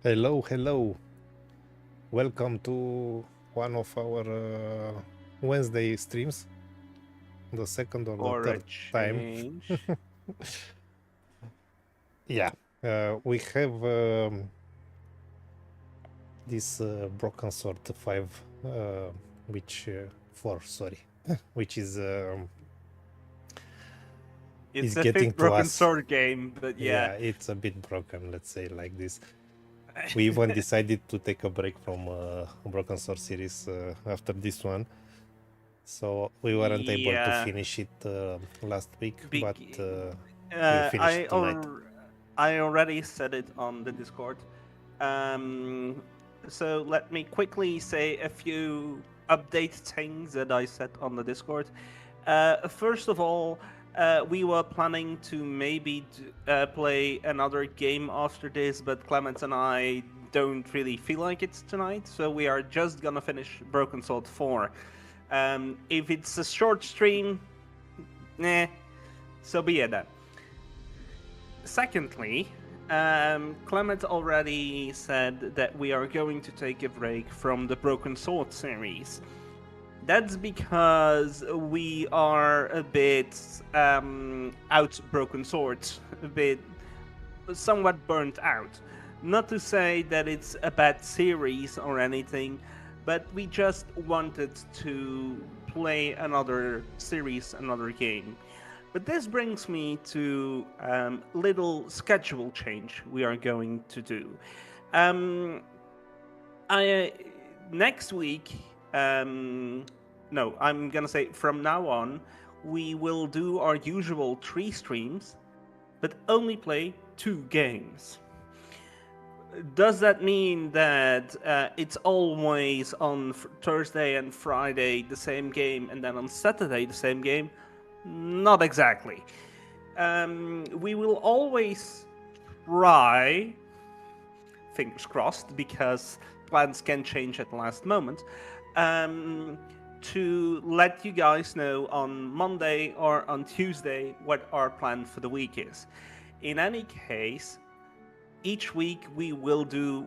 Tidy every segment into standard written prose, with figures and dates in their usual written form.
Hello, hello. Welcome to one of our Wednesday streams, the second or the For a third time. change. Yeah, we have this Broken Sword 5, which 4, sorry, which is It's a getting fifth to Broken us. Sword game, but yeah. Yeah, it's a bit broken, let's say like this. We even decided to take a break from Broken Sword series after this one. So we weren't able to Yeah. finish it last week, but Big. we'll finish it tonight. I already said it on the Discord. Um, so let me quickly say a few update things that I said on the Discord. First of all, we were planning to maybe play another game after this, but Clements and I don't really feel like it tonight, so we are just gonna finish Broken Sword 4. If it's a short stream, nah, so be it then. Secondly, Clement already said that we are going to take a break from the Broken Sword series. That's because we are a bit out Broken Sword, a bit somewhat burnt out. Not to say that it's a bad series or anything, but we just wanted to play another series, another game. But this brings me to little schedule change we are going to do. Um, I next week. No, I'm gonna say from now on, we will do our usual 3 streams, but only play 2 games. Does that mean that it's always on Thursday and Friday the same game, and then on Saturday the same game? Not exactly. We will always try, fingers crossed, because plans can change at the last moment, to let you guys know on Monday or on Tuesday what our plan for the week is. In any case, each week we will do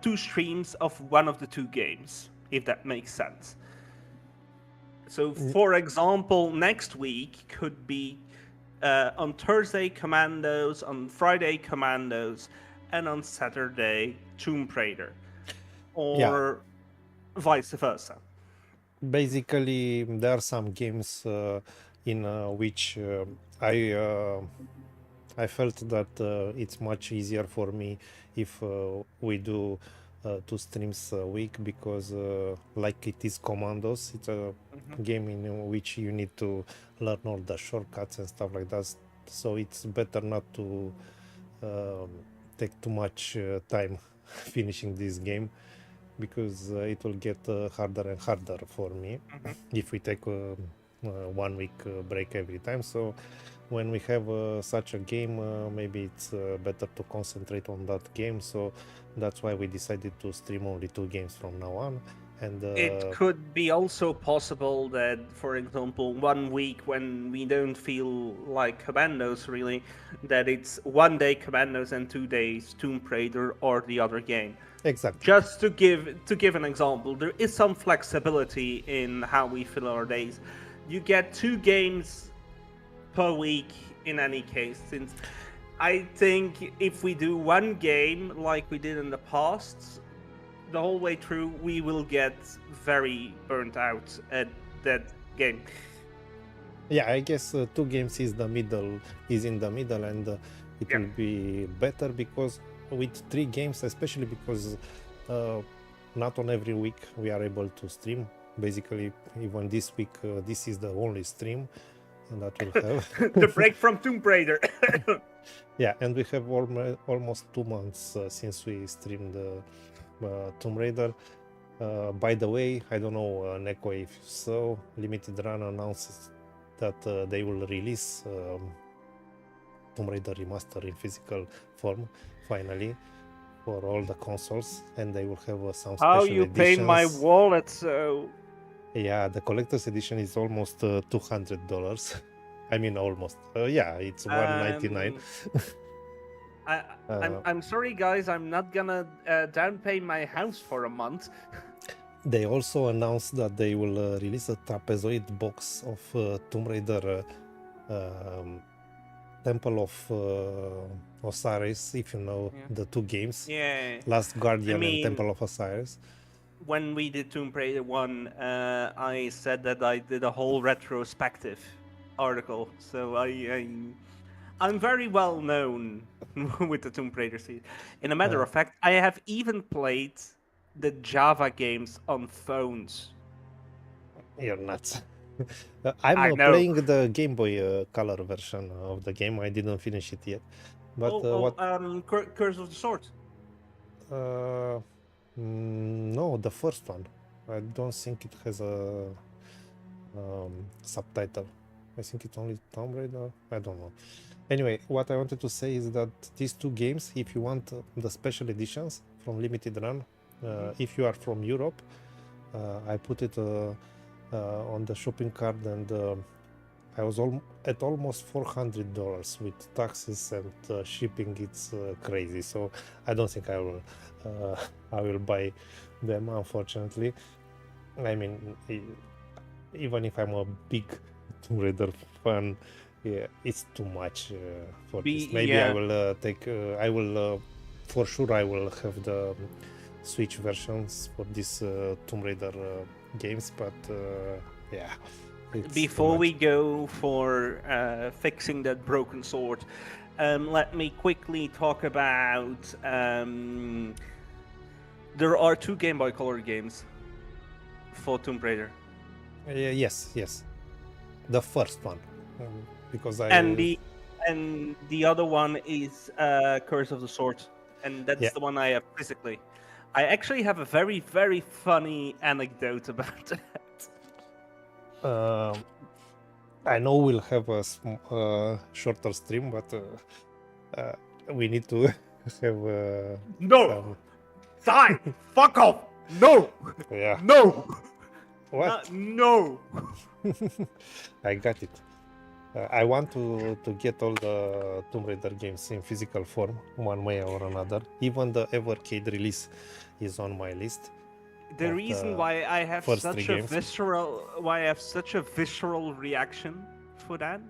2 streams of one of the 2 games, if that makes sense. So, for example, next week could be on Thursday Commandos, on Friday Commandos, and on Saturday Tomb Raider, Yeah, or vice versa. basically there are some games in which I felt that it's much easier for me if we do 2 streams a week, because like it is Commandos, it's a game in which you need to learn all the shortcuts and stuff like that. So it's better not to take too much time finishing this game, because it will get harder and harder for me if we take a 1 week break every time. So when we have such a game, maybe it's better to concentrate on that game. So that's why we decided to stream only 2 games from now on. And It could be also possible that, for example, 1 week when we don't feel like Commandos really, that it's 1 day Commandos and 2 days Tomb Raider or the other game. exactly. Just to give an example, there is some flexibility in how we fill our days. You get 2 games per week in any case, since I think if we do 1 game like we did in the past, the whole way through, we will get very burnt out at that game. Yeah, I guess 2 games is in the middle, and it Yeah. will be better, because with 3 games, especially because not on every week we are able to stream. Basically, even this week, this is the only stream that we'll have. The break from Tomb Raider. Yeah, and we have almost 2 months since we streamed Tomb Raider. By the way, I don't know, Neko, if you saw, Limited Run announces that they will release Tomb Raider Remaster in physical form, finally, for all the consoles, and they will have some How special you pay my editions. wallet, so... Yeah, the collector's edition is almost $200. I mean, almost. Yeah, it's $199. I'm sorry, guys. I'm not gonna downpay my house for a month. They also announced that they will release a trapezoid box of Tomb Raider Temple of Osiris, if you know the two games, Yeah. Last Guardian and mean, Temple of Osiris. When we did Tomb Raider 1, I said that I did a whole retrospective article. So I'm very well known with the Tomb Raider series. In a matter of fact, I have even played the Java games on phones. You're nuts. I'm I know. playing the Game Boy Color version of the game. I didn't finish it yet. But Curse of the Sword. No, the first one. I don't think it has a subtitle. I think it's only Tomb Raider. I don't know. Anyway, what I wanted to say is that these two games, if you want the special editions from Limited Run, if you are from Europe, I put it on the shopping cart, and I was at almost $400 with taxes and shipping. It's crazy. So I don't think I will buy them, unfortunately. I mean, even if I'm a big Tomb Raider fan, yeah, it's too much for this. Maybe I will take. I will for sure. I will have the Switch versions for this Tomb Raider games, but yeah. Before we go for fixing that broken sword, let me quickly talk about. There are two Game Boy Color games for Tomb Raider. Yes. The first one, because and the other one is Curse of the Sword, and that's the one I have physically. I actually have a very, very funny anecdote about that. I know we'll have a shorter stream, but we need to have. No! Die! Fuck off! No! Yeah. No! What? No! I got it. I want to get all the Tomb Raider games in physical form, one way or another. Even the Evercade release is on my list. The reason why I have such a visceral reaction for that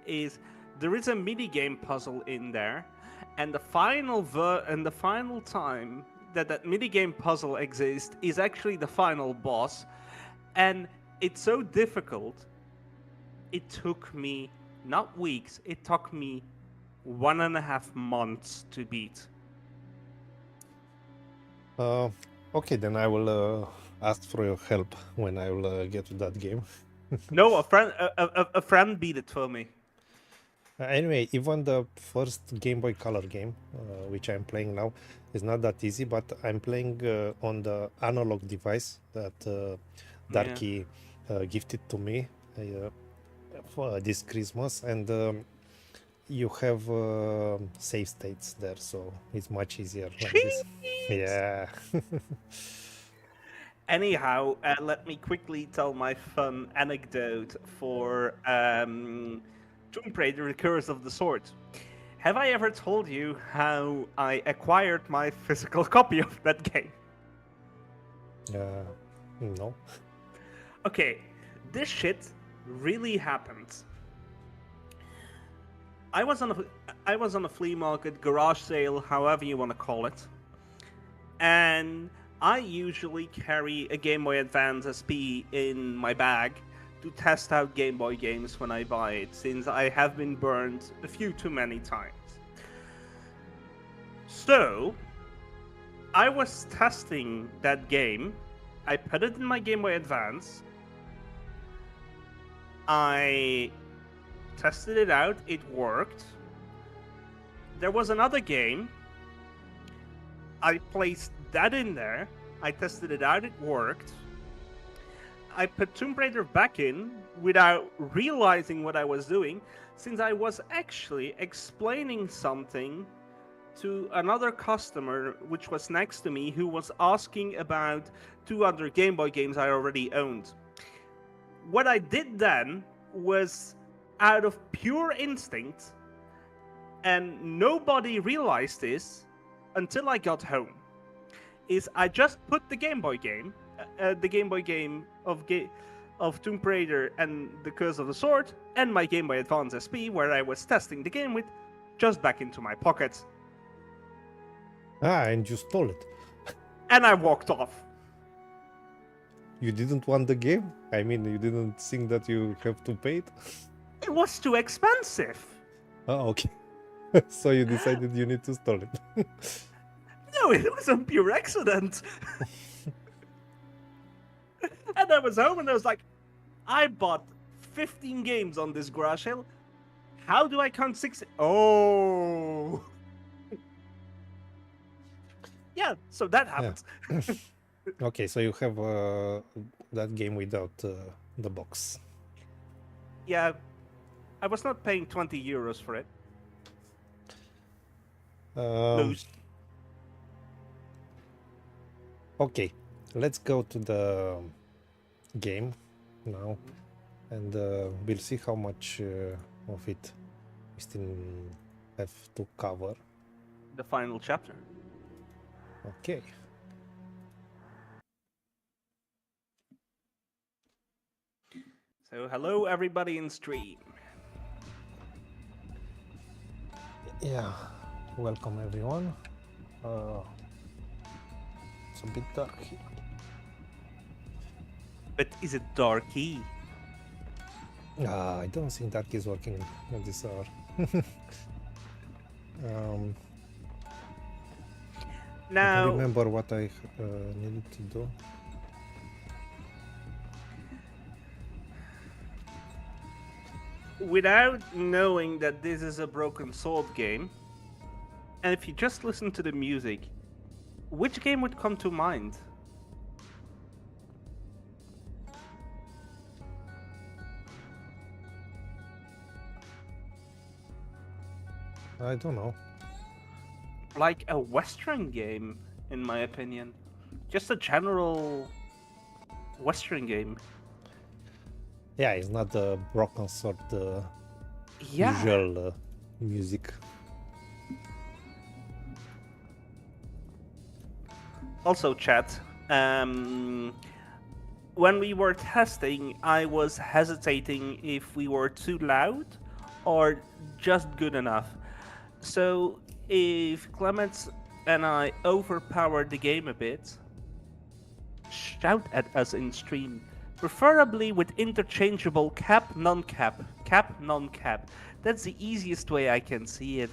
is there is a mini game puzzle in there, and the final time that mini game puzzle exists is actually the final boss, and it's so difficult. It took me not weeks. It took me 1.5 months to beat. Okay, then I will ask for your help when I will get to that game. No, a friend beat it for me. Anyway, even the first Game Boy Color game, which I'm playing now, is not that easy, but I'm playing on the analog device that Darky gifted to me for this Christmas, and you have save states there, so it's much easier like this. Yeah. Anyhow, let me quickly tell my fun anecdote for Tomb Raider: The Curse of the Sword. Have I ever told you how I acquired my physical copy of that game? No. Okay, this shit really happened. I was on a flea market, garage sale, however you want to call it, and I usually carry a Game Boy Advance SP in my bag to test out Game Boy games when I buy it, since I have been burned a few too many times. So, I was testing that game. I put it in my Game Boy Advance. I tested it out. It worked. There was another game. I placed that in there. I tested it out. It worked. I put Tomb Raider back in without realizing what I was doing, since I was actually explaining something to another customer which was next to me, who was asking about 2 other Game Boy games I already owned. What I did then was, out of pure instinct, and nobody realized this until I got home, is I just put the Game Boy game of Tomb Raider and the Curse of the Sword, and my Game Boy Advance SP, where I was testing the game with, just back into my pocket. And you stole it. And I walked off. You didn't want the game? I mean, you didn't think that you have to pay it? It was too expensive. Oh, okay. So you decided you need to stole it. No, it was a pure accident. And I was home and I was like, I bought 15 games on this garage sale. How do I count 6? Oh. Yeah, so that happens. Yeah. Okay, so you have that game without the box. Yeah, I was not paying 20 euros for it. Okay, let's go to the game now, and we'll see how much of it we still have to cover. The final chapter. Okay. So hello everybody in stream. Yeah, welcome everyone. It's a bit dark here. But is it darky? I don't think dark is working at this hour. Now, I don't remember what I needed to do. without knowing that this is a Broken Sword game, and if you just listen to the music, which game would come to mind? I don't know. Like a Western game, in my opinion. Just a general Western game. Yeah, it's not the Broken Sword Yeah. usual music. Also, chat, when we were testing, I was hesitating if we were too loud or just good enough. So, if Clements and I overpowered the game a bit, shout at us in stream. Preferably with interchangeable cap, non-cap, cap, non-cap. That's the easiest way I can see it.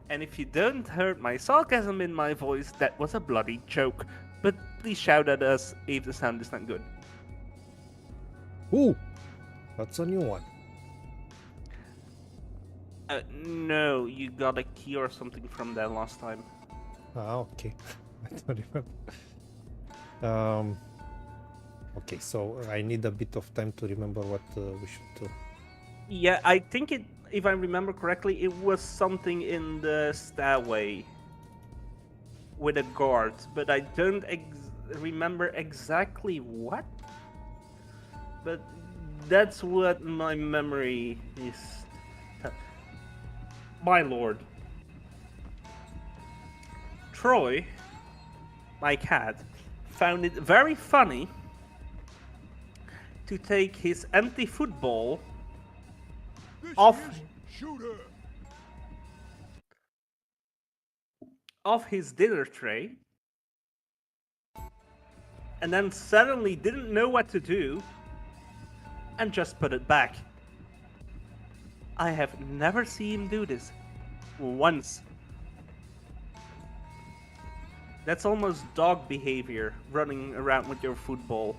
And if you don't heard my sarcasm in my voice, that was a bloody joke. But please shout at us if the sound is not good. Ooh, that's a new one. No, you got a key or something from that last time. Ah, okay. I don't remember. Okay, so I need a bit of time to remember what we should do. Yeah, I think it, if I remember correctly, it was something in the stairway with a guard, but I don't remember exactly what. But that's what my memory is. My lord. Troy, my cat, found it very funny to take his empty football off his dinner tray and then suddenly didn't know what to do and just put it back. I have never seen him do this once. That's almost dog behavior, running around with your football.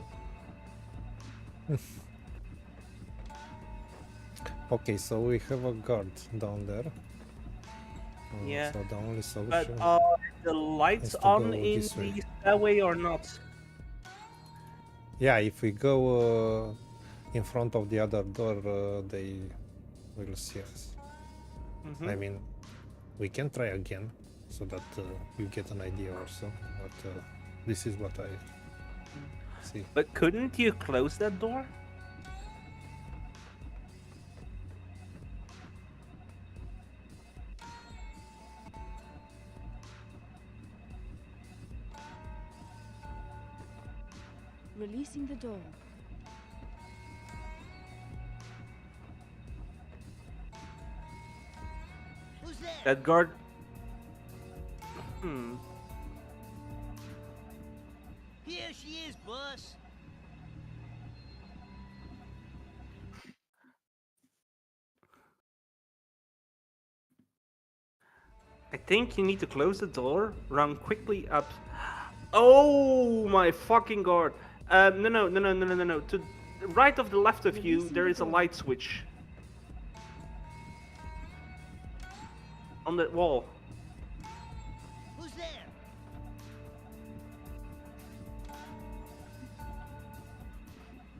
Okay, so we have a guard down there. Yeah. So the only solution. But are the lights on in the stairway or not? Yeah, if we go in front of the other door, they will see us. Mm-hmm. I mean, we can try again so that you get an idea also. But this is what I see. But couldn't you close that door? Releasing the door. Who's there? That guard. Here she is, boss. I think you need to close the door, run quickly up. Oh my fucking god! No. To the right of the left of you, there is a light switch on that wall. Who's there?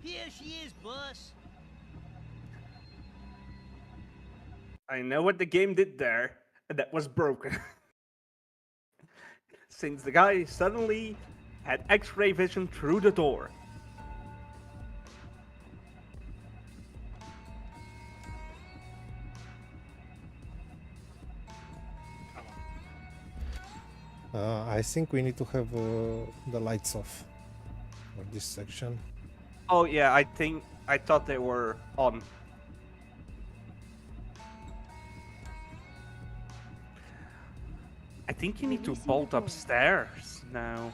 Here she is, boss. I know what the game did there, and that was broken. Since the guy suddenly had X-ray vision through the door. I think we need to have the lights off for this section. Oh yeah, I thought they were on. I think you need to bolt upstairs now.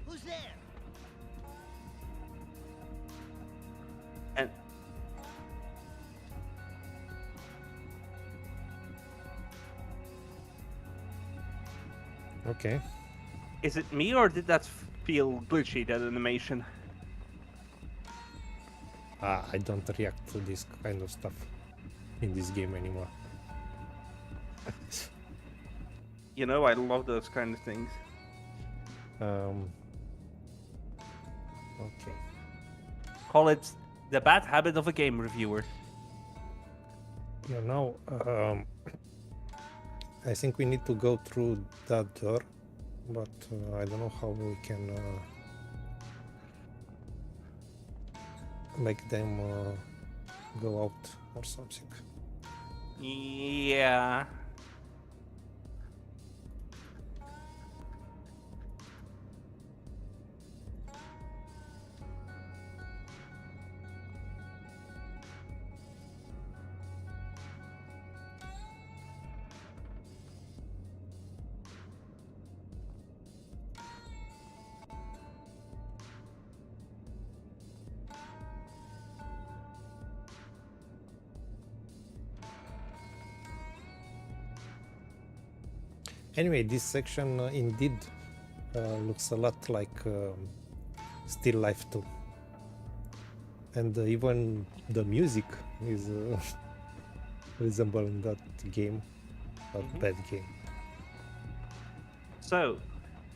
Who's there? And Okay. is it me or did that feel glitchy, that animation? I don't react to this kind of stuff in this game anymore. You know, I love those kind of things. Okay. Call it the bad habit of a game reviewer. Yeah, now I think we need to go through that door, but I don't know how we can make them go out or something. Yeah. Anyway, this section indeed looks a lot like Still Life 2. And even the music is resembling that game, that bad game. So,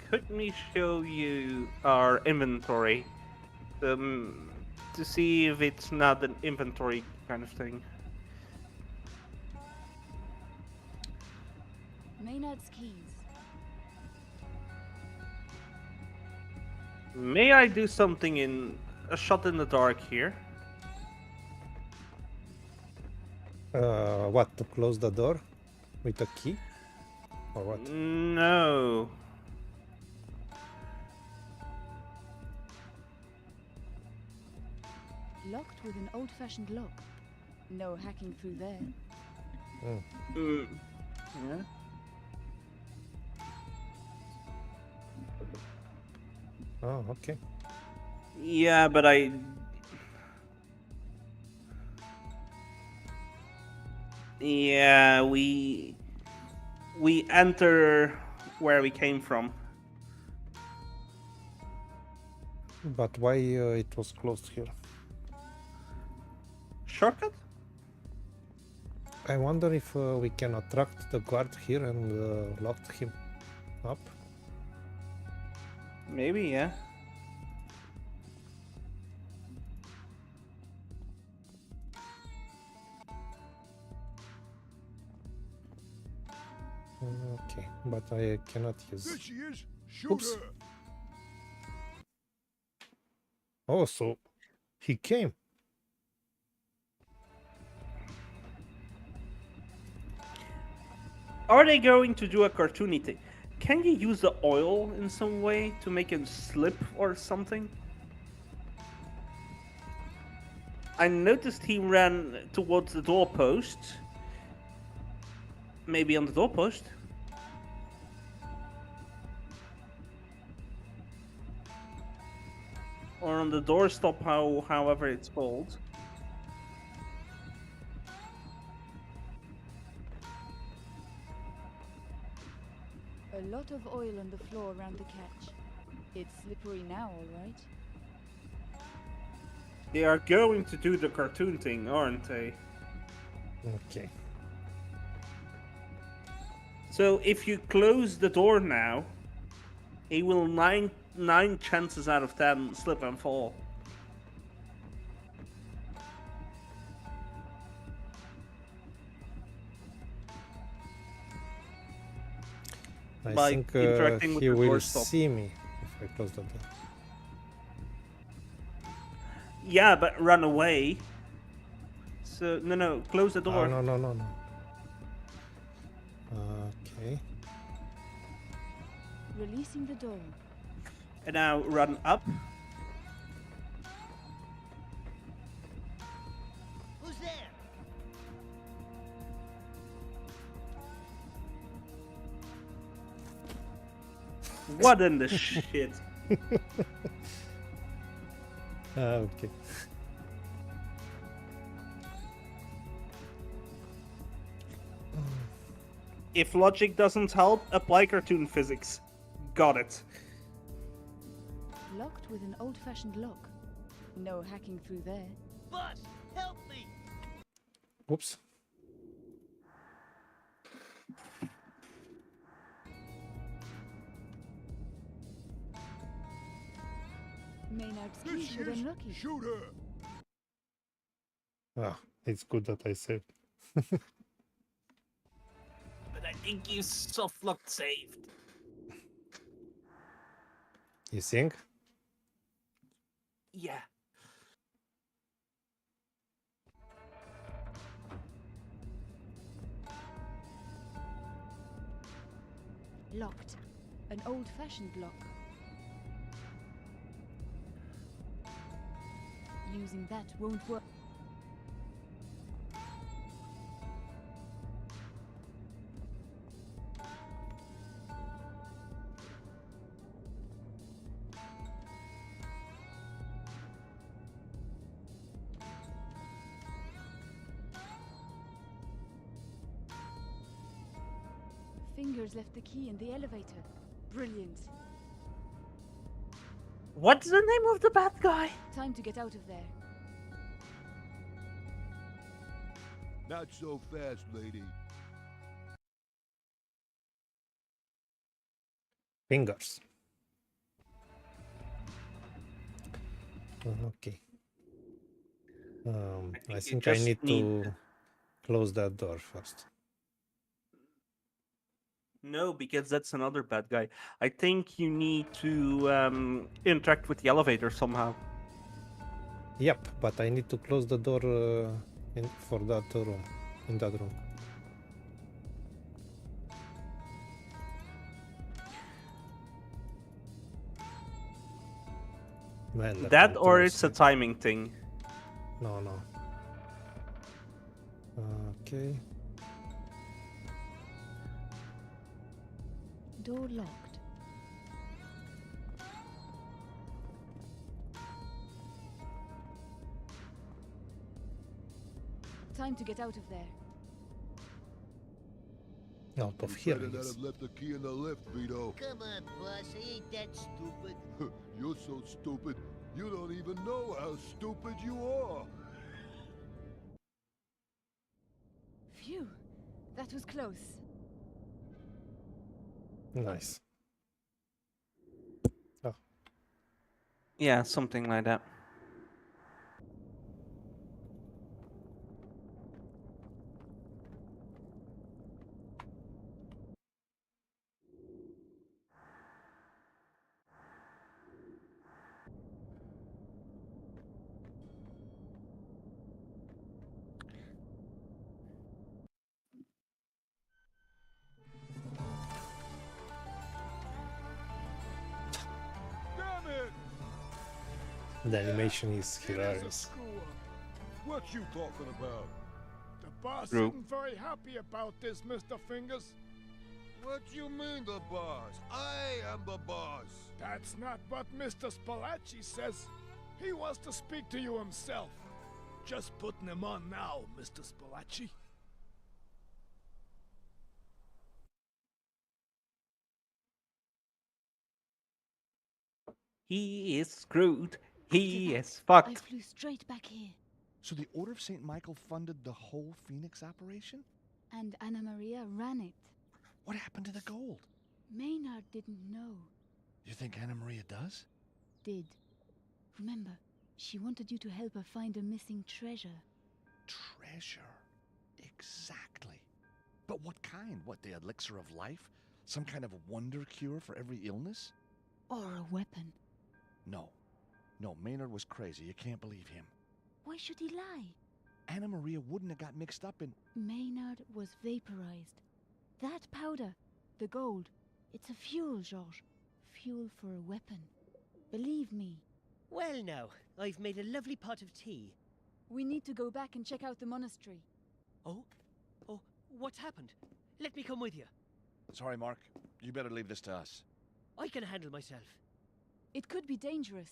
could we show you our inventory to see if it's not an inventory kind of thing? Maynard's keys. May I do something in a shot in the dark here? What, to close the door with a key? Or what? No. Locked with an old-fashioned lock. No hacking through there. Yeah. Oh, okay. Yeah, but Yeah, we enter where we came from. But why it was closed here? Shortcut? I wonder if we can attract the guard here and lock him up. Maybe, yeah. Okay, but I cannot use. There she is. Shoot Oops. her. Oh, so he came. Are they going to do a cartoony thing? Can you use the oil in some way to make it slip or something? I noticed he ran towards the doorpost. Maybe on the doorpost. Or on the doorstop, however it's called. A lot of oil on the floor around the catch. It's slippery now, all right? They are going to do the cartoon thing, aren't they? Okay. So if you close the door now, he will nine chances out of 10 slip and fall. I By think interacting with he the will doorstop. see me if I close the door. Yeah, but run away. So no, close the door. Oh, no. Okay. Releasing the door. And now run up. Who's there? What in the shit? Okay. If logic doesn't help, apply cartoon physics. Got it. Locked with an old-fashioned lock. No hacking through there. Boss, help me! Oops. Maynard's key should unlock it. Shoot her! Ah, it's good that I saved. But I think you soft locked saved. You think? Yeah. Locked. An old-fashioned lock. Using that won't work. Fingers left the key in the elevator. Brilliant. What's the name of the bad guy? Time to get out of there. Not so fast, lady. Fingers. Okay. I think I just need need- to close that door first. No, because that's another bad guy. I think you need to interact with the elevator somehow. Yep, but I need to close the door for that room. In that room. Man, That the or door it's a is- timing thing. No. Okay. Door locked. Time to get out of there. Out of You here. better not yes. have left the key in the lift, Vito. Come on, boss, I ain't that stupid. You're so stupid, you don't even know how stupid you are. Phew. That was close. Nice. Yeah, something like that. The animation is It is a hilarious. screw-up. What you talking about? The boss True. isn't very happy about this, Mr. Fingers. What you mean the boss? I am the boss. That's not what Mr. Spalacci says. He wants to speak to you himself. Just putting him on now, Mr. Spalacci. He is screwed. He Look at is that. fucked. I flew straight back here. So the Order of St. Michael funded the whole Phoenix operation? And Anna Maria ran it. What happened to the gold? Maynard didn't know. You think Anna Maria does? Did. Remember, she wanted you to help her find a missing treasure. Treasure. Exactly. But what kind? What, the elixir of life? Some kind of wonder cure for every illness? Or a weapon. No. No, Maynard was crazy. You can't believe him. Why should he lie? Anna Maria wouldn't have got mixed up in... Maynard was vaporized. That powder, the gold, it's a fuel, Georges. Fuel for a weapon. Believe me. Well, now, I've made a lovely pot of tea. We need to go back and check out the monastery. Oh? Oh, what's happened? Let me come with you. Sorry, Mark. You better leave this to us. I can handle myself. It could be dangerous.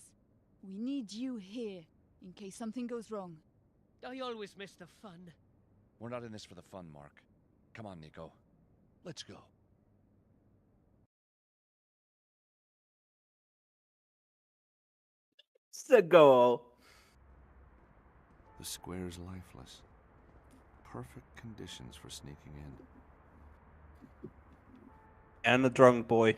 We need you here, in case something goes wrong. I always miss the fun. We're not in this for the fun, Mark. Come on, Nico. Let's go. It's the goal. The square's lifeless. Perfect conditions for sneaking in. And a drunk boy.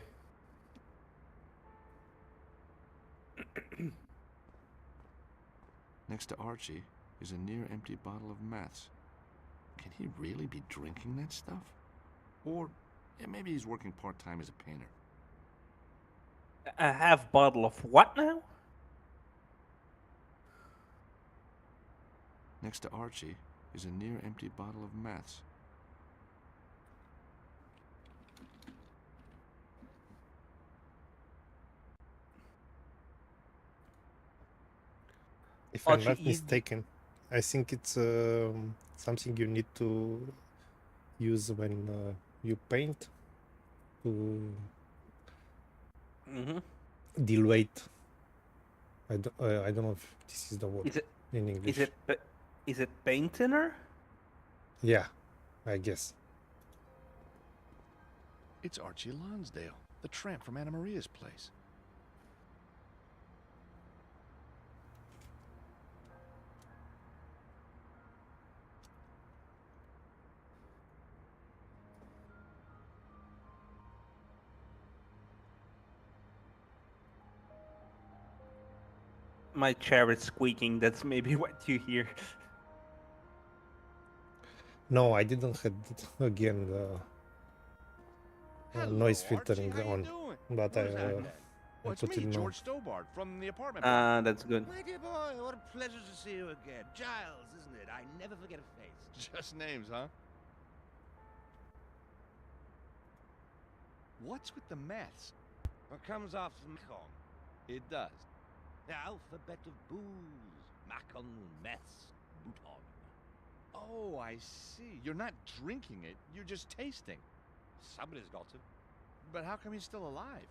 Next to Archie is a near-empty bottle of meths. Can he really be drinking that stuff? Or maybe he's working part-time as a painter. A half bottle of what now? Next to Archie is a near-empty bottle of meths. If I'm Archie, not you- mistaken, I think it's something you need to use when you paint to Mm-hmm. dilate. I don't know if this is the word Is it? in English. Is it paint thinner? Yeah, I guess. It's Archie Lonsdale, the tramp from Anna Maria's place. My chair is squeaking. That's maybe what you hear. No, I didn't had again the noise filtering Archie, how on, you doing? but Who's that? I Well, it's put me, it on. George Stobart, from the apartment block. That's good. My dear boy, what a pleasure to see you again. Giles, isn't it? I never forget a face. Just names, huh? What's with the meths? What comes after Macon? It does. The alphabet of booze. Macon, meths, bouton. Oh, I see. You're not drinking it, you're just tasting. Somebody's got to. But how come he's still alive?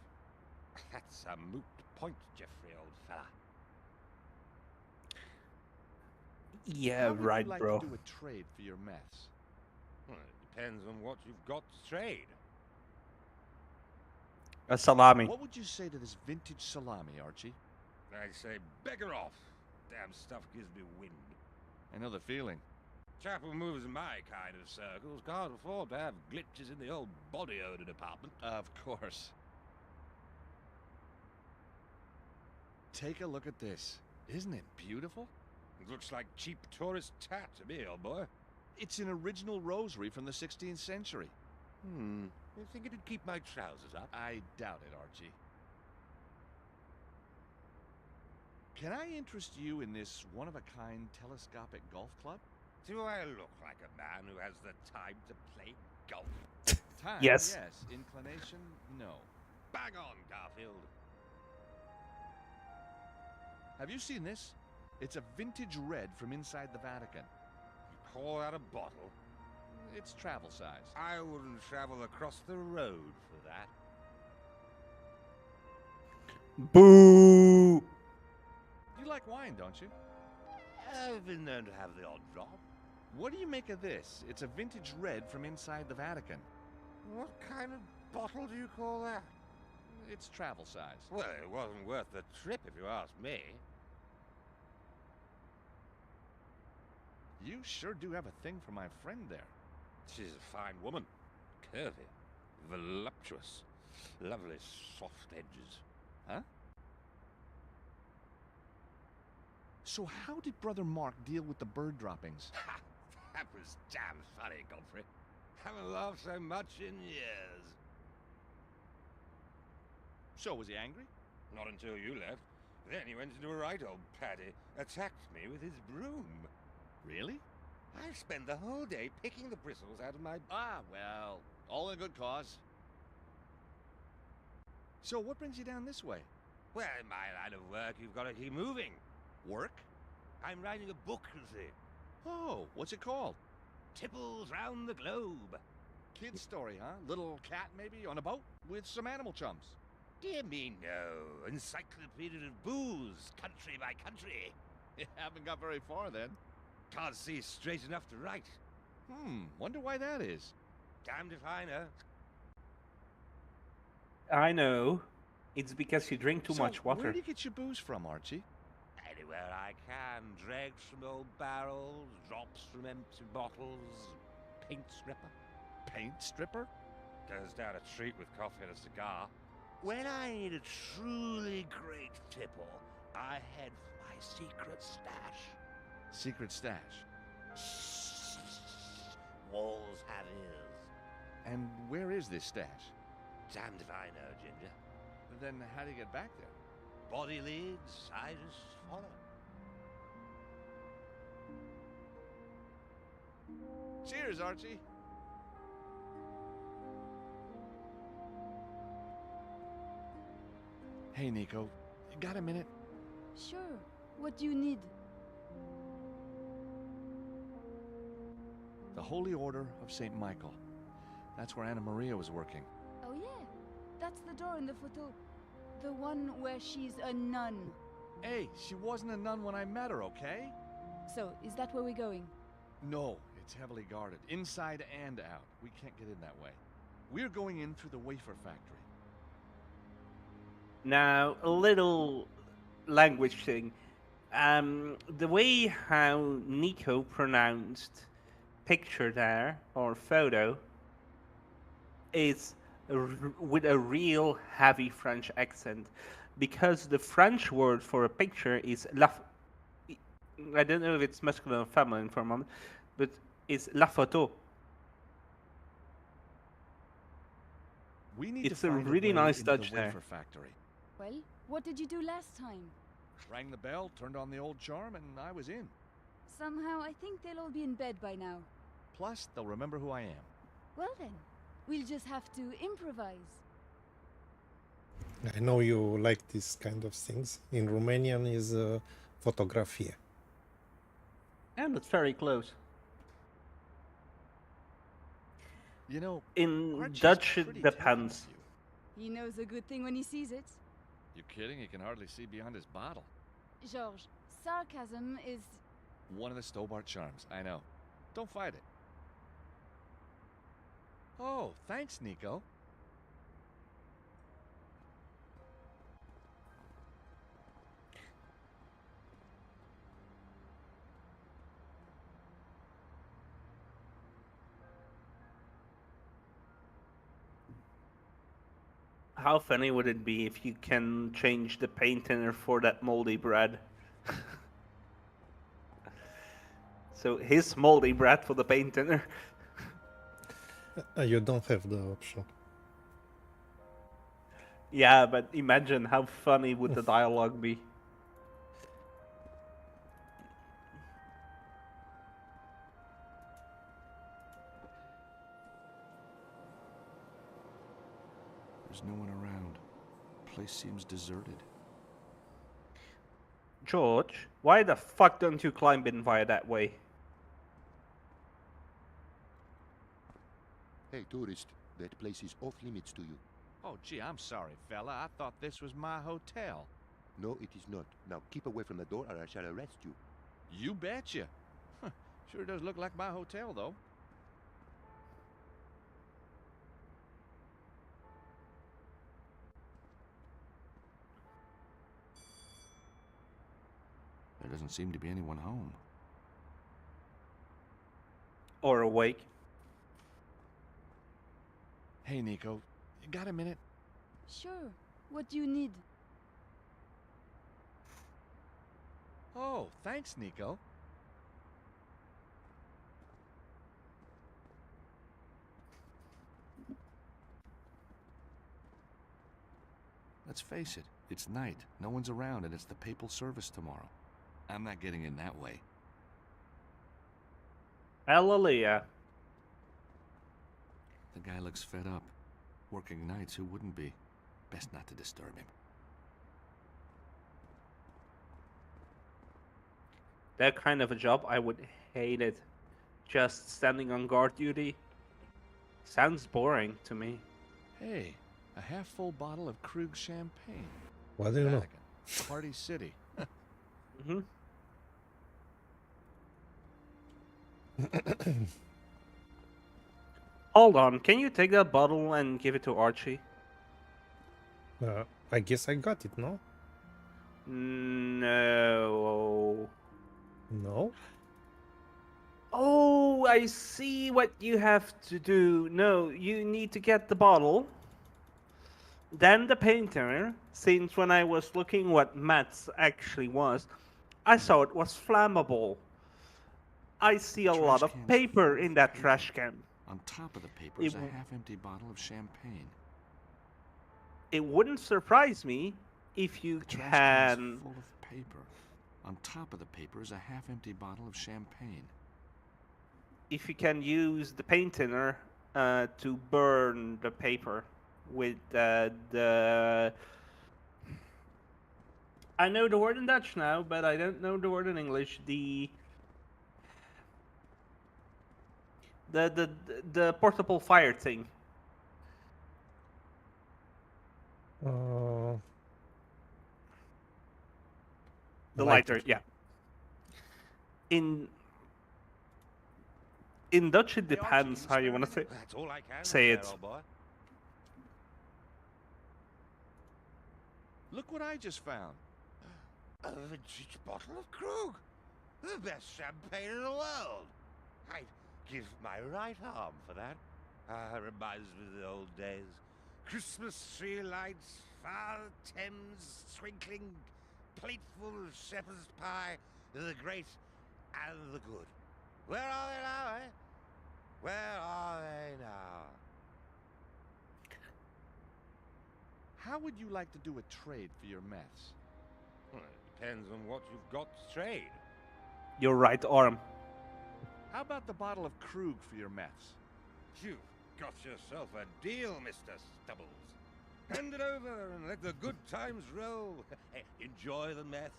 That's a moot point, Jeffrey, old fella. Yeah, How would right, you like bro. to do a trade for your meths? Well, it depends on what you've got to trade. A salami. What would you say to this vintage salami, Archie? I say, beggar off. Damn stuff gives me wind. I know the feeling. Chap who moves in my kind of circles can't afford to have glitches in the old body odor department. Of course. Take a look at this. Isn't it beautiful? It looks like cheap tourist tat to me, old boy. It's an original rosary from the 16th century. You think it'd keep my trousers up? I doubt it, Archie. Can I interest you in this one-of-a-kind telescopic golf club? Do I look like a man who has the time to play golf? Time, Yes. yes. Inclination, no. Bang on, Garfield. Have you seen this? It's a vintage red from inside the Vatican. You call that a bottle? It's travel size. I wouldn't travel across the road for that. Boo! You like wine, don't you? I've been known to have the odd drop. What do you make of this? It's a vintage red from inside the Vatican. What kind of bottle do you call that? It's travel size. Well, it wasn't worth the trip if you ask me. You sure do have a thing for my friend there. She's a fine woman. Curvy. Voluptuous. Lovely soft edges. Huh? So how did Brother Mark deal with the bird droppings? That was damn funny, Godfrey. Haven't laughed so much in years. So, was he angry? Not until you left. Then he went into a right old paddy, attacked me with his broom. Really? I've spent the whole day picking the bristles out of my... Ah, well, all in a good cause. So, what brings you down this way? Well, in my line of work, you've got to keep moving. Work? I'm writing a book, you see. Oh, what's it called? Tipples round the globe. Kid's story, huh? Little cat, maybe, on a boat with some animal chums. Dear me, no. Encyclopedia of booze, country by country. You haven't got very far, then. Can't see straight enough to write. Wonder why that is. Damned if I know. I know. It's because you drink too much water. Where do you get your booze from, Archie? Anywhere I can. Dregs from old barrels, drops from empty bottles, paint stripper. Paint stripper? Goes down a treat with coffee and a cigar. When I need a truly great tipple, I head for my secret stash. Secret stash. Walls have ears. And where is this stash? Damned if I know, Ginger. Then how do you get back there? Body leads, I just follow. Cheers, Archie. Hey, Nico. You got a minute? Sure. What do you need? The Holy Order of St. Michael. That's where Anna Maria was working. Oh yeah, that's the door in the photo. The one where she's a nun. Hey, she wasn't a nun when I met her, okay? So, is that where we're going? No, it's heavily guarded, inside and out. We can't get in that way. We're going in through the wafer factory. Now, a little language thing. The way how Nico pronounced picture there, or photo, is with a real heavy French accent. Because the French word for a picture is I don't know if it's masculine or feminine for a moment, but it's la photo. We need It's to a find really way nice into the touch there. wafer factory. Well, what did you do last time? Rang the bell, turned on the old charm, and I was in. Somehow, I think they'll all be in bed by now. Plus, they'll remember who I am. Well then, we'll just have to improvise. I know you like this kind of things. In Romanian is fotografie. And it's very close. You know, In Archie's Dutch, it pretty depends. taken with He knows a good thing when he sees it. you. You kidding? He can hardly see beyond his bottle. Georges, sarcasm is... One of the Stobart charms, I know. Don't fight it. Oh, thanks, Nico. How funny would it be if you can change the paint thinner for that moldy bread? So his moldy bread for the paint thinner. You don't have the option. Yeah, but imagine how funny would the dialogue be. There's no one around. Place seems deserted. George, why the fuck don't you climb in via that way? Hey, tourist, that place is off limits to you. Oh, gee, I'm sorry, fella. I thought this was my hotel. No, it is not. Now keep away from the door or I shall arrest you. You betcha. Huh. Sure does look like my hotel, though. There doesn't seem to be anyone home. Or awake? Hey, Nico. You got a minute? Sure. What do you need? Oh, thanks, Nico. Let's face it, it's night, no one's around, and it's the papal service tomorrow. I'm not getting in that way. Hallelujah. The guy looks fed up. Working nights, who wouldn't be? Best not to disturb him. That kind of a job, I would hate it. Just standing on guard duty. Sounds boring to me. Hey, a half-full bottle of Krug champagne. What do you know? Vatican. Party City. Mm-hmm. Hold on, can you take that bottle and give it to Archie? I guess I got it, no? No. No? Oh, I see what you have to do. No, you need to get the bottle. Then the painter, since when I was looking what mats actually was, I saw it was flammable. I see a lot of Trash can's paper full in of that paper. trash can. On top of the paper is It a w- half-empty bottle of champagne. It wouldn't surprise me if you The trash can. can's full of paper. On top of the paper is a half-empty bottle of champagne. If you can use the paint thinner to burn the paper with the. I know the word in Dutch now, but I don't know the word in English. The portable fire thing. Uh, The lighter, yeah. In Dutch, it Hey, Archie, depends can how you spare a want to minute? say. That's all I can say there, it. old boy. Look what I just found. A vintage bottle of Krug. The best champagne in the world. I'd give my right arm for that. Reminds me of the old days. Christmas tree lights, far Thames twinkling, plateful of shepherd's pie, the great and the good. Where are they now, eh? Where are they now? How would you like to do a trade for your mess? Well, it depends on what you've got to trade. Your right arm. How about the bottle of Krug for your mess? You've got yourself a deal, Mr. Stubbles. Hand it over and let the good times roll. Enjoy the mess,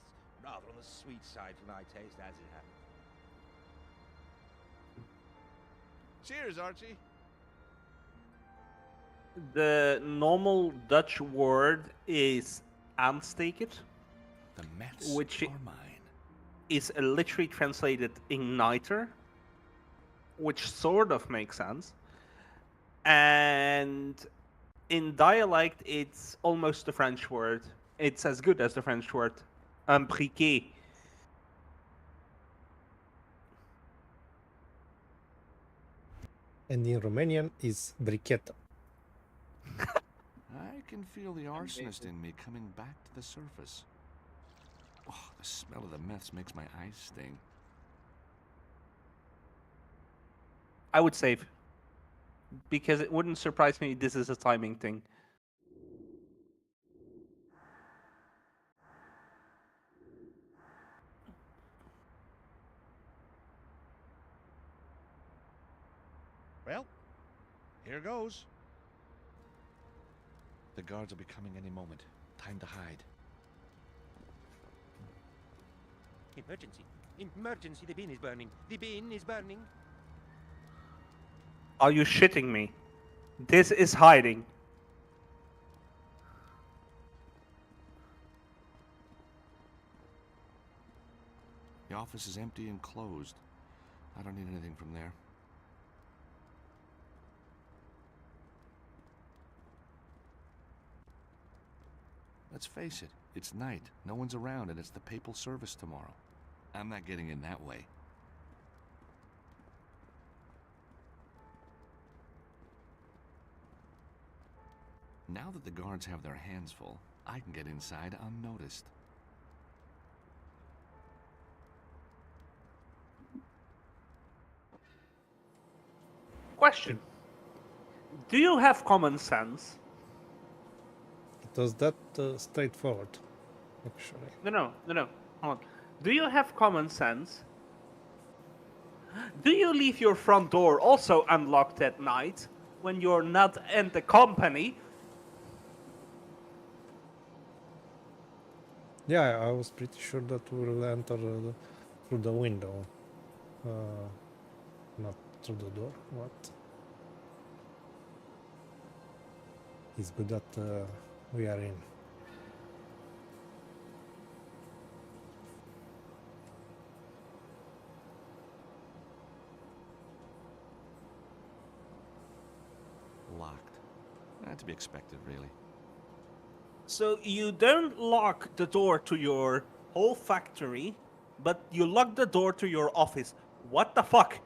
rather on the sweet side for my taste as it happens. Cheers, Archie. The normal Dutch word is aansteken, The Mets Which are mine. is literally translated igniter, which sort of makes sense. And in dialect, it's almost the French word. It's as good as the French word, briquet. And in Romanian is brichetta. I can feel the arsonist in me coming back to the surface. Oh, the smell of the meths makes my eyes sting. I would save, because it wouldn't surprise me this is a timing thing. Well, here goes. The guards will be coming any moment. Time to hide. Emergency. Emergency, the bin is burning. The bin is burning. Are you shitting me? This is hiding. The office is empty and closed. I don't need anything from there. Let's face it, it's night, no one's around, and it's the papal service tomorrow. I'm not getting in that way. Now that the guards have their hands full, I can get inside unnoticed. Question. Do you have common sense? It was that straightforward, actually. No. Hold on. Do you have common sense? Do you leave your front door also unlocked at night when you're not in the company? Yeah, I was pretty sure that we'll enter through the window, not through the door. What? It's good that we are in. Locked. Not to be expected, really. So you don't lock the door to your whole factory, but you lock the door to your office. What the fuck?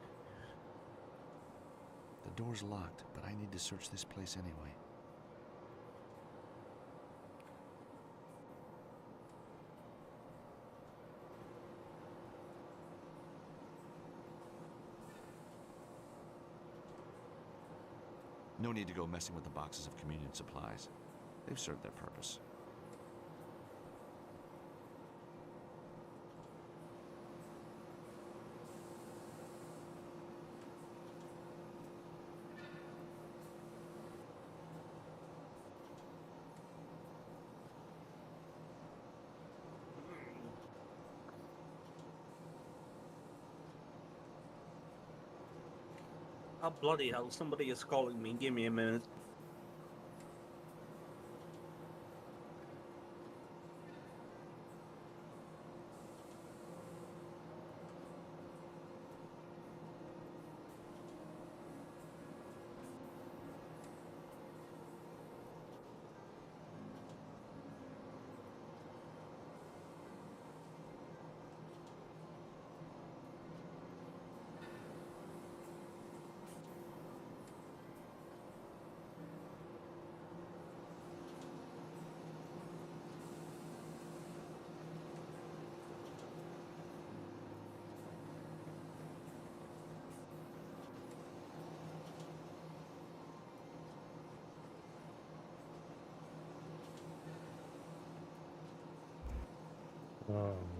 The door's locked, but I need to search this place anyway. No need to go messing with the boxes of communion supplies. They've served their purpose. Oh, bloody hell, somebody is calling me. Give me a minute.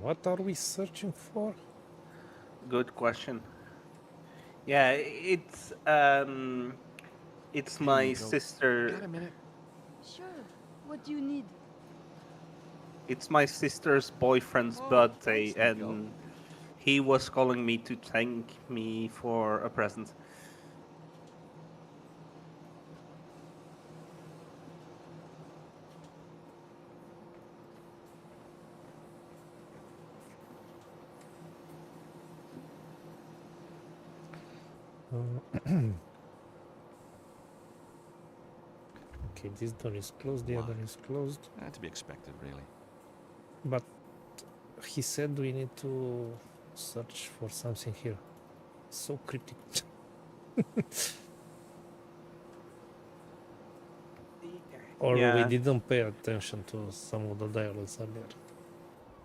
What are we searching for? Good question. Yeah, it's Here my you go. sister. Got a minute? Sure. What do you need? It's my sister's boyfriend's Oh, birthday, thanks, Nico. and he was calling me to thank me for a present. Okay, this door is closed, the other is closed. Not to be expected, really. But he said we need to search for something here. So cryptic. Or we Yeah. didn't pay attention to some of the dialogues earlier.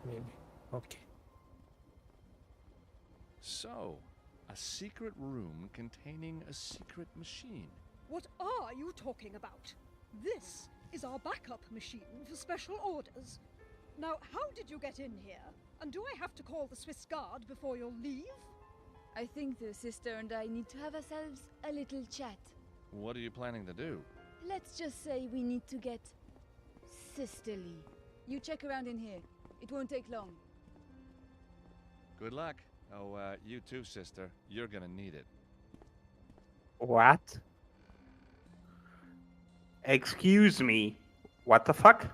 Maybe. Okay. So, a secret room containing a secret machine. What are you talking about? This is our backup machine for special orders. Now, how did you get in here? And do I have to call the Swiss Guard before you'll leave? I think the sister and I need to have ourselves a little chat. What are you planning to do? Let's just say we need to get sisterly. You check around in here. It won't take long. Good luck. Oh, you too, sister. You're gonna need it. What? Excuse me. What the fuck?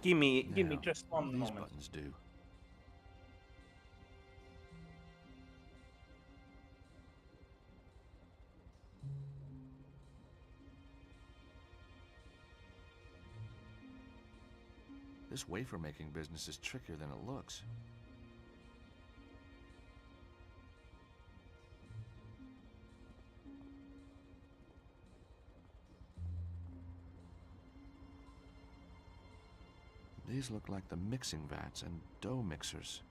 Give me Now, just what do one these moment. buttons do? This wafer making business is trickier than it looks. These look like the mixing vats and dough mixers.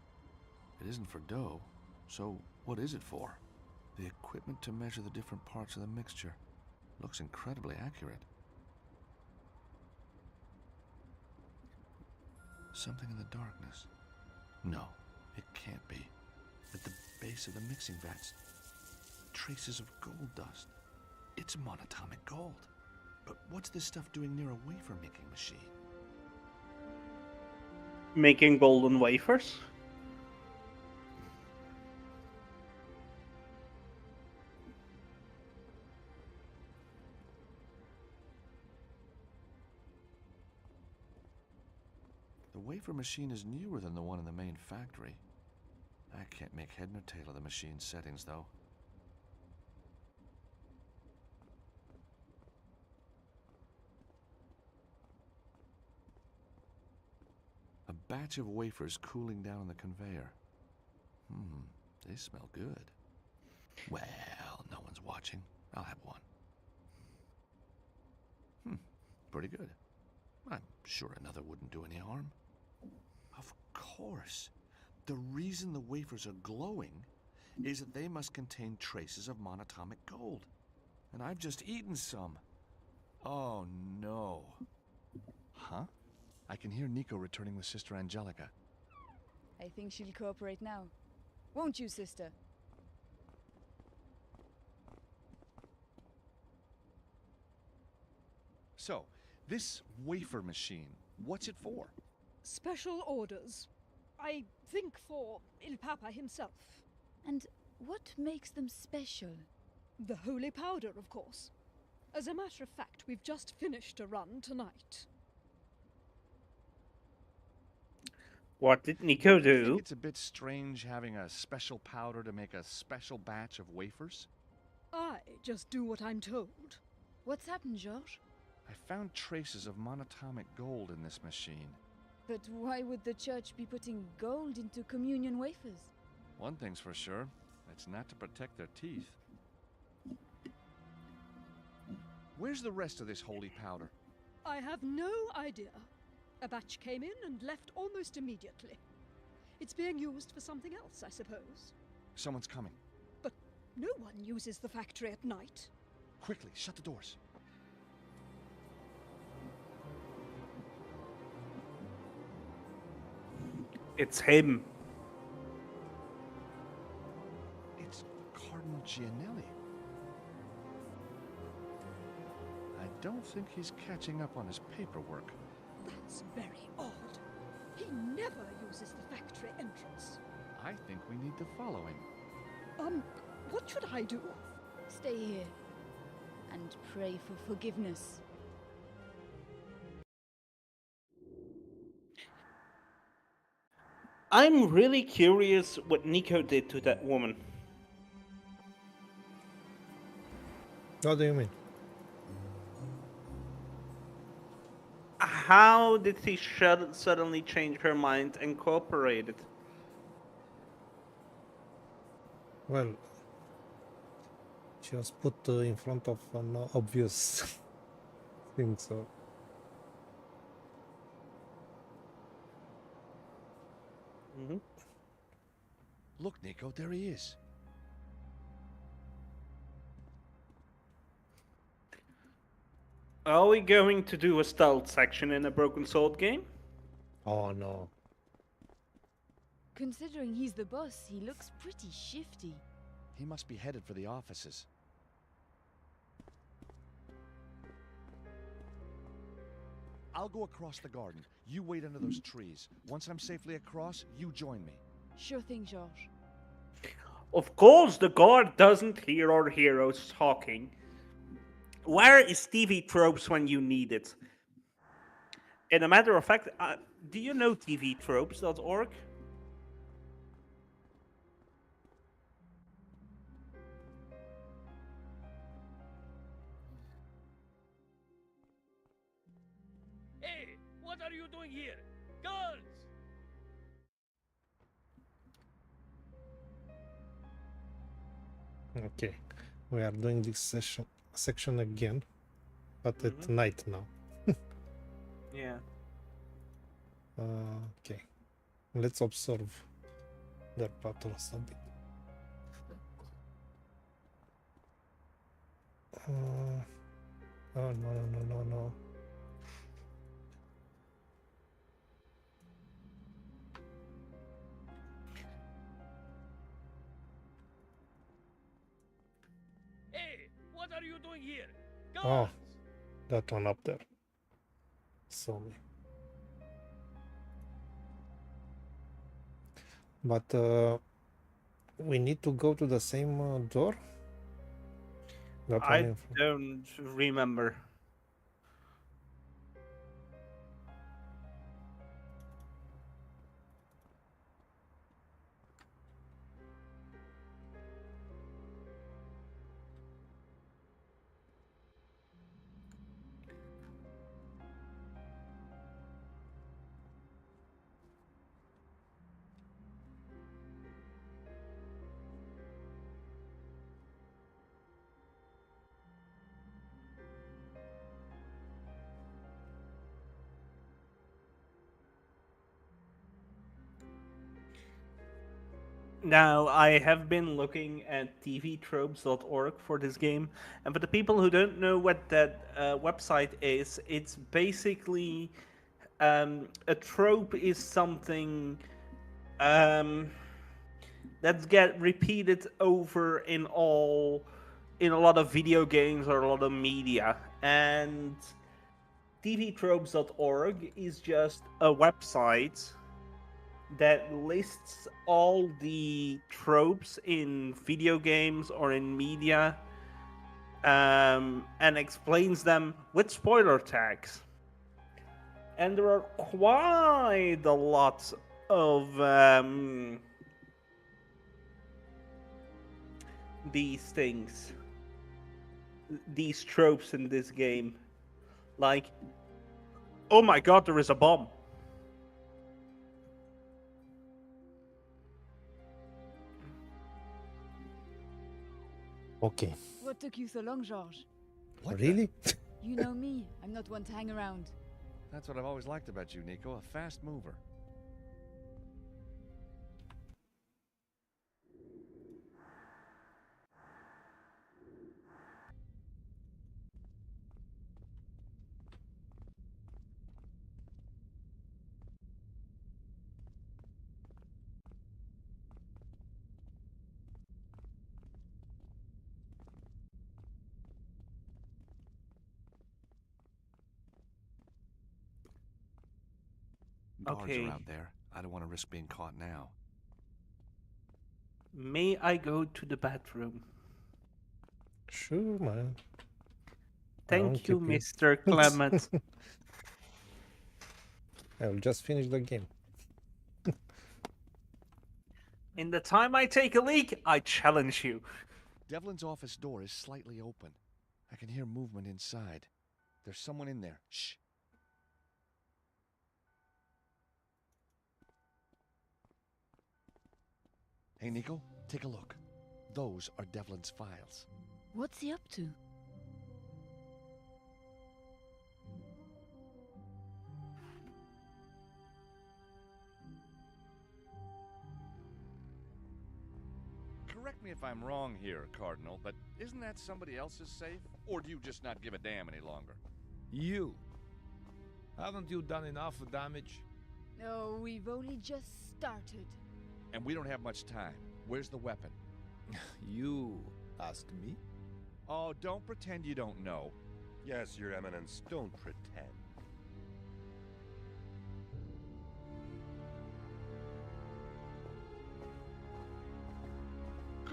It isn't for dough, so what is it for? The equipment to measure the different parts of the mixture. Looks incredibly accurate. Something in the darkness. No, it can't be. At the base of the mixing vats, traces of gold dust. It's monatomic gold. But what's this stuff doing near a wafer making machine? Making golden wafers? The wafer machine is newer than the one in the main factory. I can't make head nor tail of the machine's settings, though. A batch of wafers cooling down on the conveyor. They smell good. Well, no one's watching. I'll have one. Pretty good. I'm sure another wouldn't do any harm. Of course. The reason the wafers are glowing is that they must contain traces of monatomic gold. And I've just eaten some. Oh, no. Huh? I can hear Nico returning with Sister Angelica. I think she'll cooperate now. Won't you, sister? So, this wafer machine, what's it for? Special orders. I think for Il Papa himself. And what makes them special? The holy powder, of course. As a matter of fact, we've just finished a run tonight. What did Nico I think do? it's a bit strange having a special powder to make a special batch of wafers. I just do what I'm told. What's happened, Georges? I found traces of monatomic gold in this machine. But why would the church be putting gold into communion wafers? One thing's for sure, it's not to protect their teeth. Where's the rest of this holy powder? I have no idea. A batch came in and left almost immediately. It's being used for something else, I suppose. Someone's coming. But no one uses the factory at night. Quickly, shut the doors. It's him. It's Cardinal Gianelli. I don't think he's catching up on his paperwork. That's very odd. He never uses the factory entrance. I think we need to follow him. What should I do? Stay here and pray for forgiveness. I'm really curious what Nico did to that woman. What do you mean? How did he suddenly change her mind and cooperated? Well, she was put in front of an obvious thing, so... Look, Nico, there he is. Are we going to do a stealth section in a Broken Sword game? Oh no. Considering he's the boss, he looks pretty shifty. He must be headed for the offices. I'll go across the garden. You wait under those trees. Once I'm safely across, you join me. Sure thing, George. Of course, the guard doesn't hear our heroes talking. Where is TV Tropes when you need it? And a matter of fact, do you know tvtropes.org? Hey, what are you doing here? Guards! Okay, we are doing this section again, but at night now. Yeah. Okay, let's observe their patterns a bit. Oh no. Hey, what are you doing here? Oh, Guards! that one up there. Saw me. But we need to go to the same door? That one I in front. don't remember. Now, I have been looking at tvtropes.org for this game, and for the people who don't know what that website is, it's basically a trope is something that get repeated over in a lot of video games or a lot of media, and tvtropes.org is just a website that lists all the tropes in video games or in media and explains them with spoiler tags. And there are quite a lot of these things, these tropes in this game. Like, oh my god, there is a bomb. Okay. What took you so long, George? What Really? You know me. I'm not one to hang around. That's what I've always liked about you, Nico. A fast mover. Guards Okay. are out there. I don't want to risk being caught now. May I go to the bathroom? Sure, man. Thank you, keep you. Mr. Clement. I'll just finish the game. In the time I take a leak, I challenge you. Devlin's office door is slightly open. I can hear movement inside. There's someone in there. Shh. Hey, Nico, take a look. Those are Devlin's files. What's he up to? Correct me if I'm wrong here, Cardinal, but isn't that somebody else's safe? Or do you just not give a damn any longer? You. Haven't you done enough damage? No, we've only just started. And we don't have much time. Where's the weapon? You ask me? Oh, don't pretend you don't know. Yes, Your Eminence, don't pretend.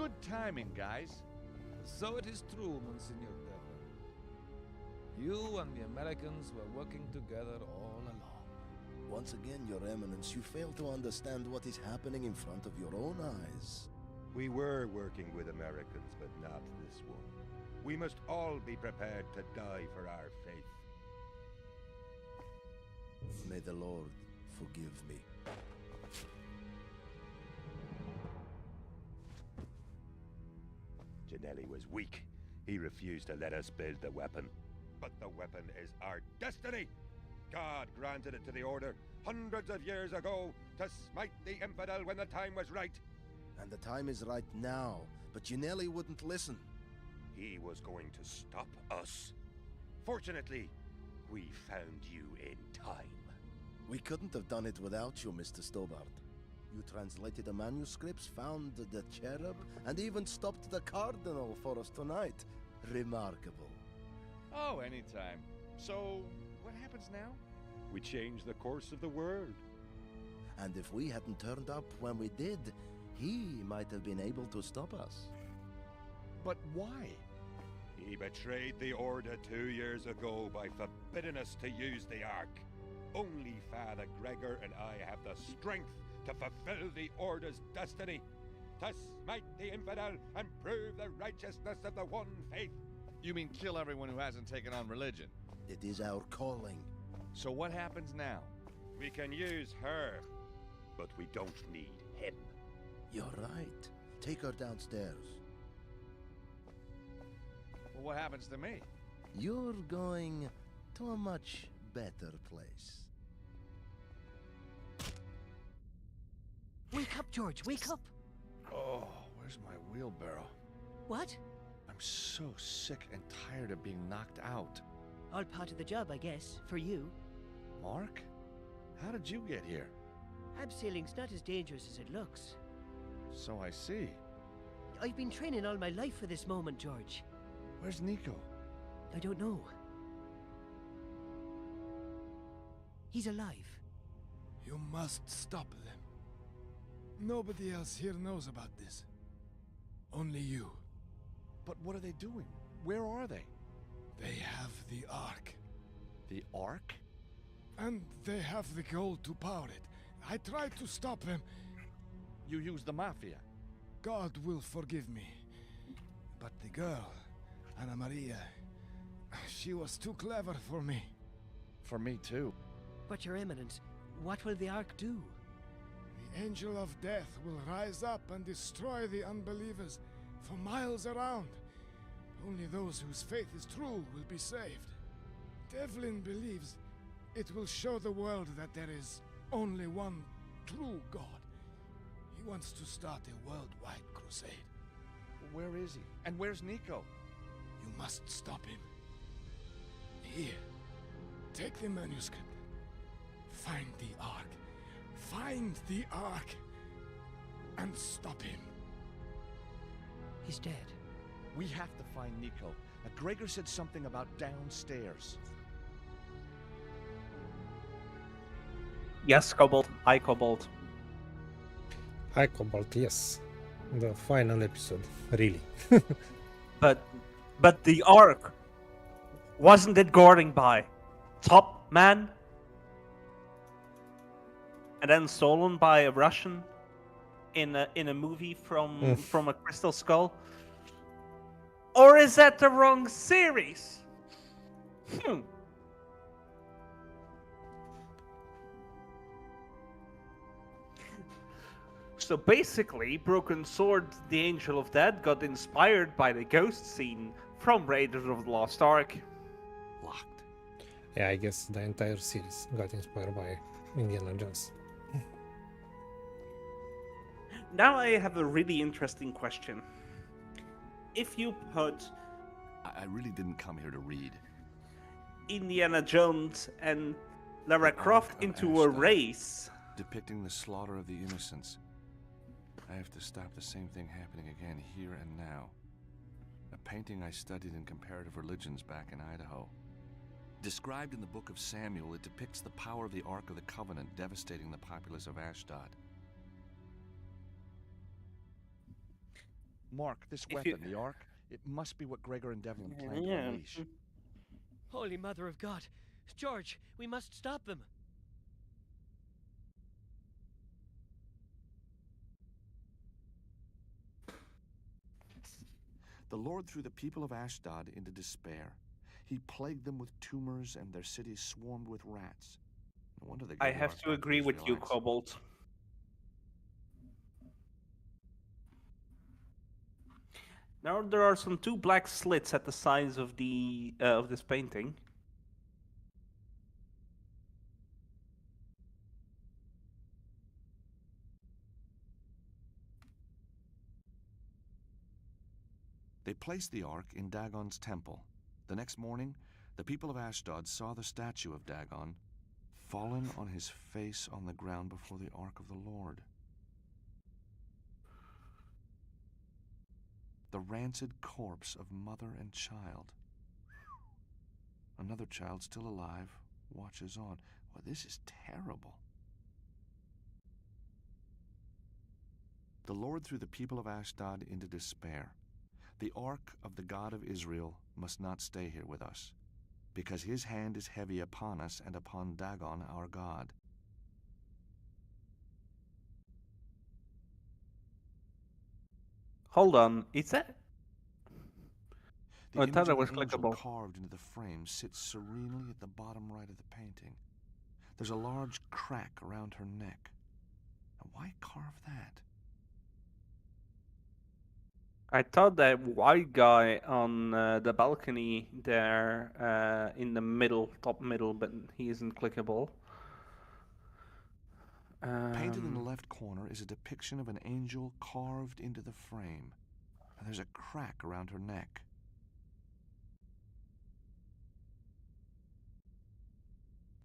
Good timing, guys. So it is true, Monsignor Devlin. You and the Americans were working together all along. Once again, Your Eminence, you fail to understand what is happening in front of your own eyes. We were working with Americans, but not this one. We must all be prepared to die for our faith. May the Lord forgive me. Janelli was weak. He refused to let us build the weapon. But the weapon is our destiny! God granted it to the Order hundreds of years ago to smite the infidel when the time was right. And the time is right now, but Janelli wouldn't listen. He was going to stop us. Fortunately, we found you in time. We couldn't have done it without you, Mr. Stobart. You translated the manuscripts, found the cherub, and even stopped the cardinal for us tonight. Remarkable. Oh, anytime. So, what happens now? We changed the course of the world. And if we hadn't turned up when we did, he might have been able to stop us. But why? He betrayed the Order 2 years ago by forbidding us to use the Ark. Only Father Gregor and I have the strength to fulfill the Order's destiny, to smite the infidel and prove the righteousness of the one faith. You mean kill everyone who hasn't taken on religion? It is our calling. So what happens now? We can use her, but we don't need him. You're right. Take her downstairs. Well, what happens to me? You're going to a much better place. Wake up, George, wake up! Oh, where's my wheelbarrow? What? I'm so sick and tired of being knocked out. All part of the job, I guess, for you. Mark? How did you get here? Abseiling's not as dangerous as it looks. So I see. I've been training all my life for this moment, George. Where's Nico? I don't know. He's alive. You must stop them. Nobody else here knows about this. Only you. But what are they doing? Where are they? They have the Ark. The Ark? And they have the gold to power it. I tried to stop them. You used the Mafia. God will forgive me. But the girl, Anna Maria, she was too clever for me. For me too. But Your Eminence, what will the Ark do? The Angel of Death will rise up and destroy the unbelievers for miles around. Only those whose faith is true will be saved. Devlin believes it will show the world that there is only one true God. He wants to start a worldwide crusade. Where is he? And where's Nico? You must stop him. Here, take the manuscript. Find the Ark. Find the Ark. And stop him. He's dead. We have to find Nico. Gregor said something about downstairs. Yes, Cobalt. Hi, Cobalt. Hi, Cobalt, yes. The final episode, really. But the Ark, wasn't it guarding by Top Man? And then stolen by a Russian in a movie from a Crystal Skull? Or is that the wrong series? So basically, Broken Sword, the Angel of Death, got inspired by the ghost scene from Raiders of the Lost Ark. Locked. Yeah, I guess the entire series got inspired by Indiana Jones. Now I have a really interesting question. If you put I really didn't come here to read. Indiana Jones and Lara Croft into a race, depicting the slaughter of the innocents, I have to stop the same thing happening again here and now. A painting I studied in comparative religions back in Idaho. Described in the book of Samuel, it depicts the power of the Ark of the Covenant devastating the populace of Ashdod. Mark, this If weapon, you- the Ark, it must be what Gregor and Devlin planned to Yeah. unleash. Holy Mother of God! George, we must stop them! The Lord threw the people of Ashdod into despair. He plagued them with tumors, and their cities swarmed with rats. No wonder they I gave the have Ark to back agree with you, Israelites. Cobalt. Now there are some two black slits at the sides of the of this painting. They placed the ark in Dagon's temple. The next morning, the people of Ashdod saw the statue of Dagon fallen on his face on the ground before the ark of the Lord. The rancid corpse of mother and child. Another child still alive watches on. Well, this is terrible. The Lord threw the people of Ashdod into despair. The ark of the God of Israel must not stay here with us, because his hand is heavy upon us and upon Dagon our God. Hold on, is that? The I image thought it of was an angel clickable. carved into the frame sits serenely at the bottom right of the painting. There's a large crack around her neck. Now, why carve that? I thought that white guy on the balcony there in the middle, top middle, but he isn't clickable. Painted in the left corner is a depiction of an angel carved into the frame. And there's a crack around her neck.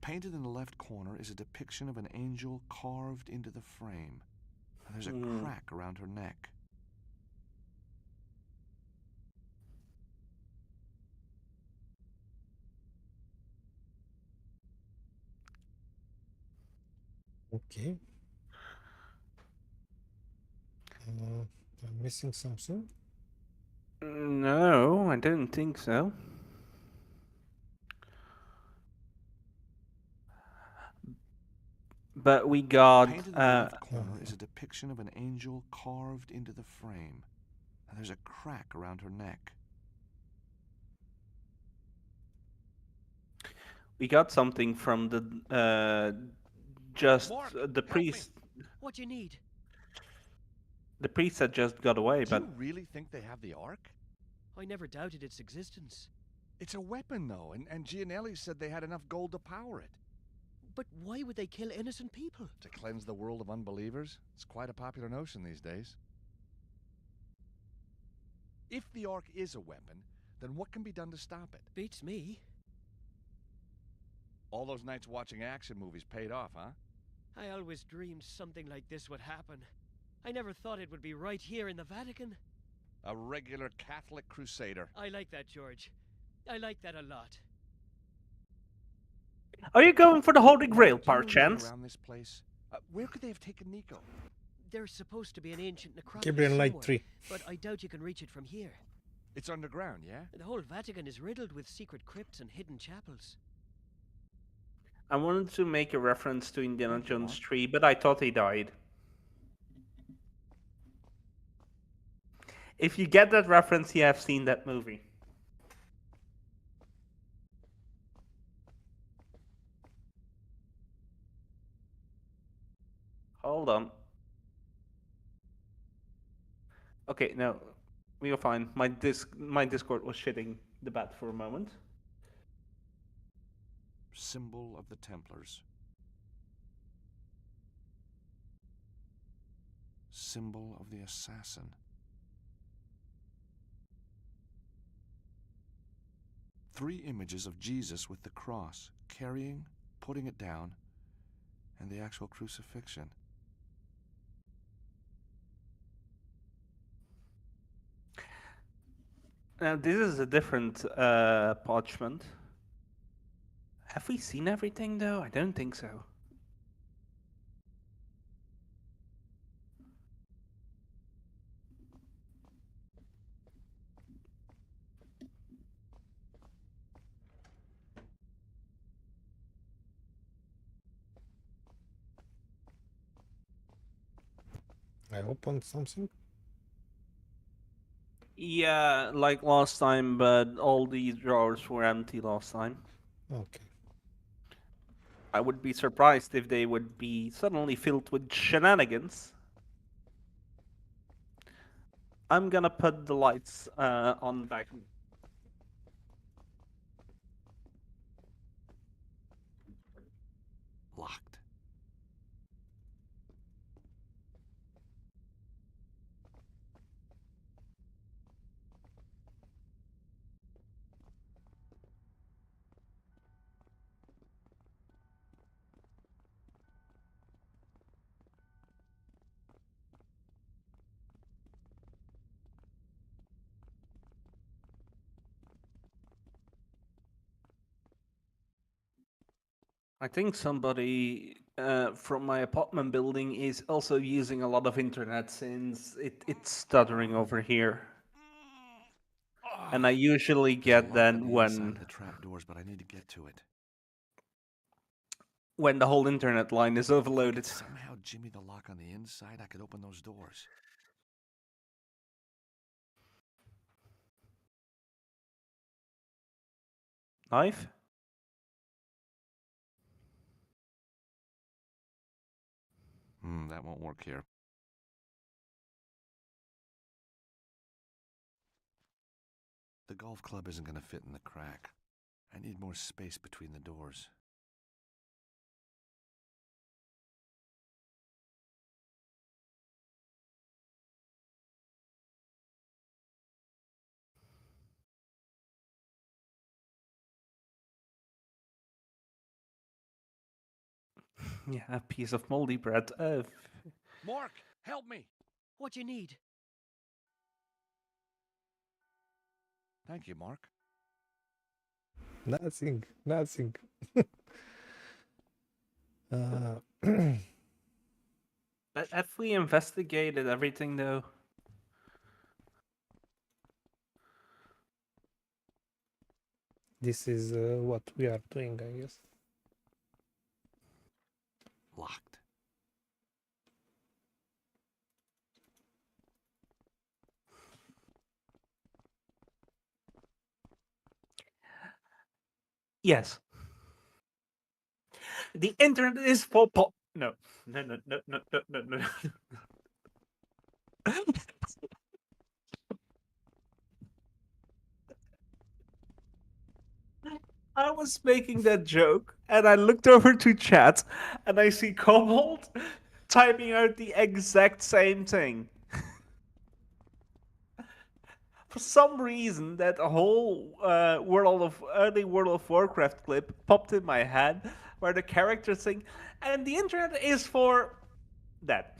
Painted in the left corner is a depiction of an angel carved into the frame. And there's a crack around her neck. Okay. I'm missing something. No, I don't think so. But we got. Painted in the left corner is a depiction of an angel carved into the frame. And there's a crack around her neck. We got something from the the priest. What do you need? The priest had just got away, Do but you really think they have the Ark? I never doubted its existence. It's a weapon, though, and Gianelli said they had enough gold to power it. But why would they kill innocent people? To cleanse the world of unbelievers? It's quite a popular notion these days. If the Ark is a weapon, then what can be done to stop it? Beats me. All those nights watching action movies paid off, huh? I always dreamed something like this would happen. I never thought it would be right here in the Vatican. A regular Catholic crusader. I like that, George. I like that a lot. are you going for the Holy Grail, Do you know par anything chance? around this place? Where could they have taken Nico? There's supposed to be an ancient necropolis Gabriel Light somewhere, 3. but I doubt you can reach it from here. It's underground, yeah? The whole Vatican is riddled with secret crypts and hidden chapels. I wanted to make a reference to Indiana Jones 3, but I thought he died. If you get that reference, you have seen that movie. Hold on. Okay, no, we are fine. My Discord was shitting the bed for a moment. Symbol of the Templars. Symbol of the assassin. Three images of Jesus with the cross, carrying, putting it down, and the actual crucifixion. Now, this is a different parchment. Have we seen everything, though? I don't think so. I opened something. Yeah, like last time, but all these drawers were empty last time. Okay. I would be surprised if they would be suddenly filled with shenanigans. I'm gonna put the lights on back. Locked. I think somebody from my apartment building is also using a lot of internet since it's stuttering over here. And I usually There's a get lock that on the inside of the trapdoors, but I need to get to it. when the whole internet line is If I overloaded. could somehow jimmy the lock on the inside, I could open those doors. Knife? That won't work here. The golf club isn't going to fit in the crack. I need more space between the doors. Yeah, a piece of moldy bread. Mark, help me! What you need? Thank you, Mark. Nothing. Have we investigated everything though? This is what we are doing, I guess. Locked. Yes. The internet is for No. No. I was making that joke, and I looked over to chat, and I see Cobalt typing out the exact same thing. For some reason, that whole early World of Warcraft clip popped in my head, where the characters sing, and the internet is for that.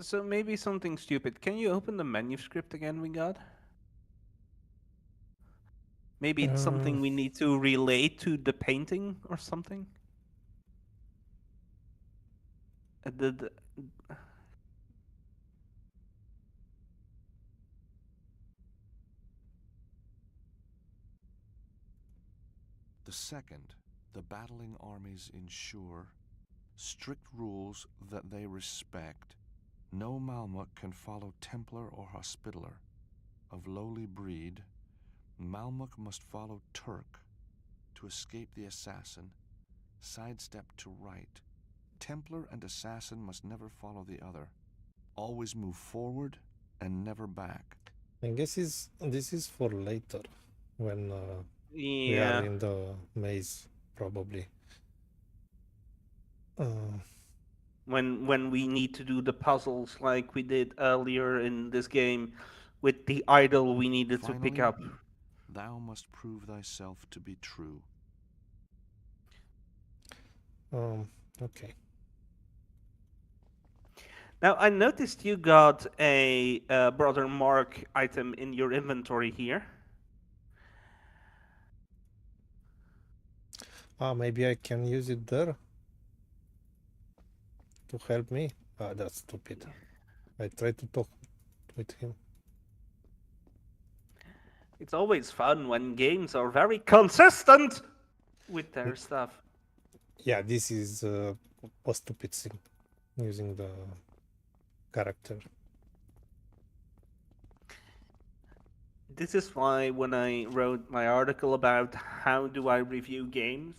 So maybe something stupid. Can you open the manuscript again we got? Maybe it's something we need to relate to the painting or something? The second, the battling armies ensure strict rules that they respect. No Malmuk can follow Templar or Hospitaller. Of lowly breed, Malmuk must follow Turk to escape the assassin, sidestep to right. Templar and assassin must never follow the other. Always move forward and never back. I guess this is for later, when we Yeah. are in the maze, probably. When we need to do the puzzles like we did earlier in this game with the idol we needed to pick up. Thou must prove thyself to be true. Okay. Now, I noticed you got a Brother Mark item in your inventory here. Maybe I can use it there? to help me. Ah, that's stupid. I tried to talk with him. It's always fun when games are very consistent with their stuff. Yeah, this is a stupid thing, using the character. This is why when I wrote my article about how do I review games,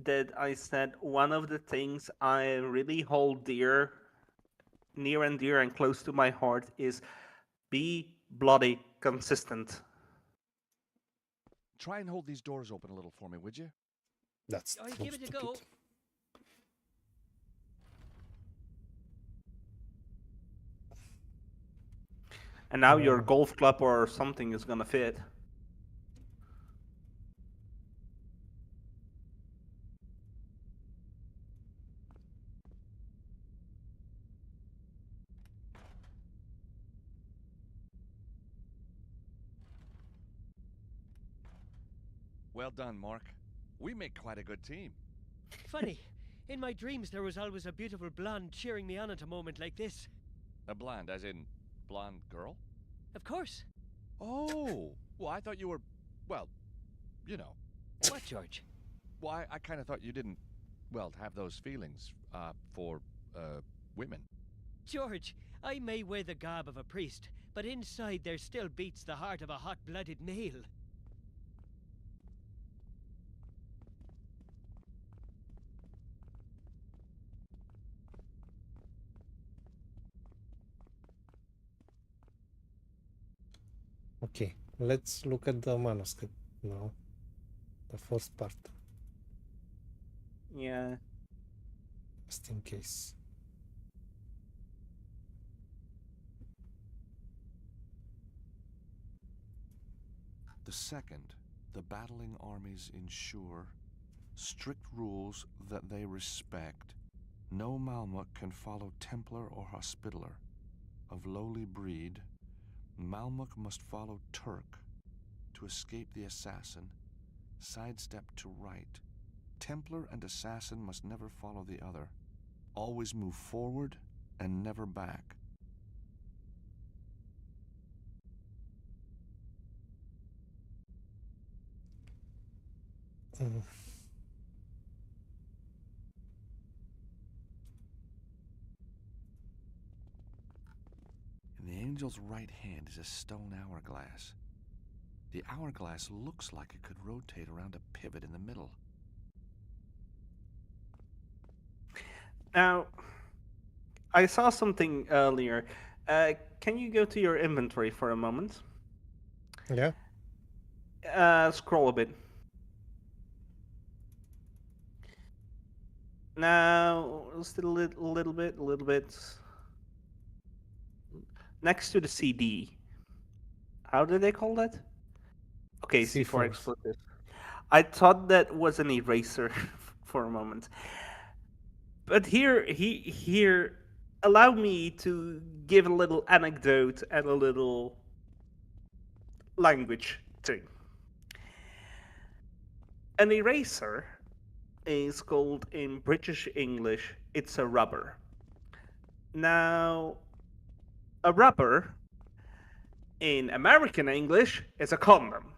that I said one of the things I really hold near and dear and close to my heart is be bloody consistent. Try and hold these doors open a little for me, would you? That's I so give it a stupid. go. And now your golf club or something is gonna fit. Well done, Mark. We make quite a good team. Funny, in my dreams there was always a beautiful blonde cheering me on at a moment like this. A blonde, as in blonde girl? Of course. Oh, well, I thought you were, well, you know. What, George? Well, I kind of thought you didn't, well, have those feelings, for, women. George, I may wear the garb of a priest, but inside there still beats the heart of a hot-blooded male. Okay, let's look at the manuscript now. The first part. Yeah. Just in case. The second, the battling armies ensure strict rules that they respect. No Malmuk can follow Templar or Hospitaller. Of lowly breed, Malmuk must follow Turk. To escape the assassin, sidestep to right. Templar and assassin must never follow the other. Always move forward and never back. Mm. In the angel's right hand is a stone hourglass. The hourglass looks like it could rotate around a pivot in the middle. Now, I saw something earlier. Can you go to your inventory for a moment? Yeah. Scroll a bit. Now, still a little bit. Next to the CD. How do they call that? Okay, C4 explicit. I thought that was an eraser for a moment. But here, allow me to give a little anecdote and a little language thing. An eraser is called in British English, it's a rubber. Now, a rubber in American English is a condom.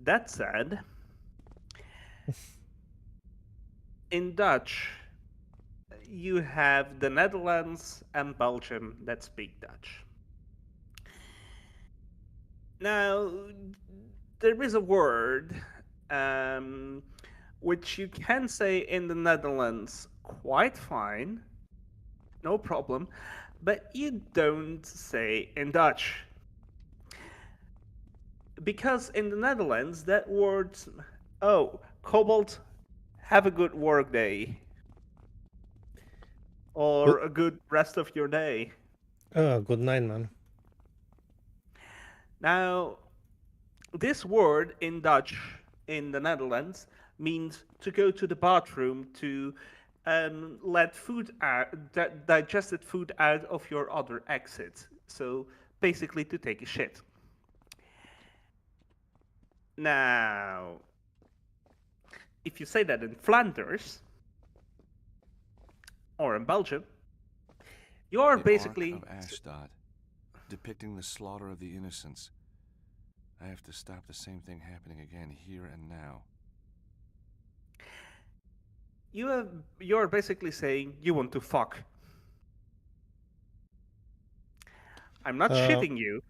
That said, in Dutch, you have the Netherlands and Belgium that speak Dutch. Now, there is a word which you can say in the Netherlands quite fine, no problem, but you don't say in Dutch. Because in the Netherlands, that word, oh, Cobalt, have a good work day. Or a good rest of your day. Good night, man. Now, this word in Dutch in the Netherlands means to go to the bathroom to let food out, digested food out of your other exit. So basically to take a shit. Now, if you say that in Flanders or in Belgium, you're The basically Ark of Ashdod, depicting the slaughter of the innocents. I have to stop the same thing happening again here and now. you're basically saying you want to fuck. I'm not shitting you.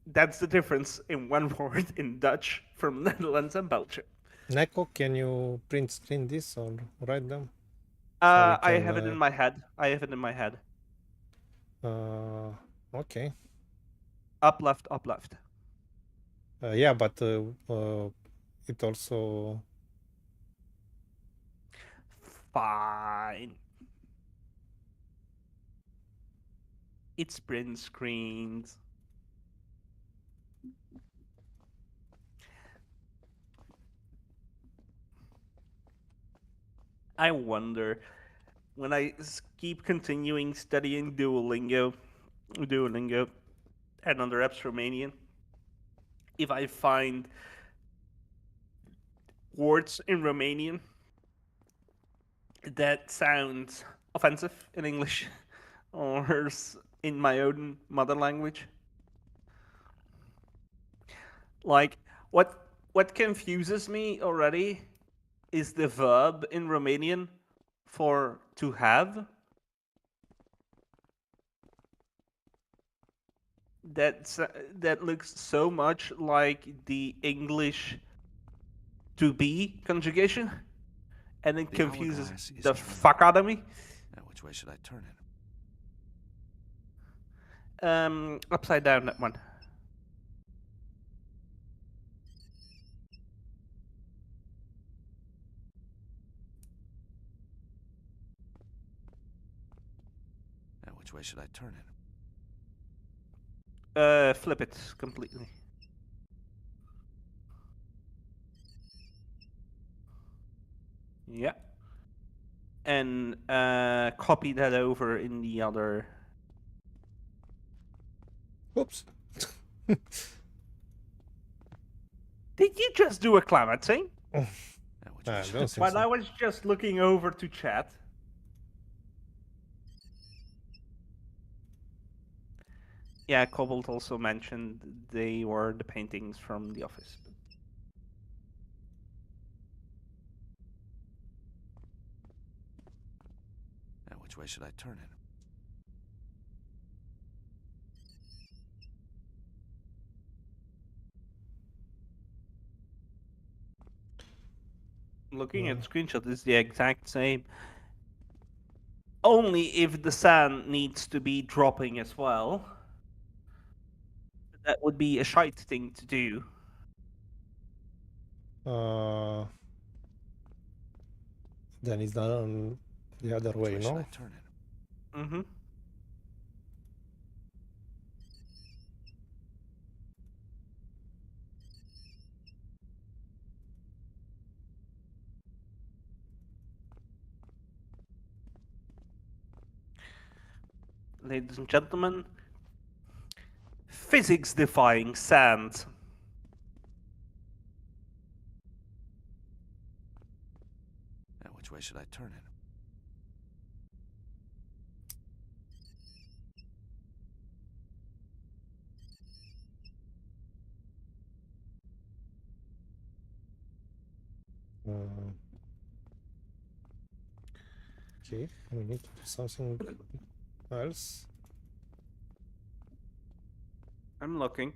That's the difference in one word in Dutch from Netherlands and Belgium. Neko, can you print screen this or write them? I have it in my head. I have it in my head. Okay. Up, left, up, left. Yeah, but it also... Fine. It's print screens. I wonder, when I keep continuing studying Duolingo, and other apps Romanian, if I find words in Romanian that sound offensive in English or in my own mother language. Like, what confuses me already is the verb in Romanian for to have. That looks so much like the English to be conjugation, and it confuses the fuck out of me. Now, which way should I turn it? Upside down, that one. Now, which way should I turn it? Flip it completely. Yeah. And copy that over in the other. Oops. Did you just do a clemency? don't think While so. I was just looking over to chat. Yeah, Cobalt also mentioned they were the paintings from The Office. Now, which way should I turn it? Looking at screenshot is the exact same. Only if the sand needs to be dropping as well. That would be a shite thing to do. Then it's done the other way, Should no? I turn it? Mm-hmm. Ladies and gentlemen, physics-defying sand. Now, which way should I turn it? Okay, we need to do something else. I'm looking.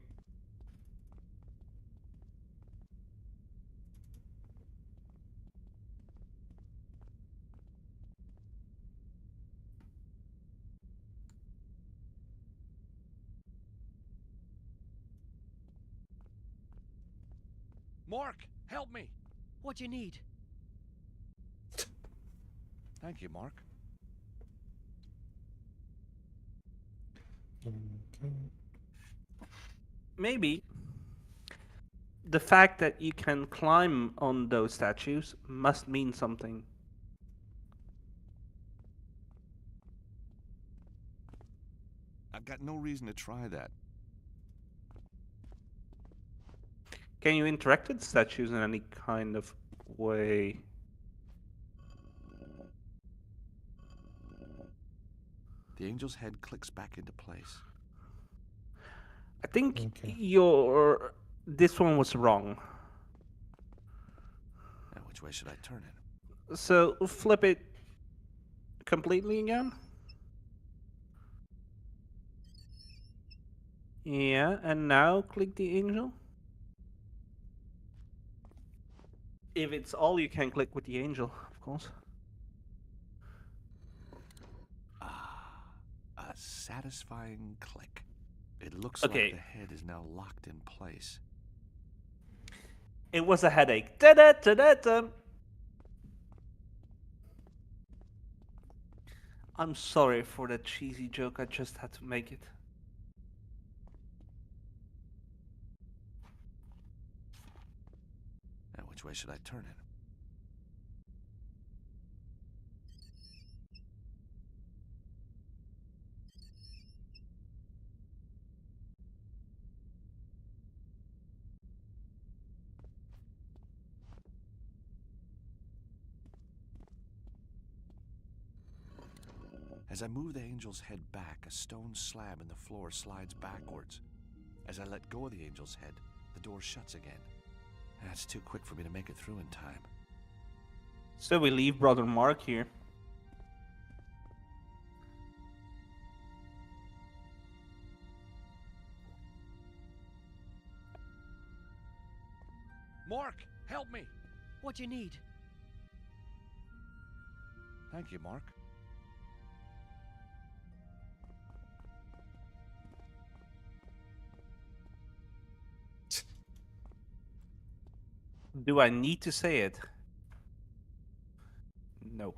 Mark, help me. What do you need? Thank you, Mark. Maybe the fact that you can climb on those statues must mean something. I've got no reason to try that. Can you interact with statues in any kind of way? The angel's head clicks back into place. I think Okay. this one was wrong. Now, which way should I turn it? So flip it completely again. Yeah, and now click the angel. If it's all you can click with the angel, of course. A satisfying click. It looks Okay. like the head is now locked in place. It was a headache. Da-da-da-da-da. I'm sorry for that cheesy joke. I just had to make it. Now, which way should I turn it? As I move the angel's head back, a stone slab in the floor slides backwards. As I let go of the angel's head, the door shuts again. That's too quick for me to make it through in time. So we leave Brother Mark here. Mark, help me! What you need? Thank you, Mark. Do I need to say it? No.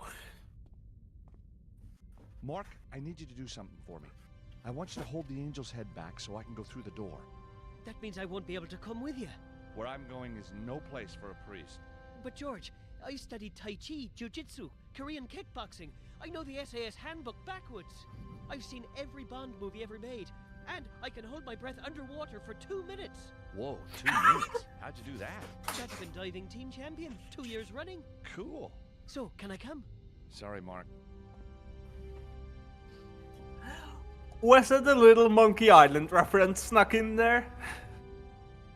Mark, I need you to do something for me. I want you to hold the angel's head back so I can go through the door. That means I won't be able to come with you. Where I'm going is no place for a priest. But George, I studied Tai Chi, Jiu-Jitsu, Korean kickboxing. I know the SAS handbook backwards. I've seen every Bond movie ever made. And I can hold my breath underwater for 2 minutes. Whoa, 2 minutes? How'd you do that? That's been diving team champion 2 years running. Cool. So, can I come? Sorry, Mark. Was it a little Monkey Island reference snuck in there?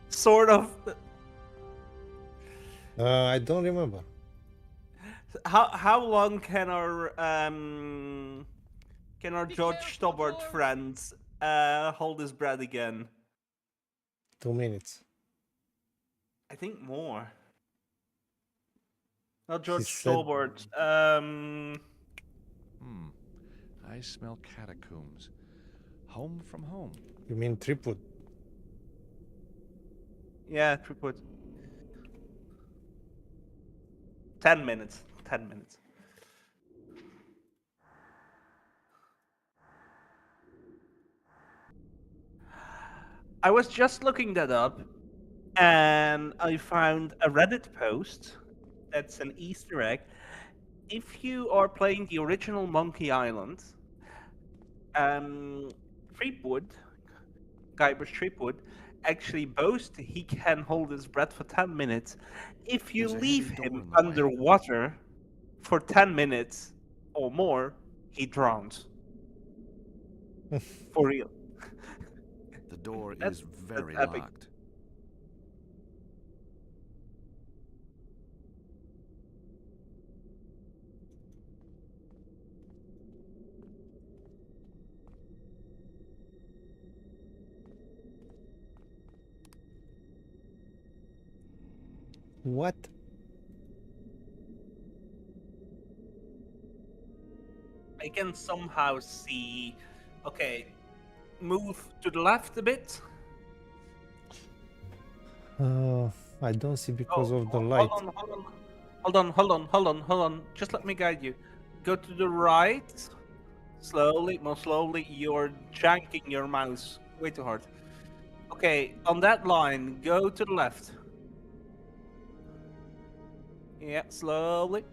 Sort of. I don't remember. How long can our George Stobbart friends hold his breath again? 2 minutes. I think more. Not George said- Stobbart. I smell catacombs. Home from home. You mean tripod? Yeah, tripod. 10 minutes. 10 minutes. I was just looking that up, and I found a Reddit post that's an Easter egg. If you are playing the original Monkey Island, Threepwood, Guybrush Threepwood, actually boasts he can hold his breath for 10 minutes. If you There's a leave heavy door him in the way. underwater for 10 minutes or more, he drowns. For real. The door That's- is very that's epic. locked. What? I can somehow see. Okay, move to the left a bit. I don't see because of the hold light. on, hold on. Just let me guide you. Go to the right. Slowly, more slowly. You're janking your mouse way too hard. Okay, on that line, go to the left. Yeah, slowly.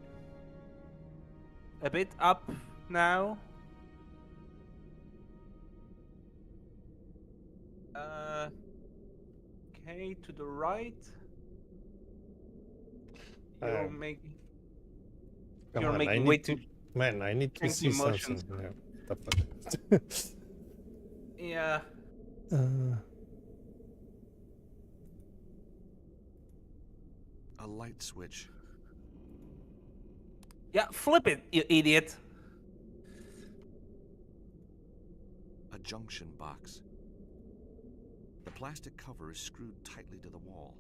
A bit up now. Okay, to the right. You're Come making. Come You're on, I making need way to, too. man, I need to janky see motions. something. Yeah, the fuck? Yeah. A light switch. Yeah, flip it, you idiot. A junction box. The plastic cover is screwed tightly to the wall.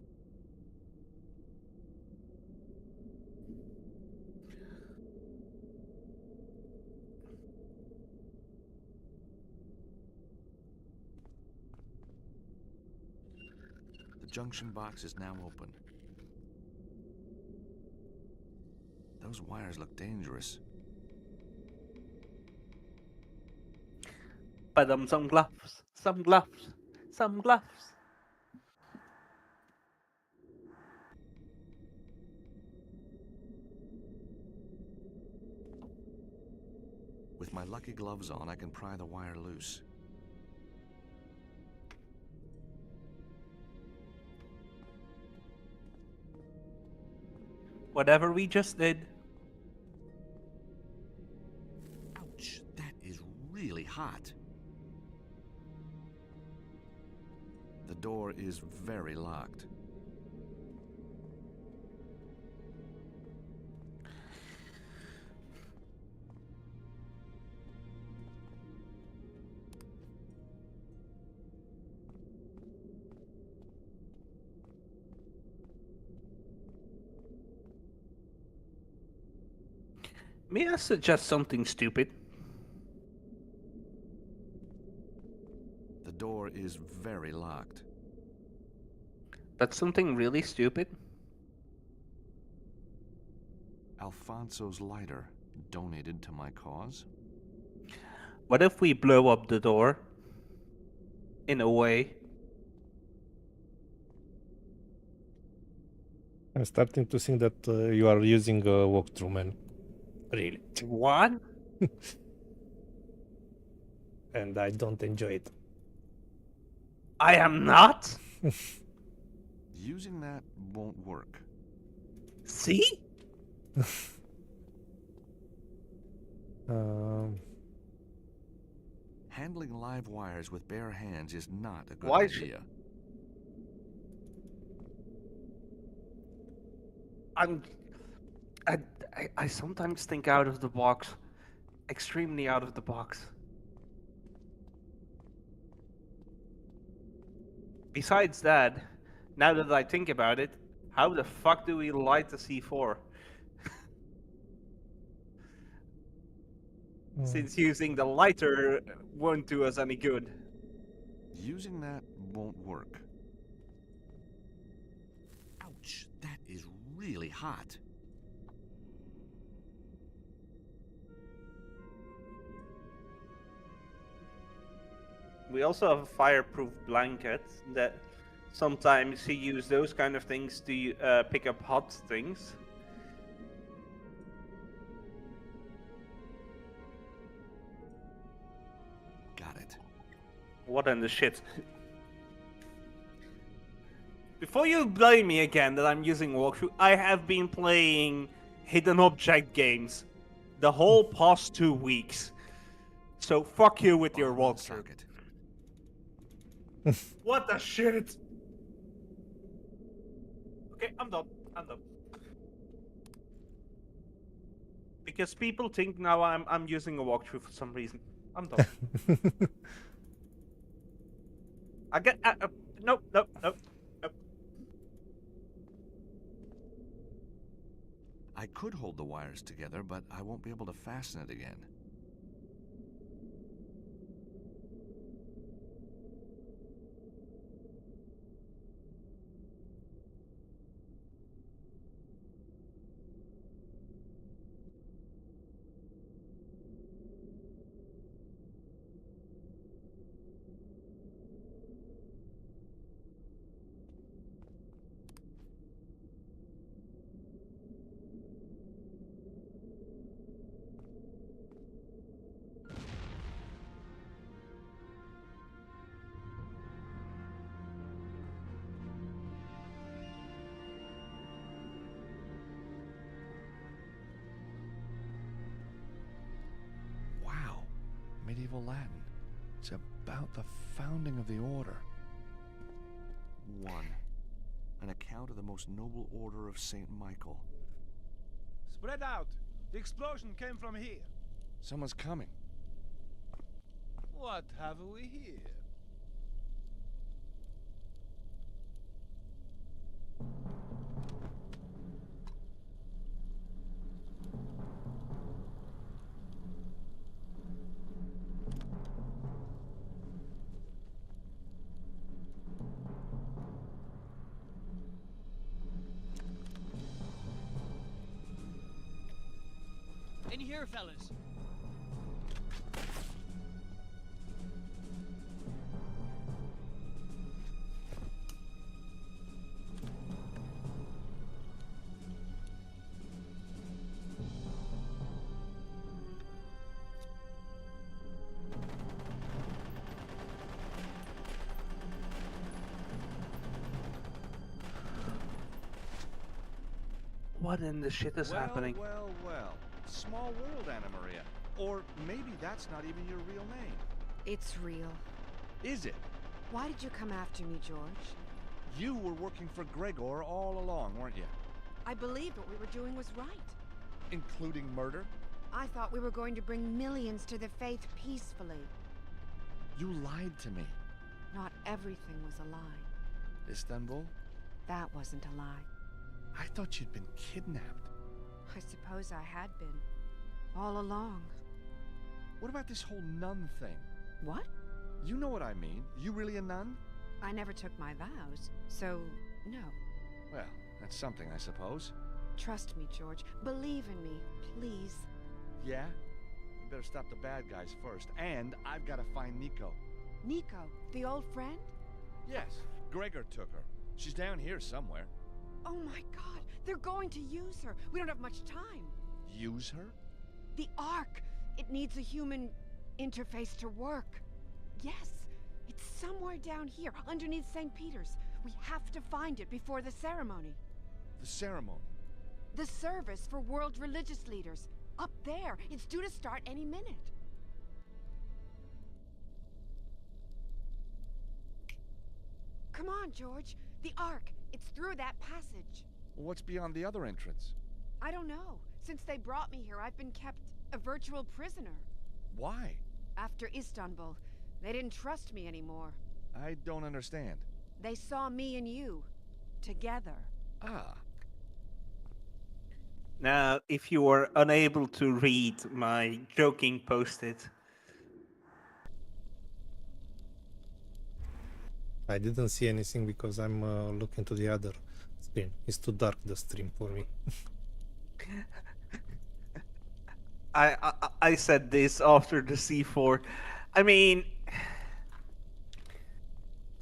The junction box is now open. Those wires look dangerous. But some gloves, some gloves, some gloves. With my lucky gloves on, I can pry the wire loose. Whatever we just did. Ouch, that is really hot. The door is very locked. May I suggest something stupid? The door is very locked. But something really stupid? Alfonso's lighter, donated to my cause. What if we blow up the door? In a way. I'm starting to think that you are using a walkthrough, man. Really. What? And I don't enjoy it. I am not? Using that won't work. See? Handling live wires with bare hands is not a good Why idea. I sometimes think out of the box. Extremely out of the box. Besides that, now that I think about it, how the fuck do we light the C4? Since using the lighter won't do us any good. Using that won't work. Ouch, that is really hot. We also have a fireproof blanket that sometimes you use those kind of things to pick up hot things. Got it. What in the shit? Before you blame me again that I'm using walkthrough, I have been playing hidden object games the whole past 2 weeks. So fuck you with your walkthrough. What the shit? Okay, I'm done. I'm done. Because people think now I'm using a walkthrough for some reason. I'm done. I get nope. I could hold the wires together, but I won't be able to fasten it again. medieval Latin. It's about the founding of the order. 1. An account of the most noble order of Saint Michael. Spread out. The explosion came from here. Someone's coming. What have we here? In here, fellas. What in the shit is happening? Well. Small world, Anna Maria. Or maybe that's not even your real name. It's real. Is it? Why did you come after me, George? You were working for Gregor all along, weren't you? I believed what we were doing was right. Including murder? I thought we were going to bring millions to the faith peacefully. You lied to me. Not everything was a lie. Istanbul? That wasn't a lie. I thought you'd been kidnapped. I suppose I had been. All along. What about this whole nun thing? What? You know what I mean. You really a nun? I never took my vows, so no. Well, that's something, I suppose. Trust me, George. Believe in me, please. Yeah? We better stop the bad guys first. And I've got to find Nico. Nico, the old friend? Yes. Gregor took her. She's down here somewhere. Oh my God, they're going to use her. We don't have much time. Use her? The Ark. It needs a human interface to work. Yes, it's somewhere down here, underneath St. Peter's. We have to find it before the ceremony. The ceremony? The service for world religious leaders. Up there. It's due to start any minute. Come on, George. The Ark. It's through that passage. What's beyond the other entrance? I don't know. Since they brought me here, I've been kept a virtual prisoner. Why? After Istanbul, they didn't trust me anymore. I don't understand. They saw me and you together. Ah. Now, if you are unable to read my joking post-it, I didn't see anything because I'm looking to the other screen. It's too dark, the stream, for me. I said this after the C4. I mean,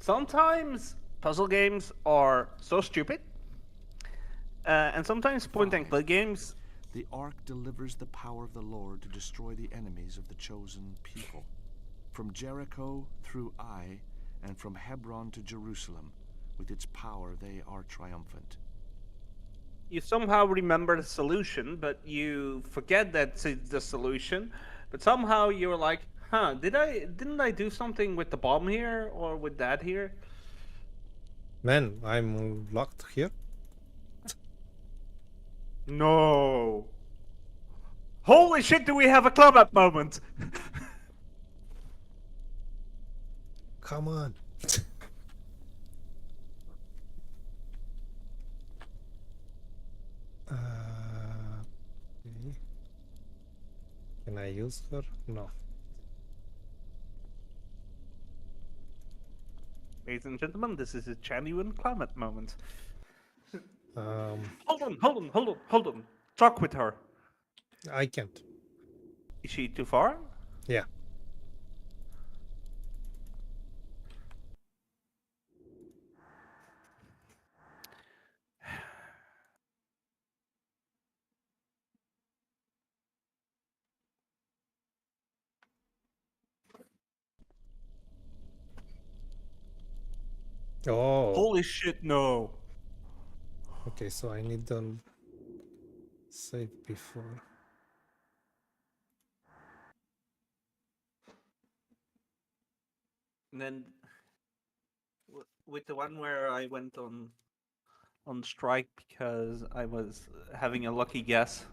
sometimes puzzle games are so stupid, and sometimes point-and-click games. The Ark delivers the power of the Lord to destroy the enemies of the chosen people. From Jericho through Ai, and from Hebron to Jerusalem, with its power they are triumphant. You somehow remember the solution, but you forget that's the solution. But somehow you're like, huh, didn't I do something with the bomb here or with that here? Man, I'm locked here. No. Holy shit, do we have a club at moment? Come on. Okay. Can I use her? No. Ladies and gentlemen, this is a genuine climate moment. Um, Hold on. Talk with her. I can't. Is she too far? Yeah. Oh. Holy shit, no. Okay, so I need them save before. And then with the one where I went on strike because I was having a lucky guess,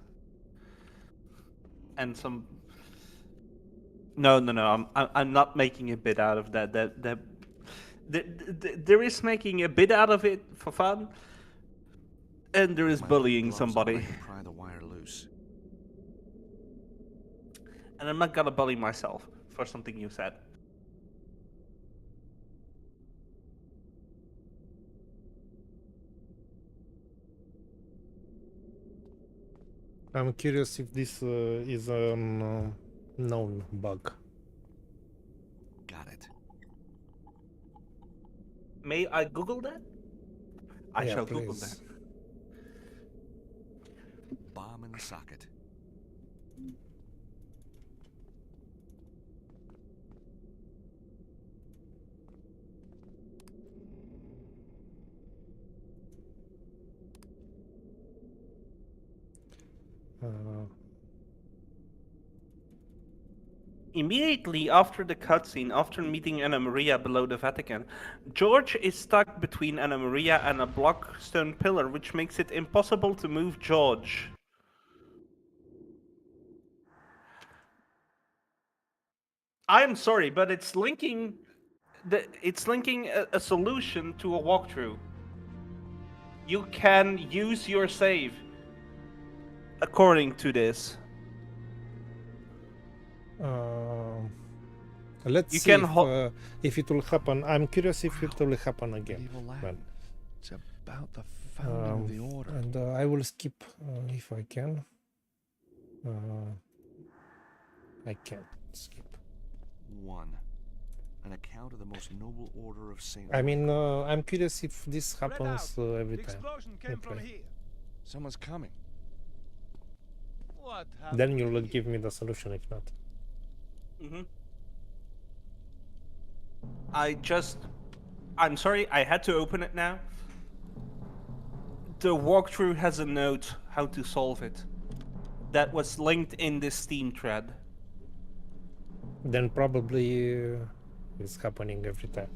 and some. No. I'm not making a bit out of that. There is making a bit out of it for fun, and there is My bullying gloves are somebody. ready to pry the wire loose. And I'm not gonna bully myself for something you said. I'm curious if this is a known bug. Got it. May I Google that? I Yeah, shall Google please. that. Bomb in the socket. Immediately after the cutscene, after meeting Anna Maria below the Vatican, George is stuck between Anna Maria and a blockstone pillar, which makes it impossible to move George. I'm sorry, but it's linking a solution to a walkthrough. You can use your save according to this. Let's You see can if it will happen. I'm curious if it will happen again. Well, It's about the founding of the order. and I will skip if I can. I can't skip. 1. An account of the most noble order of Saint. I mean, I'm curious if this happens every The time explosion I came from play. here. Someone's coming. What happened? Then you'll give me the solution if not. I'm sorry, I had to open it now. The walkthrough has a note how to solve it. That was linked in this Steam thread. Then probably it's happening every time.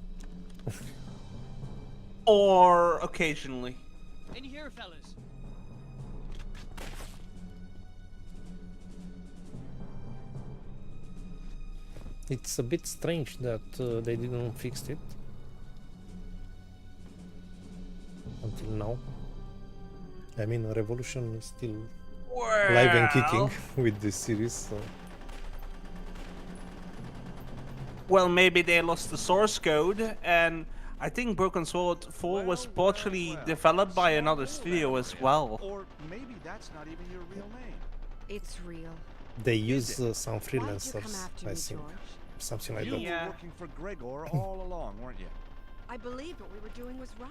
Or occasionally. In here, fellas. It's a bit strange that they didn't fix it until now. I mean, Revolution is still live and kicking with this series. So. Well, maybe they lost the source code, and I think Broken Sword 4 was partially developed by another studio as well. Or maybe that's not even your real name. It's real. They use some Why did you come freelancers, after I me, think, George? something like You that. were working for Gregor all along, weren't you? I believed what we were doing was right.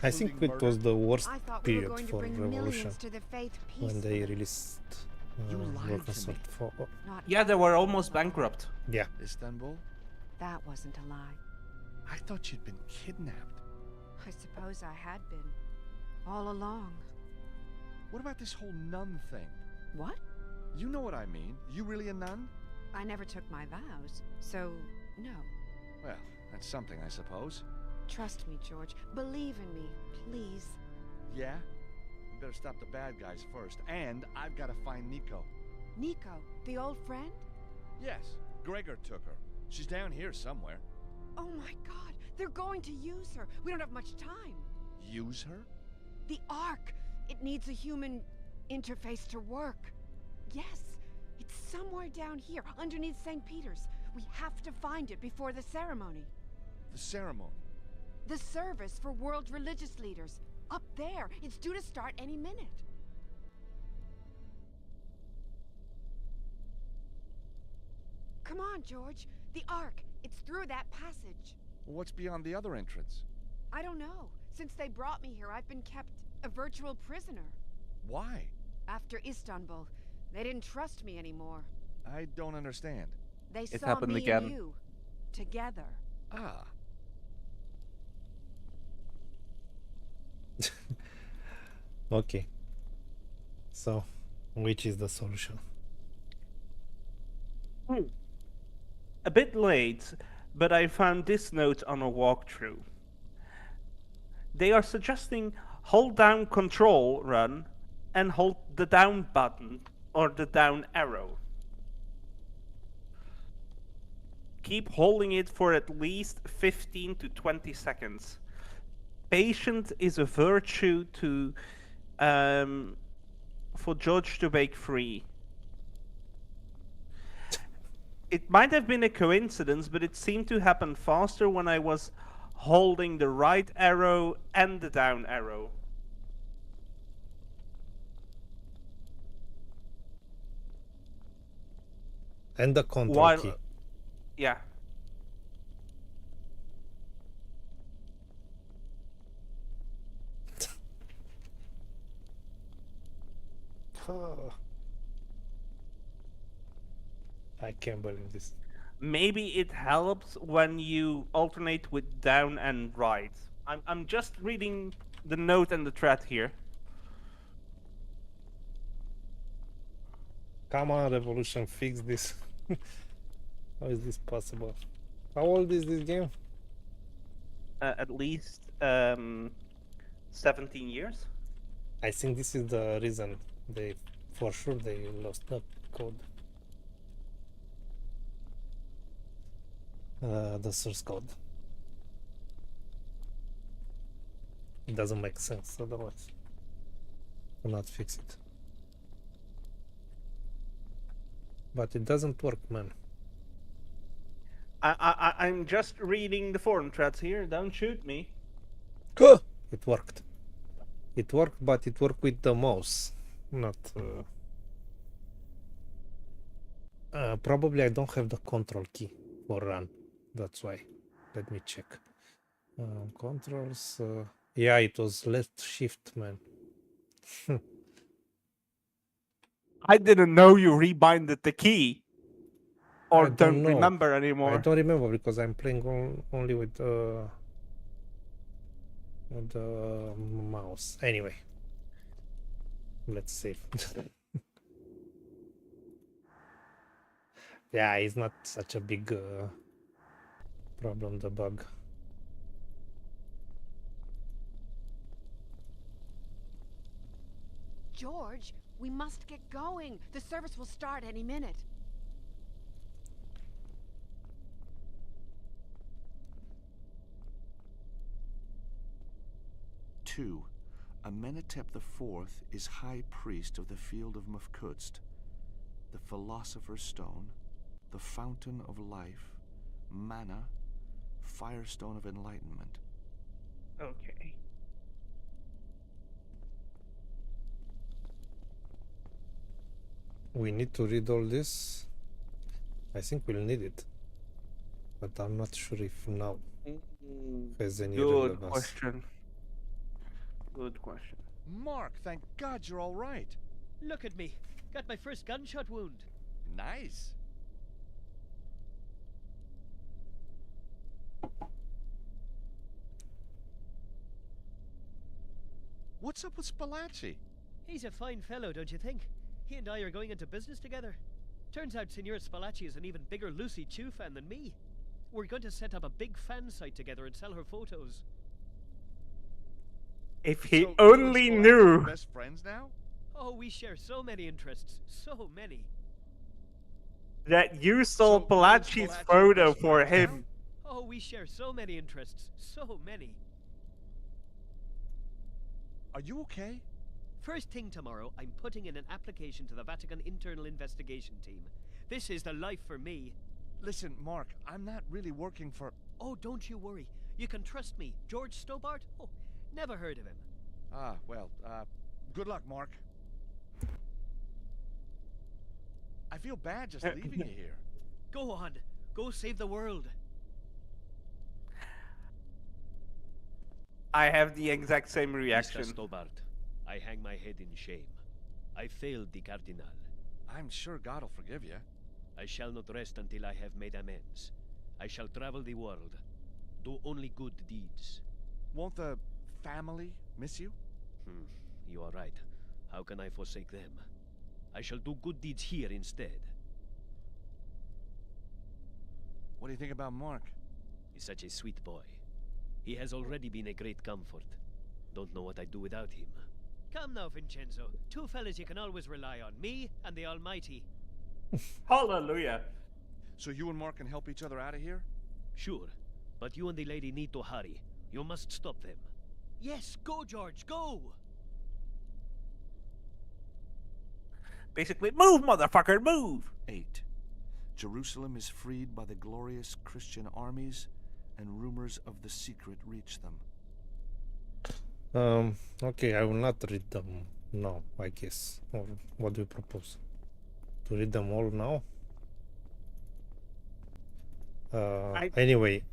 I think Including it was the worst I thought we were period going to for bring Revolution millions to the faith when they peacefully. released You lied Broken to Sword me. 4. Not Yeah, they were almost bankrupt. Yeah. Istanbul? That wasn't a lie. I thought you'd been kidnapped. I suppose I had been. All along. What about this whole nun thing? What? You know what I mean. You really a nun? I never took my vows, so no. Well, that's something, I suppose. Trust me, George. Believe in me, please. Yeah? We better stop the bad guys first. And I've got to find Nico. Nico, the old friend? Yes, Gregor took her. She's down here somewhere. Oh my god, they're going to use her. We don't have much time. Use her? The Ark! It needs a human interface to work. Yes, it's somewhere down here, underneath St. Peter's. We have to find it before the ceremony. The ceremony? The service for world religious leaders. Up there. It's due to start any minute. Come on, George. The Ark. It's through that passage. Well, what's beyond the other entrance? I don't know. Since they brought me here, I've been kept a virtual prisoner. Why? After Istanbul, they didn't trust me anymore. I don't understand. They It saw happened me again. and you together. Ah. Okay. So, which is the solution? A bit late, but I found this note on a walkthrough. They are suggesting hold down Control run and hold the down button or the down arrow. Keep holding it for at least 15 to 20 seconds. Patience is a virtue to for George to break free. It might have been a coincidence, but it seemed to happen faster when I was holding the right arrow and the down arrow. And the control key. Yeah. I can't believe this. Maybe it helps when you alternate with down and right. I'm just reading the note and the thread here. Come on, Revolution, fix this. How is this possible? How old is this game? At least 17 years. I think this is the reason for sure they lost the code. The source code. It doesn't make sense otherwise. Do not fix it. But it doesn't work, man. I'm just reading the forum threads here. Don't shoot me. It worked. It worked, but it worked with the mouse, not. Probably I don't have the control key for run. That's why. Let me check. Controls. Yeah, it was left shift, man. I didn't know you rebinded the key. Or I don't know. remember anymore. I don't remember because I'm playing only with the mouse. Anyway, let's see. Yeah, it's not such a big problem, the bug. George, we must get going. The service will start any minute. Two, Amenhotep IV is High Priest of the Field of Mufkutst, the Philosopher's Stone, the Fountain of Life, Mana, Firestone of Enlightenment. Okay. We need to read all this. I think we'll need it, but I'm not sure if now has any relevance. Good question. Good question. Mark, thank God you're all right. Look at me. Got my first gunshot wound. Nice. What's up with Spalacci? He's a fine fellow, don't you think? He and I are going into business together. Turns out Signor Spalacci is an even bigger Lucy Chu fan than me. We're going to set up a big fan site together and sell her photos. If he So only you and Spalacci knew. are best friends now? Oh, we share so many interests. So many. That you So saw Palacci's Spalacci photo best for friends him. now? Oh, we share so many interests. So many. Are you okay? First thing tomorrow, I'm putting in an application to the Vatican Internal Investigation Team. This is the life for me. Listen, Mark, I'm not really working for... Oh, don't you worry. You can trust me. George Stobart? Oh, never heard of him. Ah, well, good luck, Mark. I feel bad just leaving you here. Go on. Go save the world. I have the exact same reaction. Mr. Stobart, I hang my head in shame. I failed the Cardinal. I'm sure God will forgive you. I shall not rest until I have made amends. I shall travel the world. Do only good deeds. Won't the family miss you? You are right. How can I forsake them? I shall do good deeds here instead. What do you think about Mark? is such a sweet boy. He has already been a great comfort. Don't know what I'd do without him. Come now, Vincenzo. Two fellas you can always rely on. Me and the Almighty. Hallelujah. So you and Mark can help each other out of here? Sure. But you and the lady need to hurry. You must stop them. Yes, go, George, go! Basically, move, motherfucker, move! 8. Jerusalem is freed by the glorious Christian armies, and rumors of the secret reach them. Okay, I will not read them now, I guess. Or what do you propose? To read them all now? Anyway,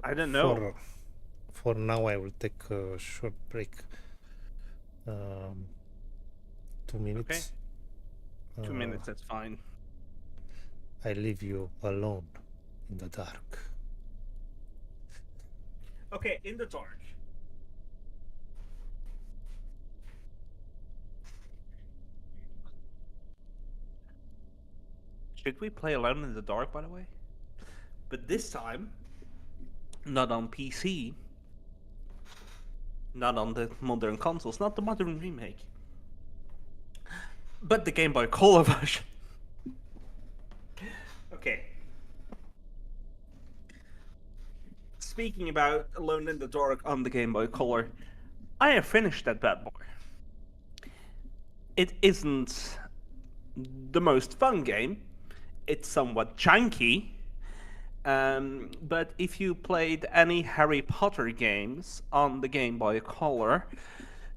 I don't know. For now, I will take a short break. 2 minutes. Okay. 2 minutes, that's fine. I leave you alone in the dark. Okay, in the dark. Should we play Alone in the Dark, by the way? But this time, not on PC, not on the modern consoles, not the modern remake, but the Game Boy Color version. Okay. Speaking about Alone in the Dark on the Game Boy Color, I have finished that bad boy. It isn't the most fun game. It's somewhat janky. But if you played any Harry Potter games on the Game Boy Color,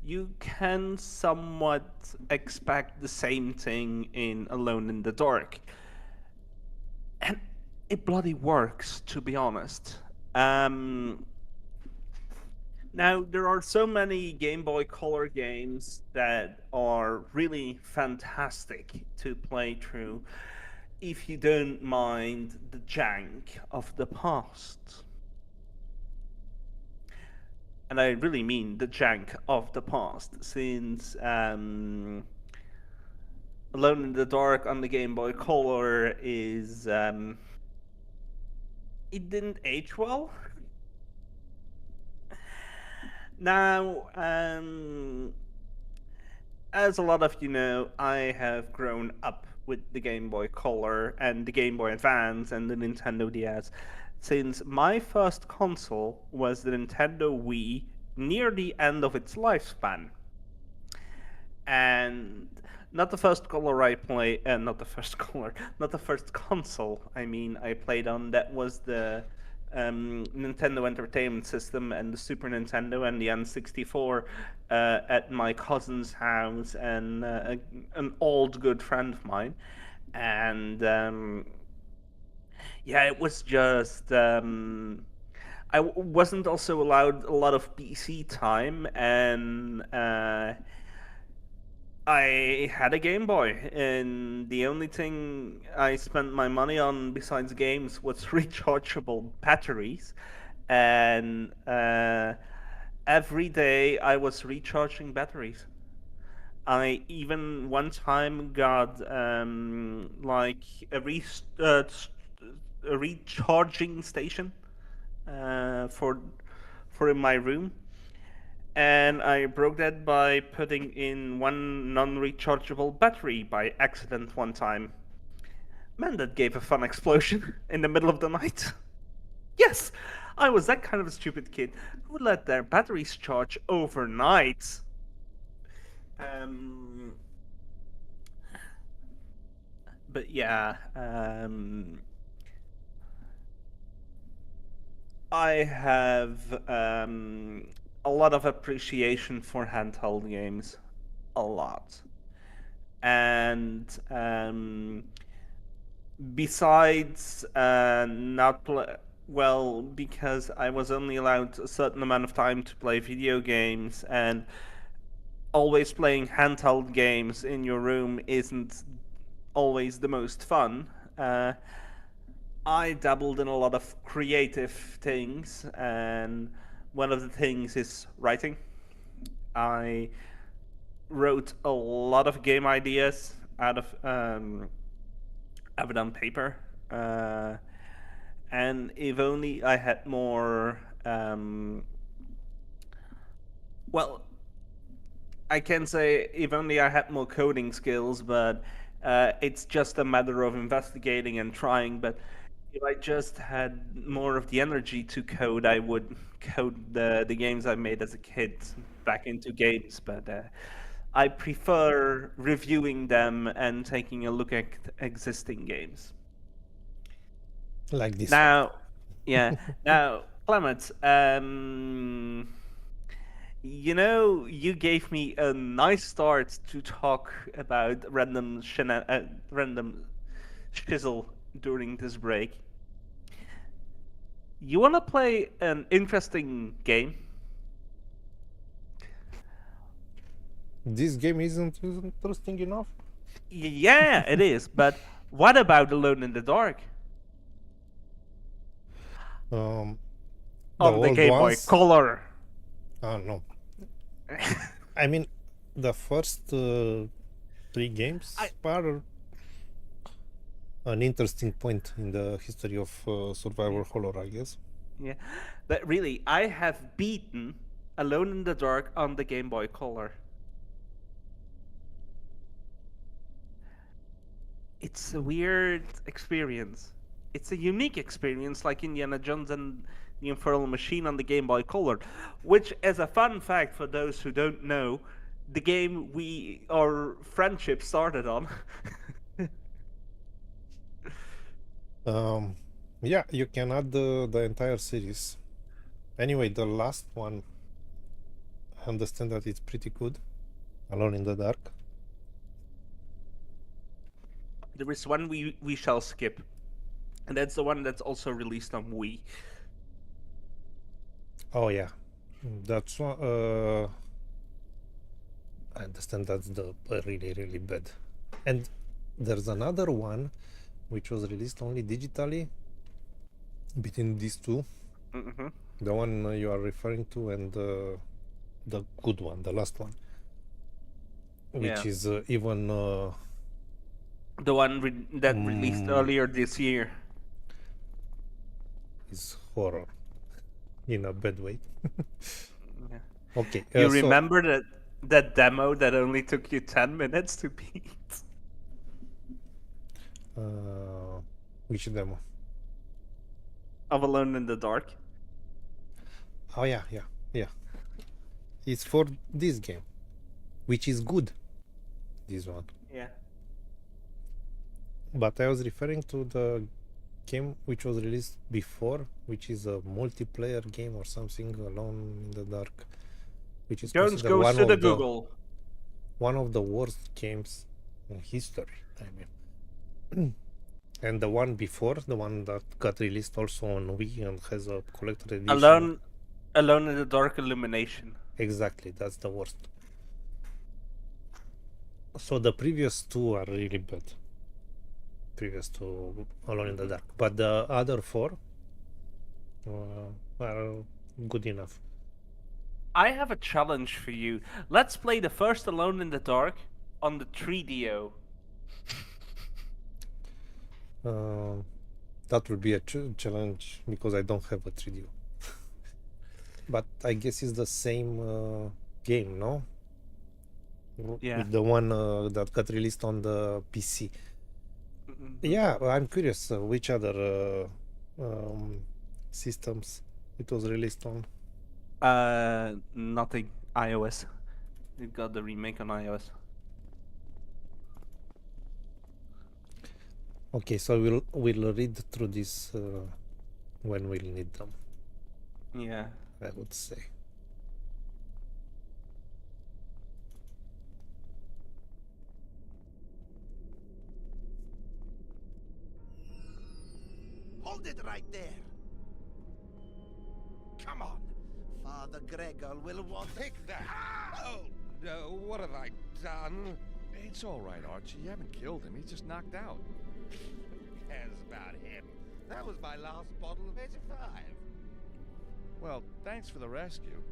you can somewhat expect the same thing in Alone in the Dark. And it bloody works, to be honest. Now, there are so many Game Boy Color games that are really fantastic to play through if you don't mind the jank of the past. And I really mean the jank of the past, since Alone in the Dark on the Game Boy Color is... it didn't age well. Now, as a lot of you know, I have grown up with the Game Boy Color and the Game Boy Advance and the Nintendo DS, since my first console was the Nintendo Wii near the end of its lifespan. And not the first console I played on, that was the Nintendo Entertainment System and the Super Nintendo and the N64 at my cousin's house and an old good friend of mine. And yeah, it was just... I wasn't also allowed a lot of PC time, and I had a Game Boy, and the only thing I spent my money on besides games was rechargeable batteries, and every day I was recharging batteries. I even one time got like a recharging station for in my room. And I broke that by putting in one non-rechargeable battery by accident one time. Man, that gave a fun explosion in the middle of the night. Yes, I was that kind of a stupid kid who let their batteries charge overnight. But yeah, I have a lot of appreciation for handheld games, a lot. And besides because I was only allowed a certain amount of time to play video games, and always playing handheld games in your room isn't always the most fun. I dabbled in a lot of creative things, and one of the things is writing. I wrote a lot of game ideas out of it on paper, And if only I had more. Well, I can say if only I had more coding skills, but it's just a matter of investigating and trying. But if I just had more of the energy to code, I would code the games I made as a kid back into games. But I prefer reviewing them and taking a look at existing games. Like this. Now, yeah. Now, Clement, you gave me a nice start to talk about random shizzle during this break. You want to play an interesting game? This game isn't interesting enough? Yeah, it is. But what about Alone in the Dark? On the Game Boy Color. Oh, no. I mean, the first 3 games are an interesting point in the history of survival horror, I guess. Yeah, but really, I have beaten Alone in the Dark on the Game Boy Color. It's a weird experience. It's a unique experience, like Indiana Jones and the Infernal Machine on the Game Boy Color, which, as a fun fact for those who don't know, the game our friendship started on. Yeah, you can add the entire series. Anyway, the last one, I understand that it's pretty good. Alone in the Dark. There is one we shall skip, and that's the one that's also released on Wii. Oh yeah, that's one. I understand that's the really bad. And there's another one which was released only digitally between these two. Mm-hmm. The one you are referring to and the good one, the last one, which is even the one that released earlier this year. Is horror in a bad way. Yeah. Okay. You remember that demo that only took you 10 minutes to beat? Which demo? Of Alone in the Dark. Oh yeah. It's for this game, which is good. This one. Yeah. But I was referring to the game which was released before, which is a multiplayer game or something, Alone in the Dark, which is Jones goes to the Google. One of the worst games in history, I mean. And the one before, the one that got released also on Wii and has a collector edition. Alone in the Dark Illumination. Exactly, that's the worst. So the previous 2 are really bad. Previous to Alone in the Dark, but the other 4 are good enough. I have a challenge for you. Let's play the first Alone in the Dark on the 3DO. That will be a challenge because I don't have a 3DO. But I guess it's the same game, no? Yeah. With the one that got released on the PC. Yeah, I'm curious which other systems it was released on. Nothing. iOS. It got the remake on iOS. Okay, so we'll read through this when we'll need them. Yeah. I would say. Hold it right there. Come on. Father Gregor will want... Take that! Oh, no, what have I done? It's all right, Archie. You haven't killed him. He's just knocked out. Who cares about him? That was my last bottle of 85. Well, thanks for the rescue.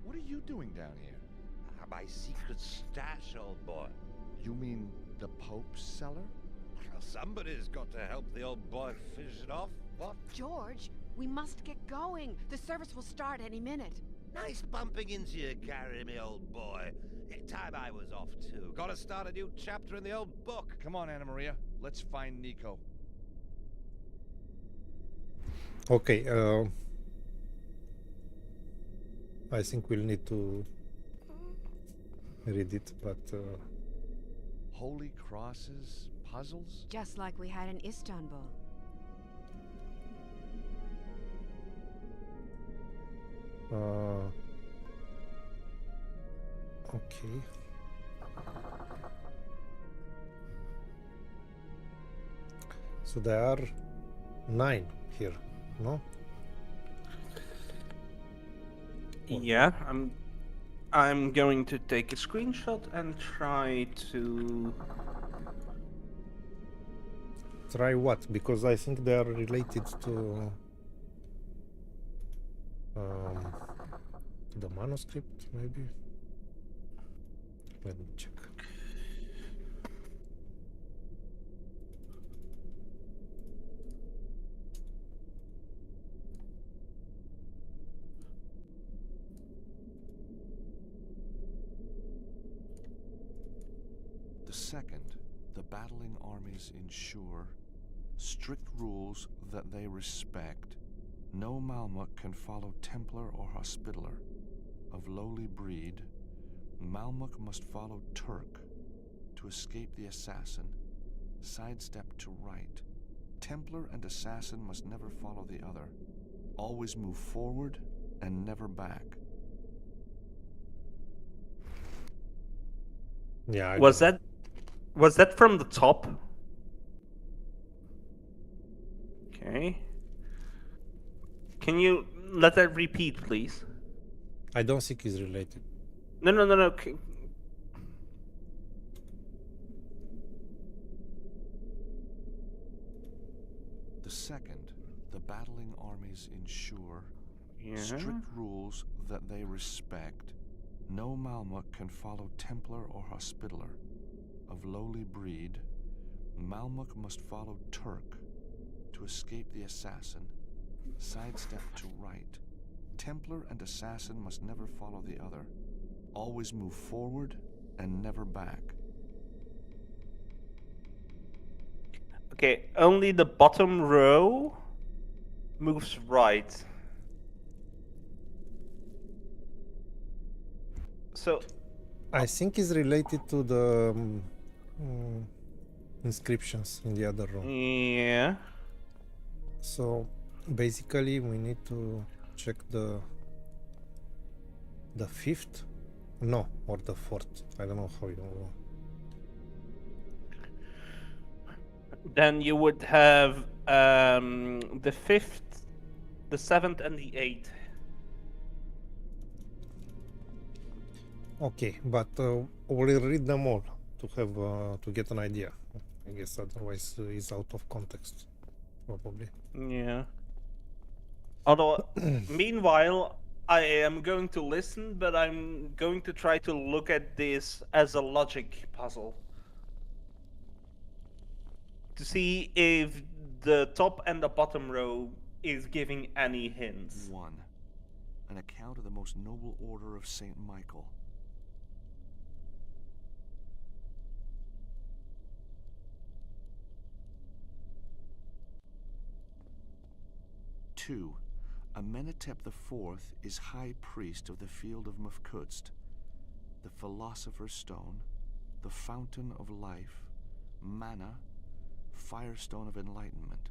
What are you doing down here? My secret stash, old boy. You mean the Pope's cellar? Well, somebody's got to help the old boy finish it off. What? George, we must get going. The service will start any minute. Nice bumping into you, Gary, me old boy. Time I was off too. Gotta start a new chapter in the old book. Come on, Anna Maria. Let's find Nico. Okay, I think we'll need to read it, but Holy crosses, puzzles? Just like we had in Istanbul. Okay. So there are 9 here, no? Yeah, I'm going to take a screenshot and try to... Try what? Because I think they are related to the manuscript, maybe. Let me check. The second, the battling armies ensure strict rules that they respect. No Malmuk can follow Templar or Hospitaller. Of lowly breed, Malmuk must follow Turk to escape the assassin. Sidestep to right. Templar and assassin must never follow the other. Always move forward and never back. Yeah. Was that from the top? Okay. Can you let that repeat, please? I don't think it's related. No. The second, the battling armies ensure strict rules that they respect. No Malmuk can follow Templar or Hospitaller. Of lowly breed, Malmuk must follow Turk to escape the assassin. Sidestep to right. Templar and assassin must never follow the other. Always move forward and never back. Okay, only the bottom row moves right. So I think it's related to the inscriptions in the other room. Yeah. So basically we need to check the 5th, no, or the 4th. I don't know how you. Then you would have the 5th, the 7th, and the 8th. Okay, but we'll read them all to have to get an idea. I guess otherwise it's out of context, probably. Yeah. Although, meanwhile, I am going to listen, but I'm going to try to look at this as a logic puzzle. To see if the top and the bottom row is giving any hints. 1. An account of the most noble order of Saint Michael. 2. Amenhotep IV is high priest of the field of Mufkutst, the philosopher's stone, the fountain of life, manna, firestone of enlightenment.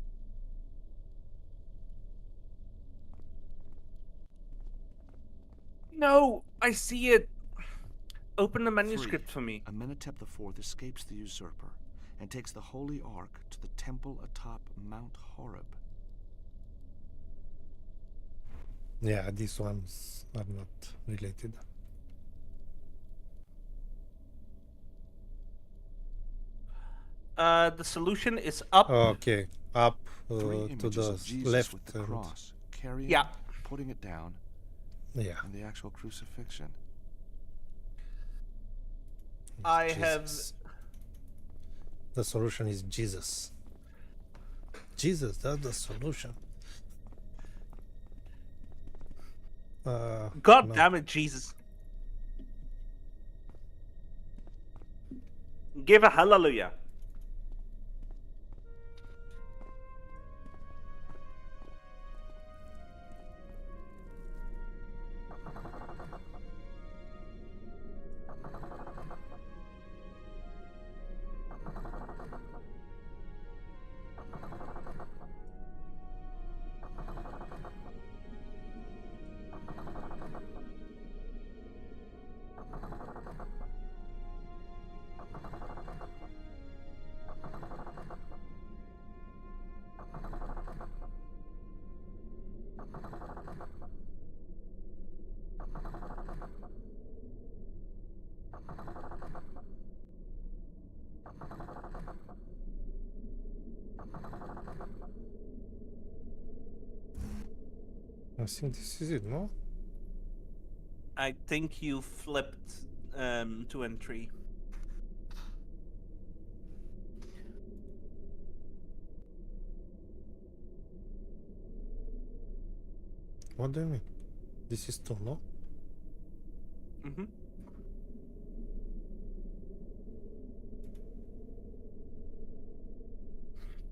No, I see it. Open the manuscript 3. for me. Amenhotep IV escapes the usurper and takes the holy ark to the temple atop Mount Horeb. Yeah, these ones are not related. The solution is up. Okay, up 3 to images of the Jesus left. with the cross, carrying, Yeah. putting it down, Yeah. and the actual crucifixion. I have. The solution is Jesus. Jesus, that's the solution. God no. damn it, Jesus. Give a hallelujah. I think this is it, no? I think you flipped 2 and 3. What do you mean? This is 2, no? Mm-hmm.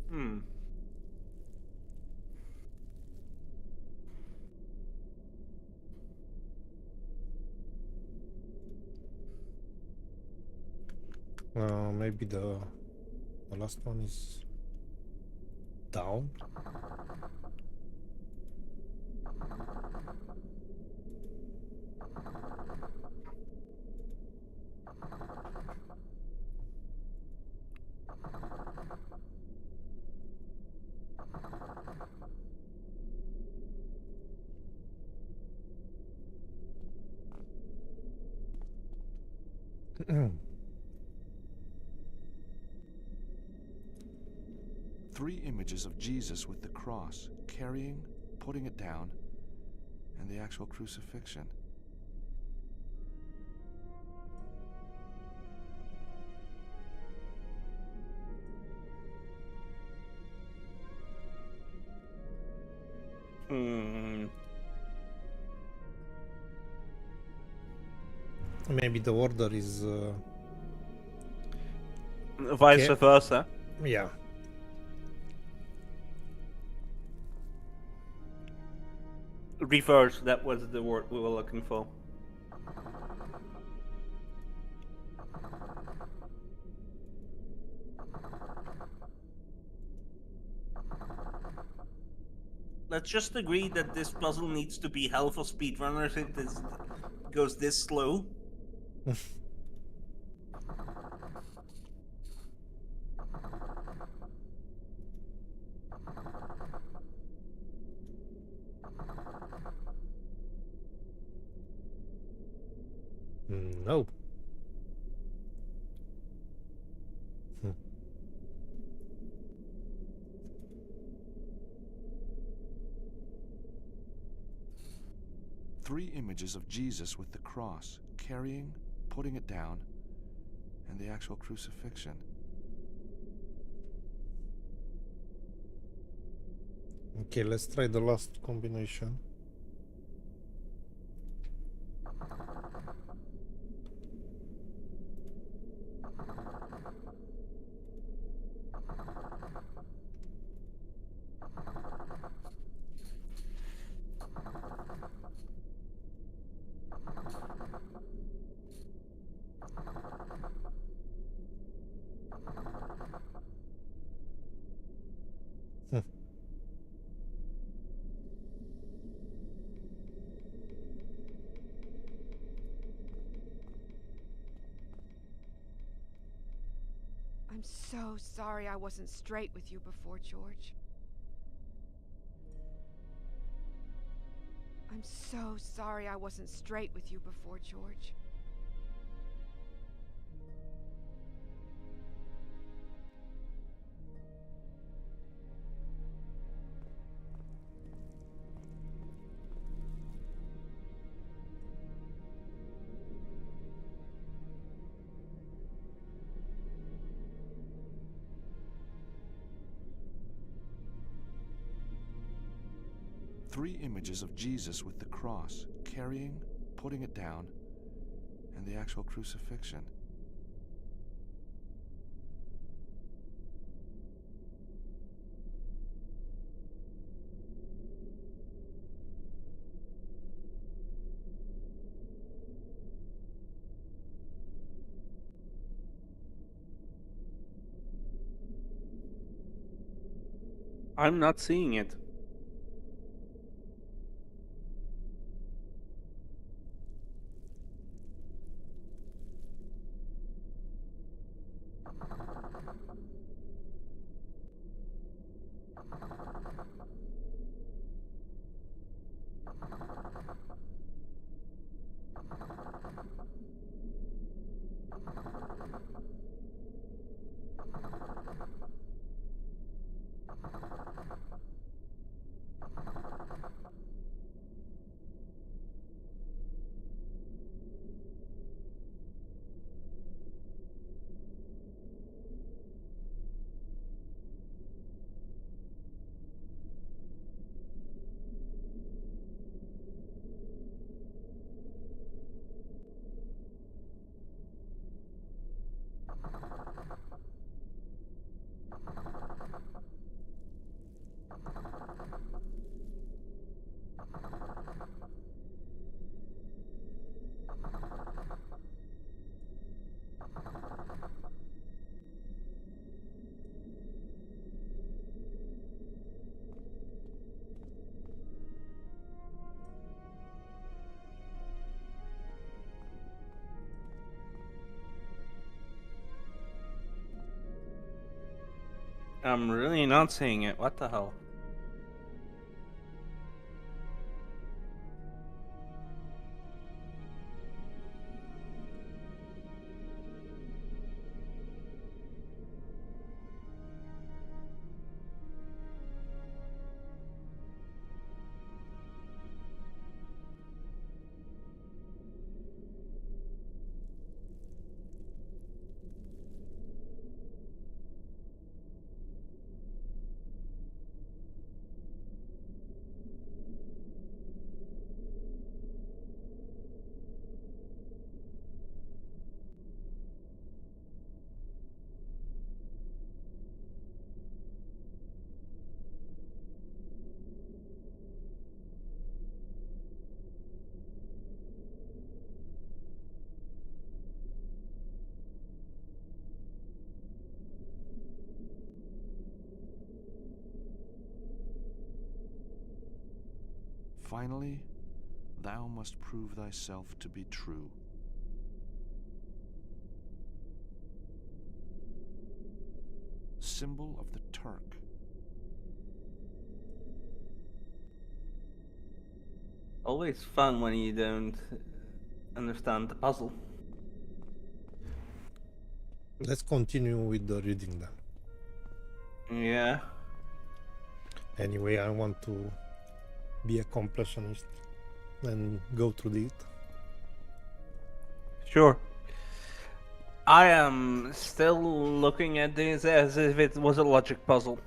Hmm. Maybe the last one is down. Three images of Jesus with the cross, carrying, putting it down, and the actual crucifixion. Maybe the order is vice versa. Yeah. Reverse, that was the word we were looking for. Let's just agree that this puzzle needs to be hell for speedrunners if this goes this slow. No. Three images of Jesus with the cross, carrying, putting it down, and the actual crucifixion. Okay, let's try the last combination. I'm so sorry I wasn't straight with you before, George. I'm so sorry I wasn't straight with you before, George. 3 images of Jesus with the cross, carrying, putting it down, and the actual crucifixion. I'm not seeing it. I'm really not seeing it. What the hell? Finally, thou must prove thyself to be true. Symbol of the Turk. Always fun when you don't understand the puzzle. Let's continue with the reading then. Yeah. Anyway, I want to be a completionist and go through it. Sure. I am still looking at this as if it was a logic puzzle.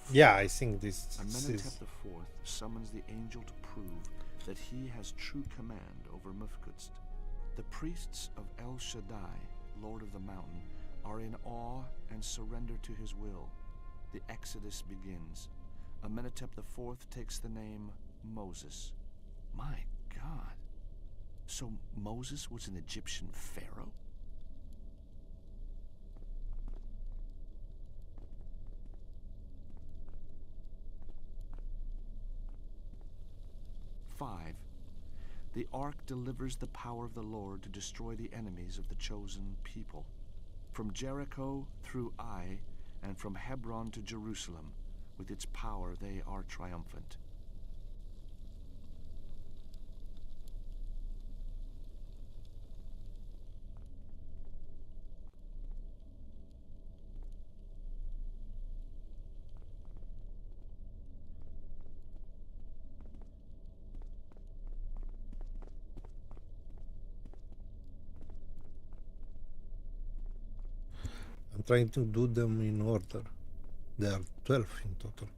Yeah, I think this Amenhotep is... IV summons the angel to prove that he has true command over Mufkudst. The priests of El Shaddai, Lord of the Mountain, are in awe and surrender to his will. The exodus begins. Amenhotep IV takes the name Moses. My God. So Moses was an Egyptian pharaoh? Five. The Ark delivers the power of the Lord to destroy the enemies of the chosen people. From Jericho through Ai, and from Hebron to Jerusalem, with its power they are triumphant. I'm trying to do them in order. There are 12 in total.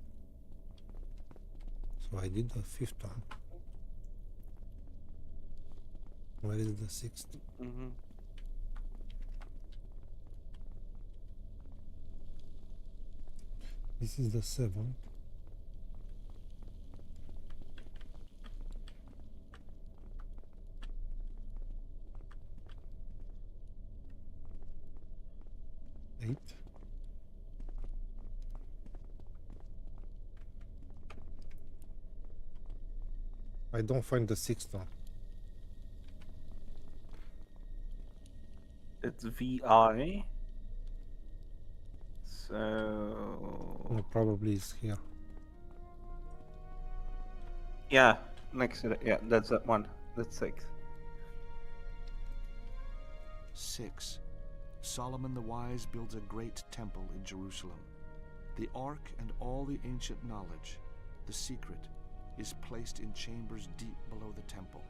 So I did the 5th one. Where is the 6th? This is the 7th. Eight. I don't find the 6th one. It's VI. So No, probably it's here. yeah, next to it. Yeah, that's that one. That's 6. 6. Solomon the Wise builds a great temple in Jerusalem. The Ark and all the ancient knowledge, the secret, is placed in chambers deep below the temple.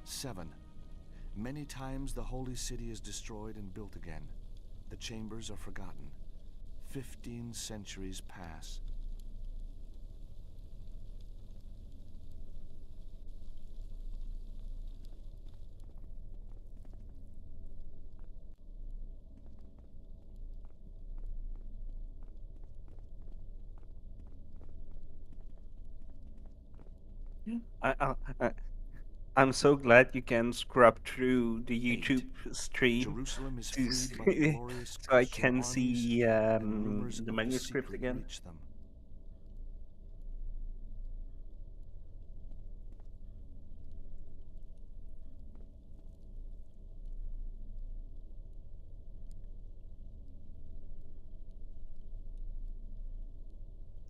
Seven. Many times the holy city is destroyed and built again. The chambers are forgotten. 15 centuries pass. I'm so glad you can scrub through the YouTube 8. stream Jerusalem is to freed by the glorious so I Christian can armies, see and rumors the of manuscript secret again. reach them.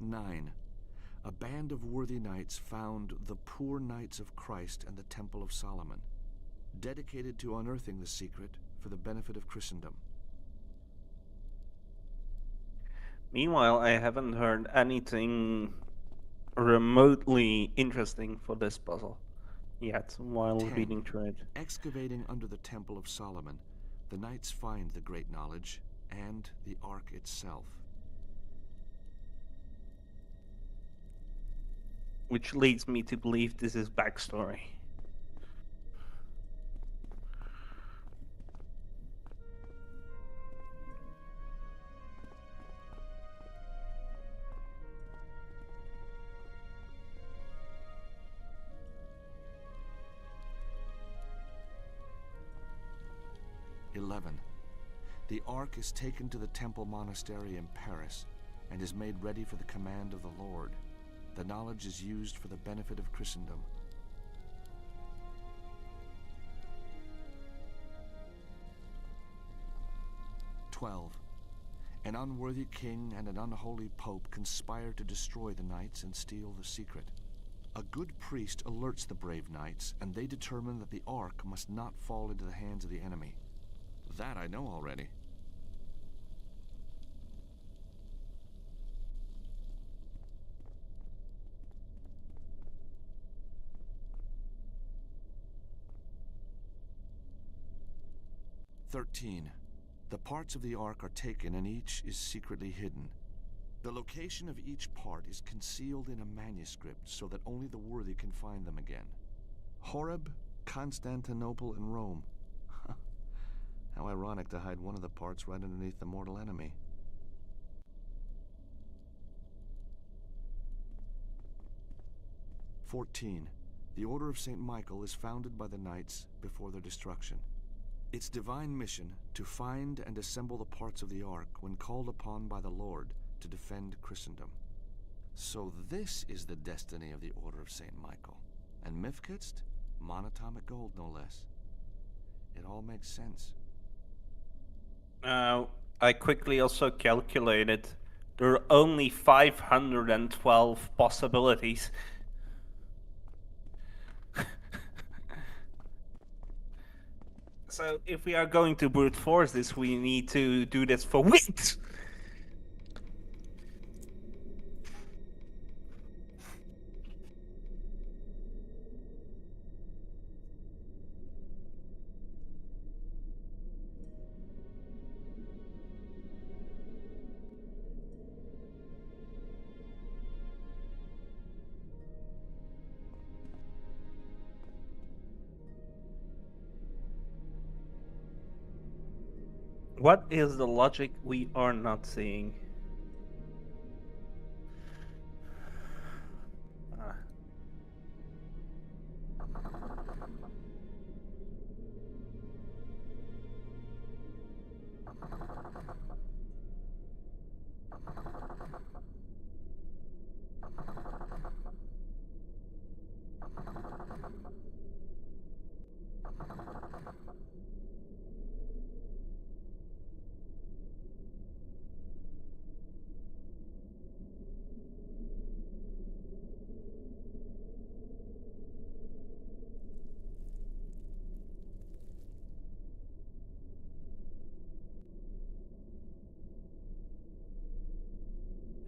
Nine. A band of worthy knights found the poor knights of Christ and the Temple of Solomon, dedicated to unearthing the secret for the benefit of Christendom. Meanwhile, I haven't heard anything remotely interesting for this puzzle yet while 10. reading through it. Excavating under the Temple of Solomon, the knights find the great knowledge and the Ark itself. Which leads me to believe this is backstory. The Ark is taken to the Temple Monastery in Paris and is made ready for the command of the Lord. The knowledge is used for the benefit of Christendom. 12. An unworthy king and an unholy pope conspire to destroy the knights and steal the secret. A good priest alerts the brave knights, and they determine that the Ark must not fall into the hands of the enemy. That I know already. The parts of the Ark are taken and each is secretly hidden. The location of each part is concealed in a manuscript so that only the worthy can find them again. Horeb, Constantinople, and Rome. How ironic to hide one of the parts right underneath the mortal enemy. The Order of St. Michael is founded by the knights before their destruction. Its divine mission to find and assemble the parts of the Ark when called upon by the Lord to defend Christendom. So this is the destiny of the Order of St. Michael. And Mifkitst? Monatomic gold, no less. It all makes sense. I quickly also calculated there are only 512 possibilities. So if we are going to brute force this, we need to do this for weeks. What is the logic we are not seeing? Ah.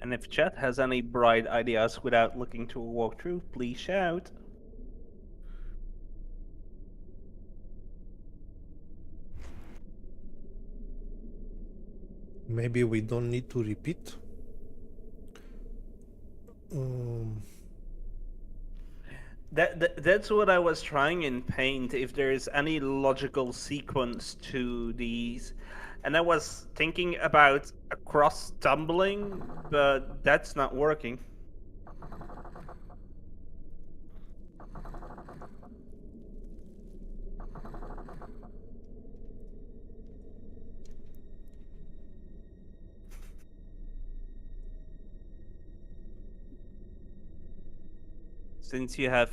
And if chat has any bright ideas without looking to a walkthrough, please shout. Maybe we don't need to repeat. That's what I was trying in Paint, if there is any logical sequence to these. And I was thinking about a cross tumbling, but that's not working. Since you have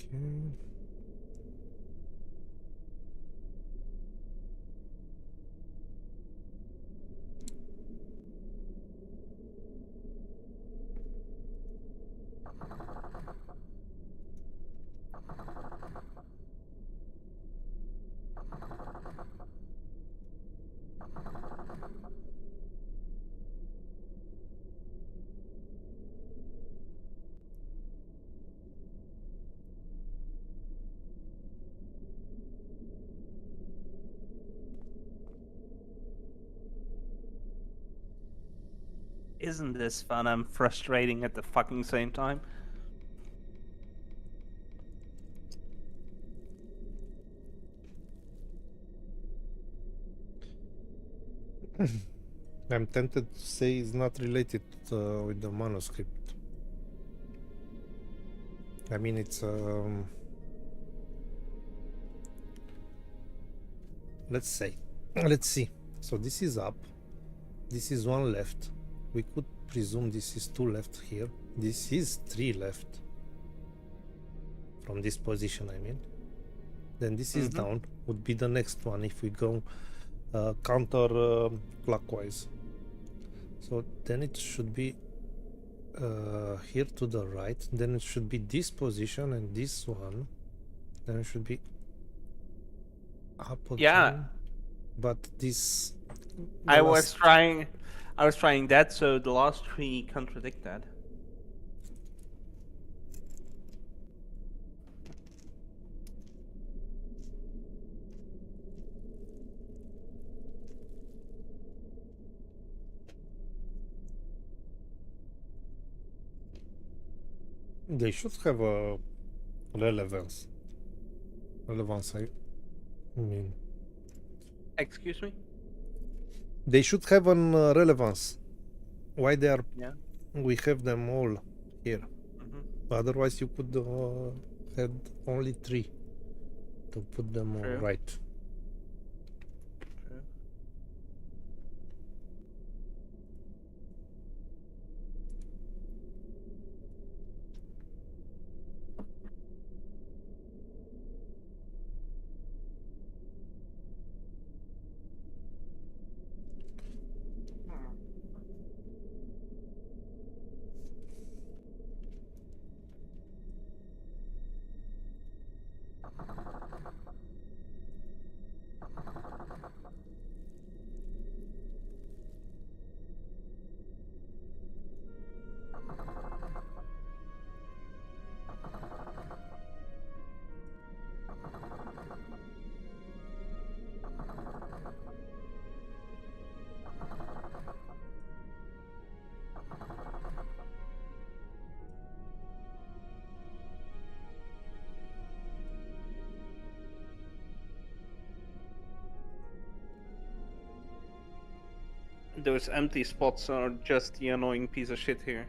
Okay. Isn't this fun and frustrating at the fucking same time? I'm tempted to say it's not related with the manuscript. I mean, it's let's see. So this is up, this is one left. We could presume this is two left here. This is three left from this position, I mean. Then this is down, would be the next one if we go counter clockwise. So then it should be here to the right, then it should be this position and this one, then it should be up again. Yeah. But this I was trying that, so the last three contradict that. They should have a relevance. I mean. Excuse me? They should have an relevance. Why they are? Yeah. We have them all here. Otherwise, you could have only three to put them right. Those empty spots are just the annoying piece of shit here.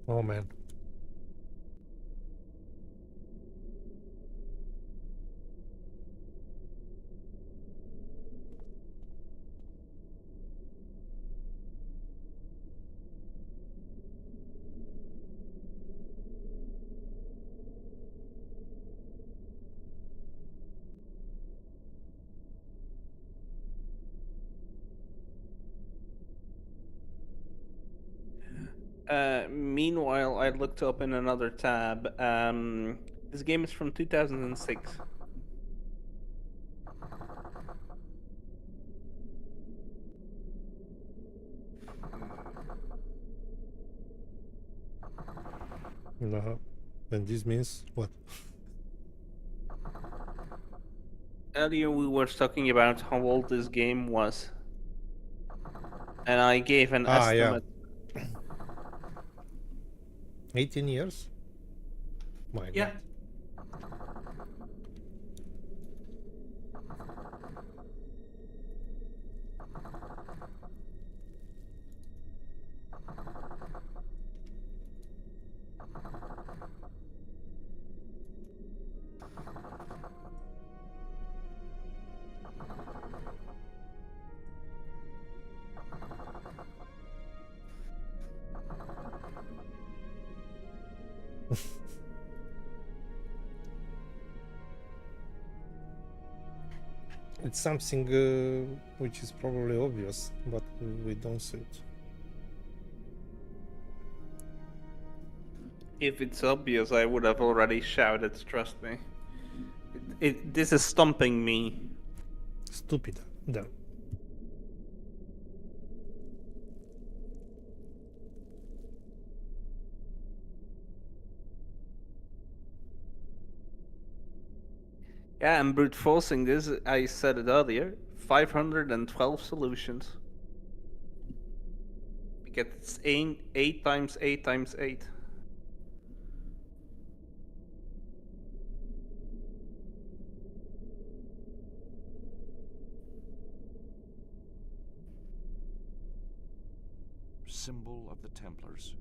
Oh man. Meanwhile, I looked up in another tab. This game is from 2006. No. And this means what? Earlier we were talking about how old this game was. And I gave an estimate. Yeah. 18 years? My Yeah. God. It's something which is probably obvious, but we don't see it. If it's obvious, I would have already shouted, trust me. This is stumping me. Stupid. Да. Yeah, I'm brute forcing this. I said it earlier. 512 solutions. Because it's 8 times 8 times 8. Symbol of the Templars.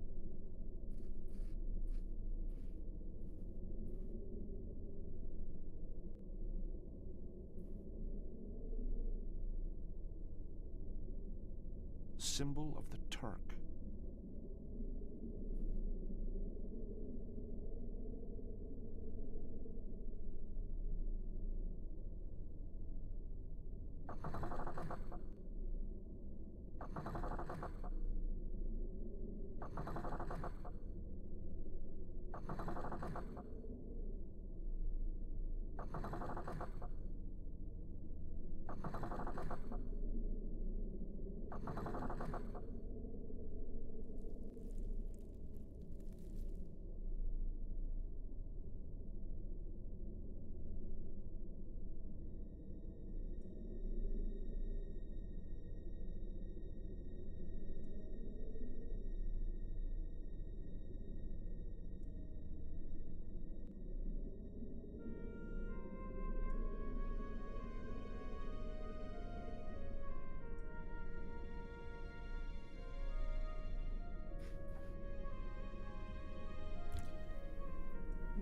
Symbol of the Turk.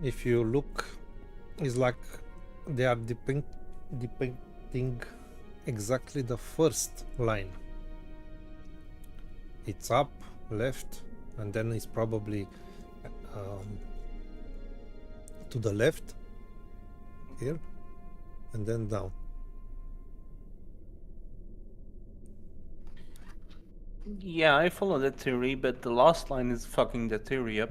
If you look, it's like they are depicting exactly the first line. It's up, left, and then it's probably to the left here, and then down. Yeah, I follow that theory, but the last line is fucking the theory up.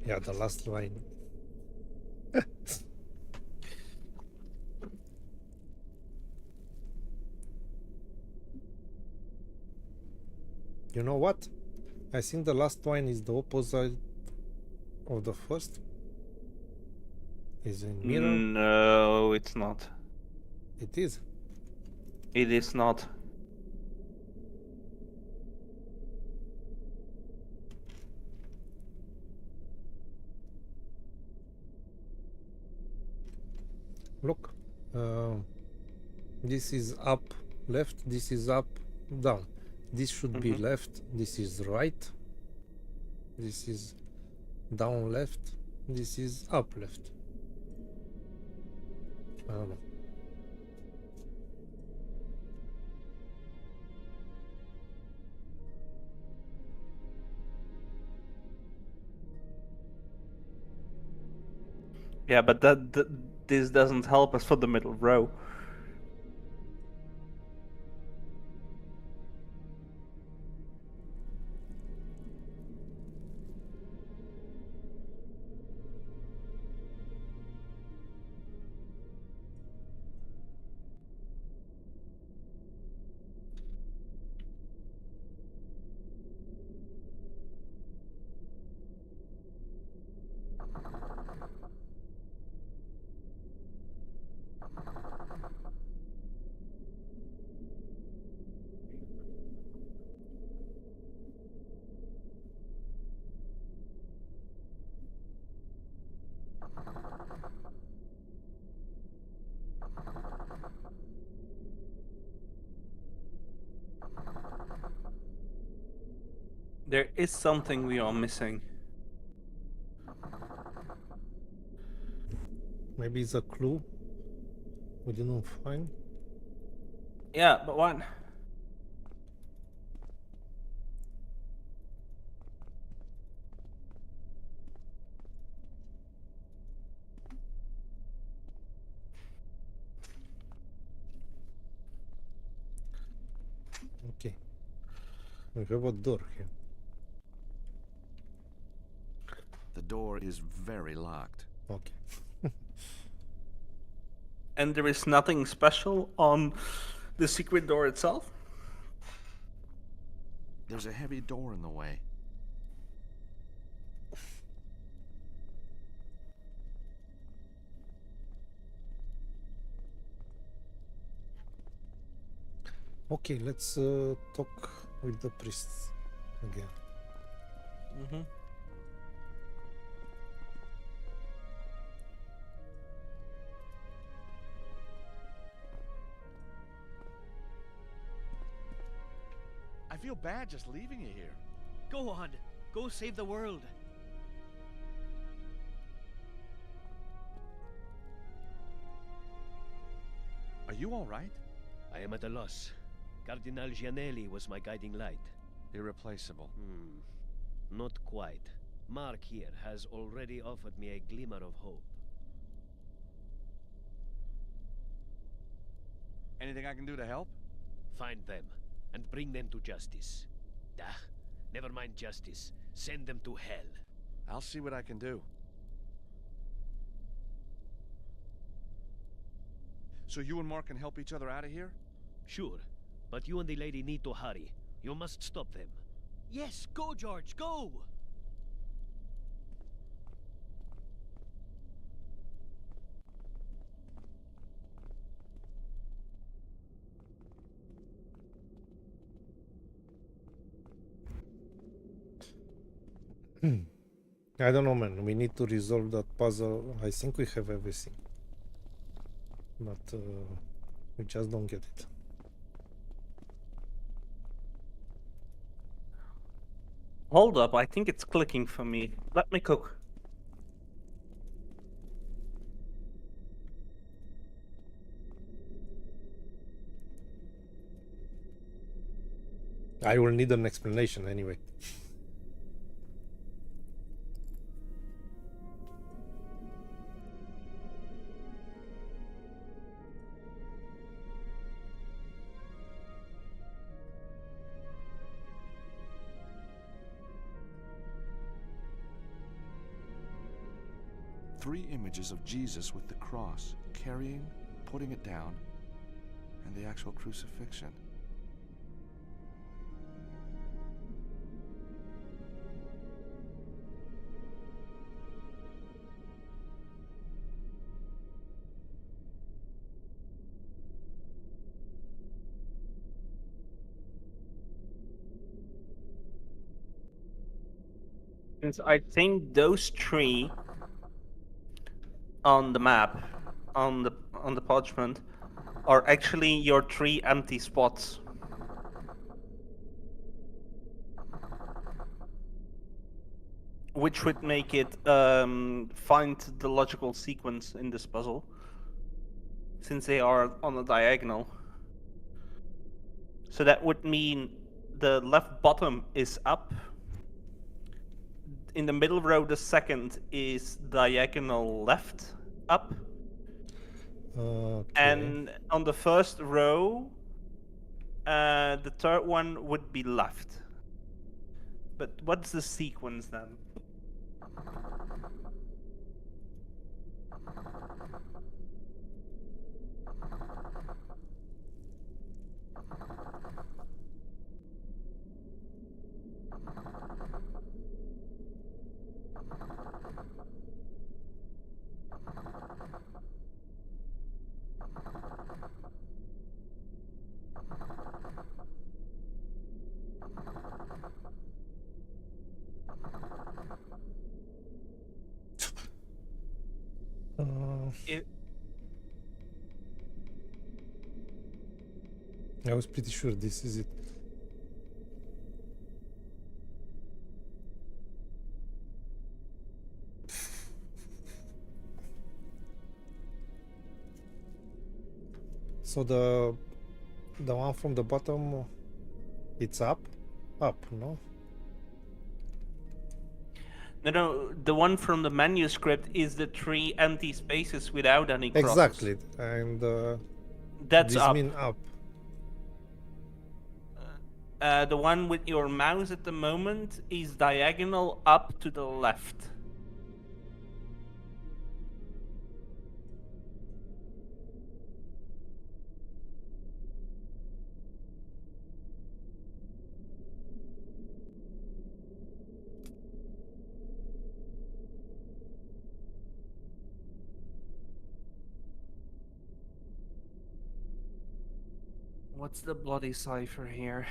Yeah, the last line. You know what? I think the last line is the opposite of the first. Is in mirror? No, it's not. It is. It is not. Look. This is up, left. This is up, down. This should be left. This is right. This is down left. This is up left. I don't know. Yeah, but this doesn't help us for the middle row. There is something we are missing. Maybe it's a clue we didn't find. Yeah, but what? Okay. We have a door here. The door is very locked. Okay. And there is nothing special on the secret door itself? There's a heavy door in the way. Okay, let's talk with the priests again. Mm-hmm. I feel bad just leaving you here. Go on. Go save the world. Are you all right? I am at a loss. Cardinal Gianelli was my guiding light. Irreplaceable. Not quite. Mark here has already offered me a glimmer of hope. Anything I can do to help? Find them, and bring them to justice. Never mind justice. Send them to hell. I'll see what I can do. So you and Mark can help each other out of here? Sure, but you and the lady need to hurry. You must stop them. Yes, go, George, go! I don't know, man. We need to resolve that puzzle. I think we have everything. But we just don't get it. Hold up, I think it's clicking for me. Let me cook. I will need an explanation anyway. Three images of Jesus with the cross, carrying, putting it down, and the actual crucifixion. since I think those three on the map, on the parchment, are actually your 3 empty spots. Which would make it find the logical sequence in this puzzle, since they are on a diagonal. So that would mean the left bottom is up. In the middle row, the second is diagonal left up. Okay. And on the first row, the third one would be left. But what's the sequence then? I was pretty sure this is it. So the one from the bottom, it's up, no? No, the one from the manuscript is the 3 empty spaces without any crosses. Exactly, and that's this up. mean up. The one with your mouse at the moment is diagonal up to the left. What's the bloody cipher here?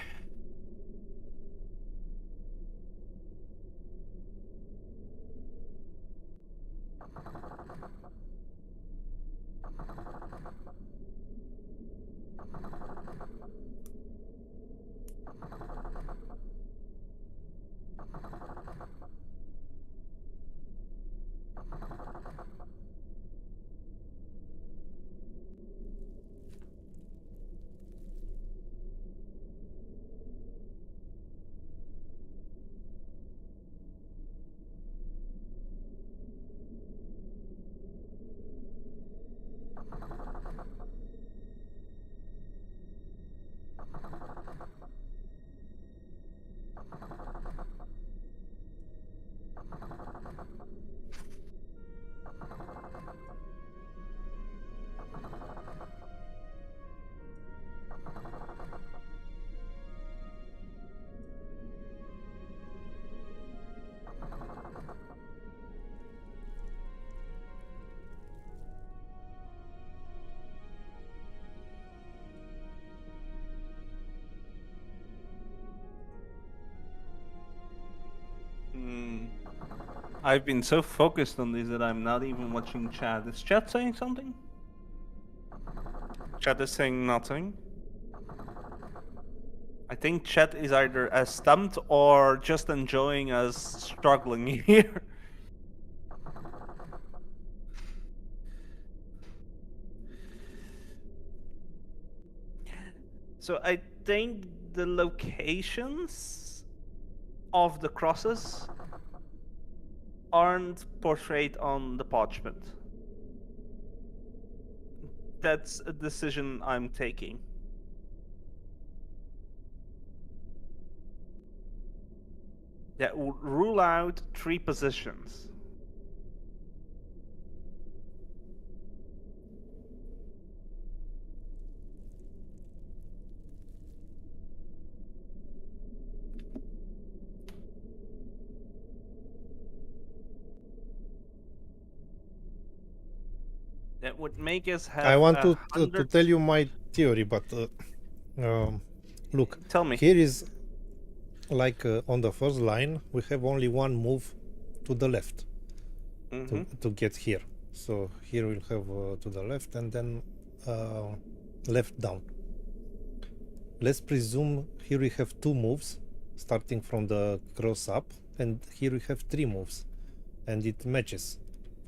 I've been so focused on this that I'm not even watching chat. Is chat saying something? Chat is saying nothing. I think chat is either as stumped or just enjoying us struggling here. So I think the locations of the crosses aren't portrayed on the parchment. That's a decision I'm taking. That would rule out 3 positions. That would make us have. I want to tell you my theory, but look. Tell me. Here is like on the first line, we have only one move to the left Mm-hmm. to get here. So here we'll have to the left and then left down. Let's presume here we have 2 moves starting from the cross up, and here we have 3 moves, and it matches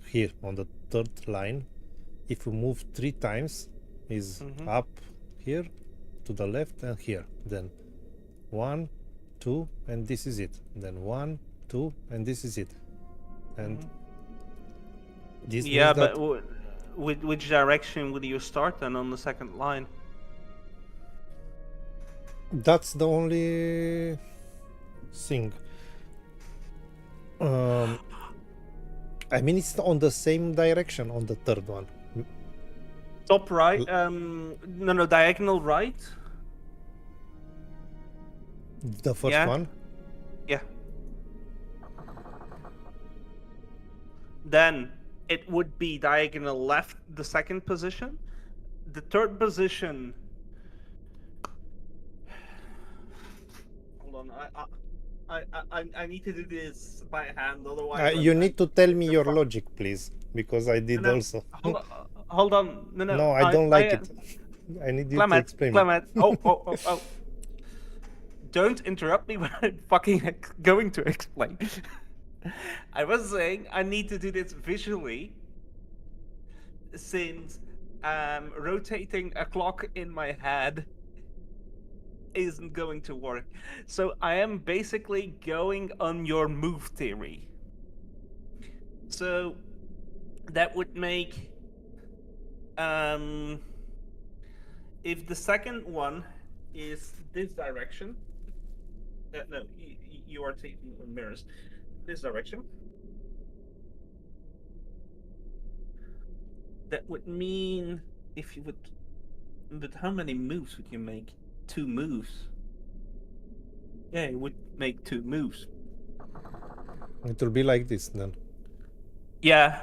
here on the 3rd line. If we move 3 times, is up here to the left and here, then 1, 2, and this is it, then 1, 2, and this is it, and this Yeah, means that but which direction would you start then on the 2nd line? that's the only thing. I mean, it's on the same direction on the 3rd one. Top right, no, diagonal right. The first Yeah. one. Yeah. Then it would be diagonal left, the 2nd position. The 3rd position. Hold on, I need to do this by hand, otherwise. You need to tell me your logic, please, because I did also. Hold on. No. No, I don't like it. I need you to explain. Clement. Oh. Don't interrupt me when I'm fucking going to explain. I was saying I need to do this visually, since rotating a clock in my head isn't going to work. So I am basically going on your move theory. So that would make if the 2nd one is this direction, no, you are taking mirrors this direction, that would mean if you would, but how many moves would you make? 2 moves. Yeah, it would make 2 moves. It will be like this then. Yeah.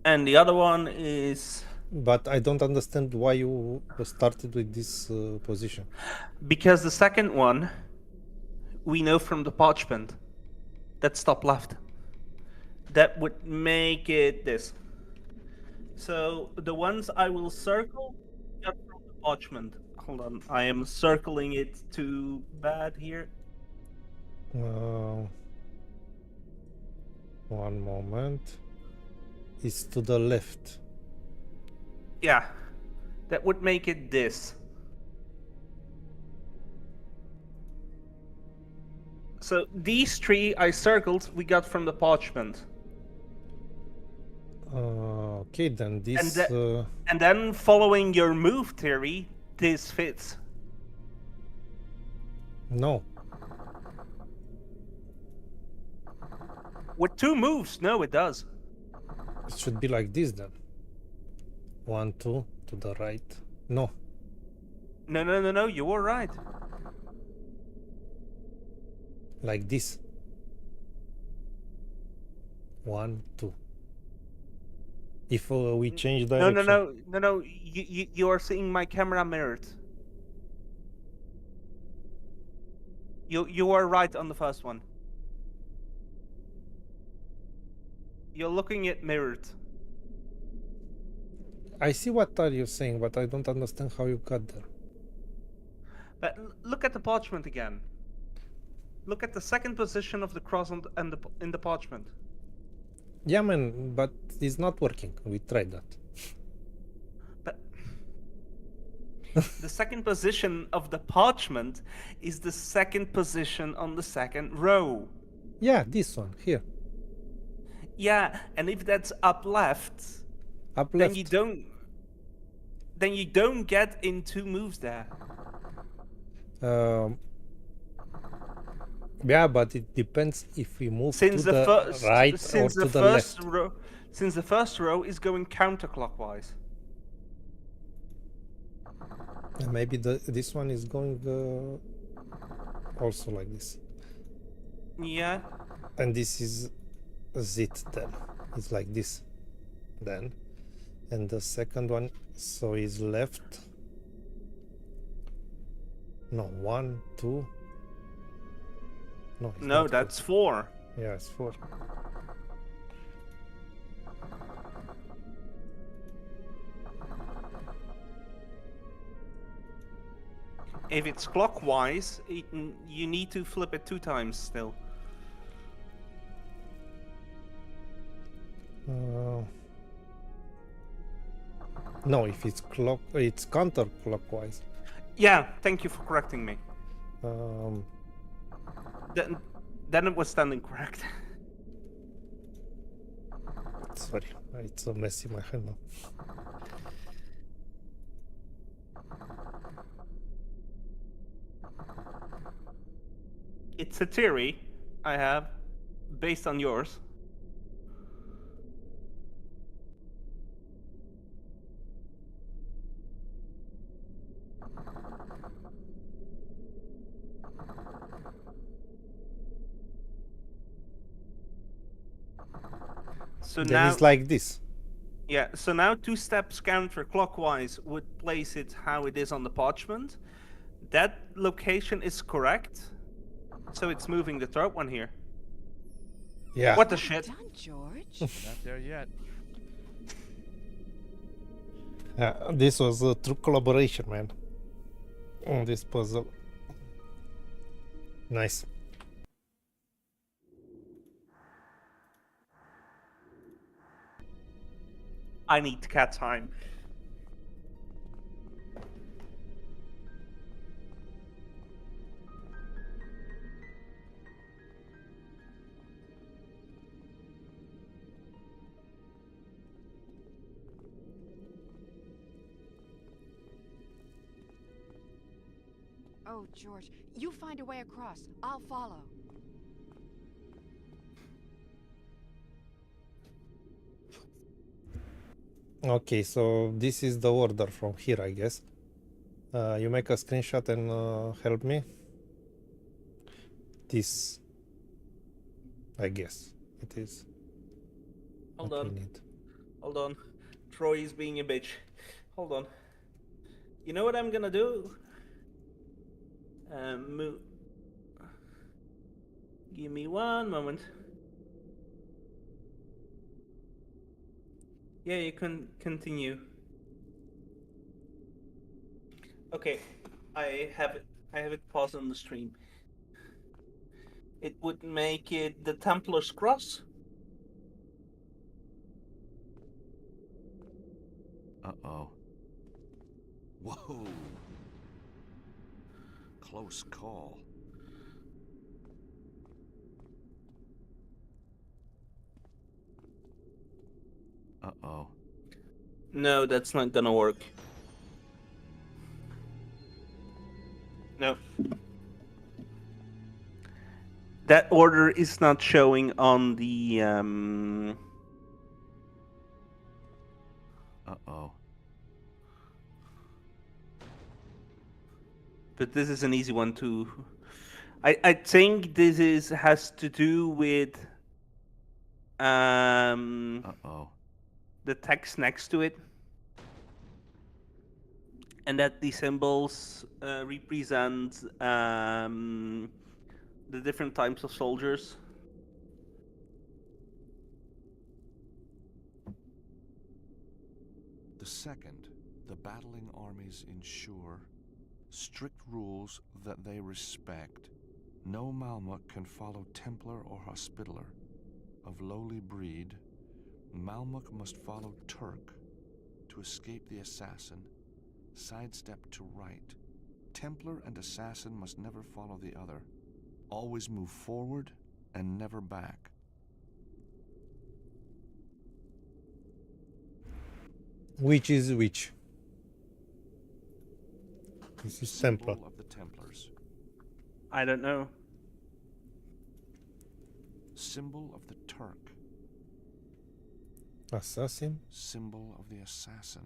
And the other one is... But I don't understand why you started with this position. Because the 2nd one, we know from the parchment, that's top left. That would make it this. So the ones I will circle got from the parchment. Hold on, I am circling it too bad here. One moment. It's to the left. Yeah, that would make it this. So these 3 I circled, we got from the parchment. Okay, then this... And then following your move theory, this fits. No. With 2 moves, no, it does. It should be like this then. 1, 2, to the right. No. No, you were right. Like this. 1, 2. If we change direction... No, you are seeing my camera mirrored. You are right on the first one. You're looking at mirrored. I see what are you saying, but I don't understand how you got there. But look at the parchment again. Look at the 2nd position of the cross in the parchment. Yeah, man, but it's not working. We tried that. But the 2nd position of the parchment is the 2nd position on the 2nd row. Yeah, this one here. Yeah, and if that's up left, then you don't get in 2 moves there. Yeah, but it depends if we move Since to the right or to the left. Since the first row is going counterclockwise. And maybe this one is going also like this. Yeah. And this is it then. It's like this then. And the 2nd one, so is left. No, 1, 2. No, it's No, not that's 4. Yeah, it's 4. If it's clockwise, you need to flip it 2 times still. No, if it's it's counterclockwise. Yeah, thank you for correcting me. Then it was standing correct. Sorry, it's a mess in my hand now. It's a theory I have, based on yours. So then now it's like this. Yeah, so now 2 steps counterclockwise would place it how it is on the parchment. That location is correct. So it's moving the third one here. Yeah. What the shit? Done, George. Not there yet. This was a true collaboration, man. On this puzzle. Nice. I need cat time. Oh, George, you find a way across. I'll follow. Okay, so this is the order from here, I guess. You make a screenshot and help me. This, I guess, it is. Hold what we on. need. Hold on. Troy is being a bitch. Hold on. You know what I'm gonna do? Give me 1 moment. Yeah, you can continue. Okay, I have it paused on the stream. It would make it the Templar's Cross. Uh-oh. Whoa. Close call. Uh-oh. No, that's not gonna work. No. That order is not showing on the Uh-oh. But this is an easy one too. I think this has to do with Uh-oh. the text next to it, and that the symbols represent the different types of soldiers. The second, the battling armies ensure strict rules that they respect. No Malmuk can follow Templar or Hospitaller. Of lowly breed, Malmuk must follow Turk to escape the assassin, sidestep to right. Templar and assassin must never follow the other. Always move forward and never back. Which is which? This is Templar. Symbol of the Templars. I don't know. Symbol of the Turk. Assassin. Symbol of the assassin.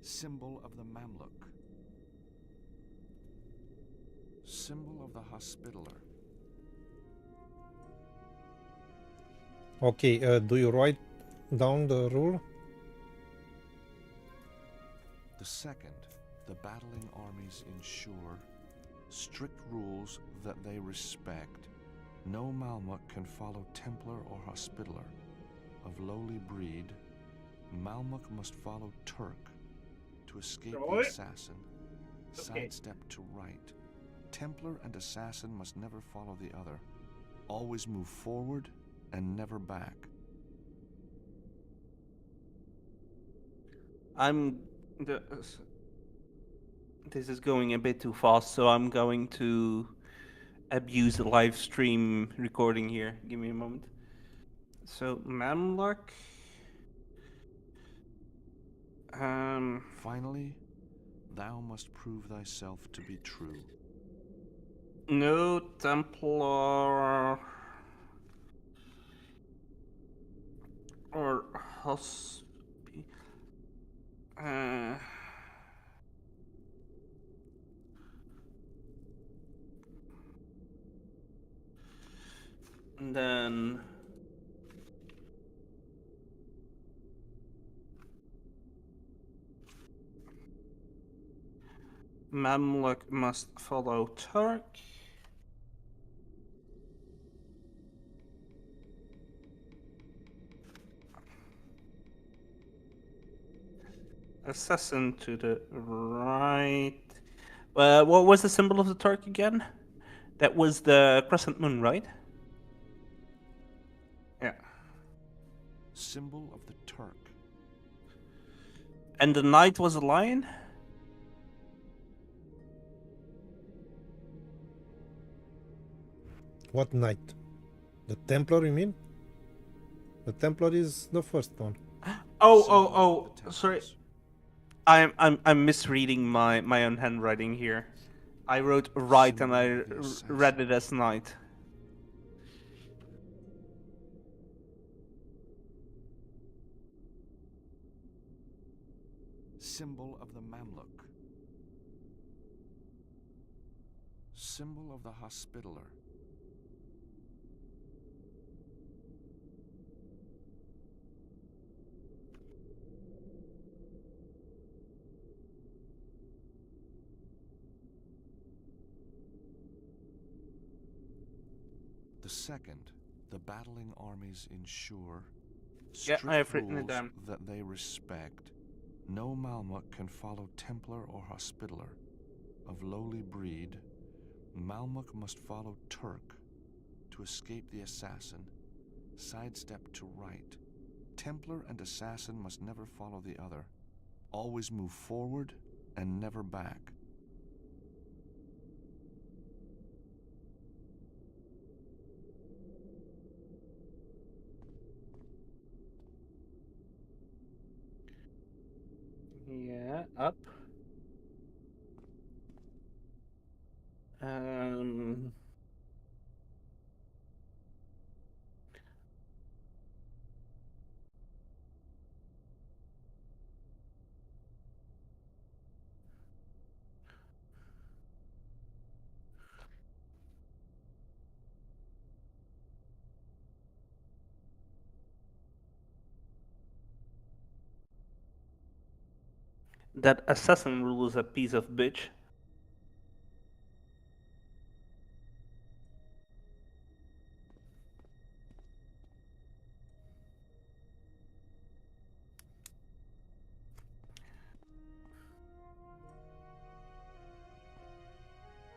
Symbol of the Mamluk. Symbol of the Hospitaller. Okay, do you write down the rule? The second, the battling armies ensure strict rules that they respect. No Malmuk can follow Templar or Hospitaller. Of lowly breed, Malmuk must follow Turk. To escape the assassin, sidestep to right. Templar and assassin must never follow the other. Always move forward and never back. This is going a bit too fast, so I'm going to abuse the live stream recording here. Give me a moment. So, Mamluk. Finally, thou must prove thyself to be true. No Templar or and then Mamluk must follow Turk. Assassin to the right. What was the symbol of the Turk again? That was the crescent moon, right? Yeah. Symbol of the Turk. And the knight was a lion? What knight? The Templar, you mean? The Templar is the first one. Oh, sorry. I'm misreading my own handwriting here. I wrote right and I read it as knight. Symbol of the Mamluk. Symbol of the Hospitaller. The second, the battling armies ensure strict I have written it rules down. that they respect. No Malmuk can follow Templar or Hospitaller. Of lowly breed, Malmuk must follow Turk. To escape the assassin, sidestep to right. Templar and assassin must never follow the other. Always move forward and never back. Yeah, up. That assassin rule is a piece of bitch.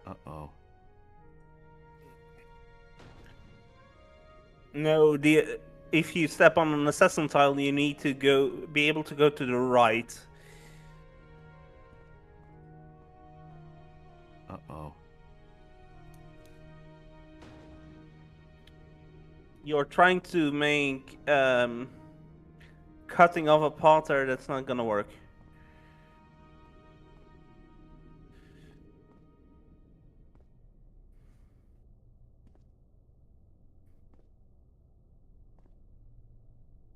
Uh-oh. No, if you step on an assassin tile, you need to be able to go to the right. Uh-oh. You're trying to make cutting off a potter. That's not gonna work.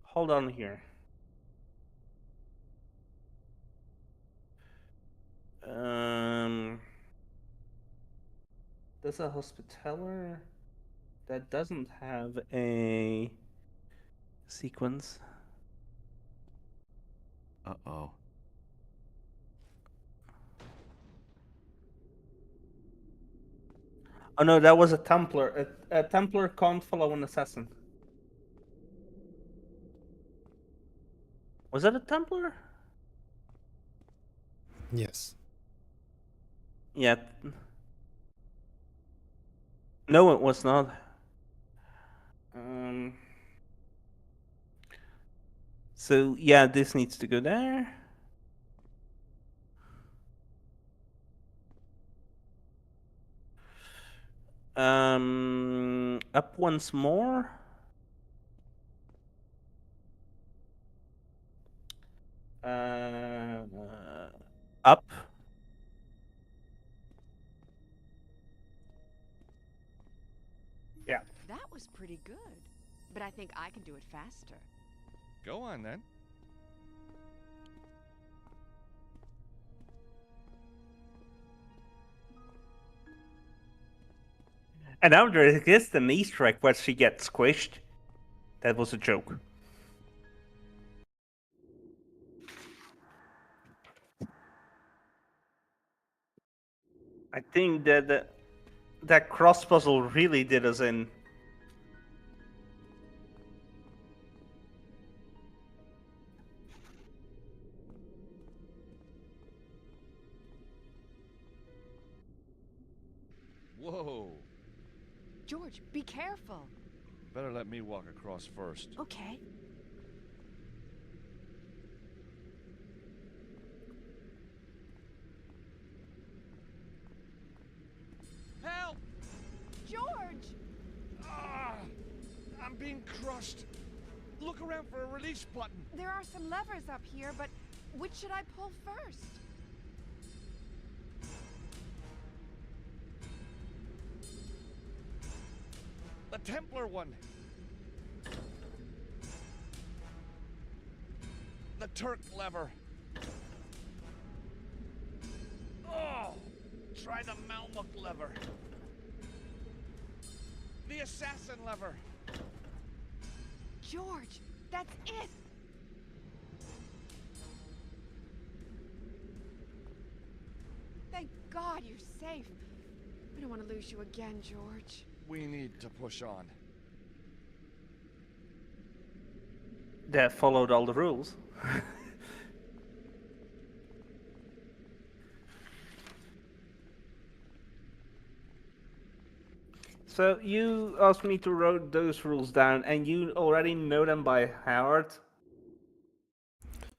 Hold on here. There's a Hospitaller that doesn't have a sequence. Uh-oh. Oh no, that was a Templar. A Templar can't follow an assassin. Was that a Templar? Yes. Yeah. No, it was not. So yeah, this needs to go there. Up once more. Up. Yeah. That was pretty good. But I think I can do it faster. Go on then. And now there is an Easter egg where she gets squished. That was a joke. I think that cross puzzle really did us in. Whoa. George, be careful. Better let me walk across first. Okay. Help! George! Ah! I'm being crushed. Look around for a release button. There are some levers up here, but which should I pull first? The Templar one. The Turk lever. Oh! Try the Malmuk lever. The assassin lever. George, that's it! Thank God you're safe. I don't want to lose you again, George. We need to push on. That followed all the rules. So you asked me to write those rules down, and you already know them by heart?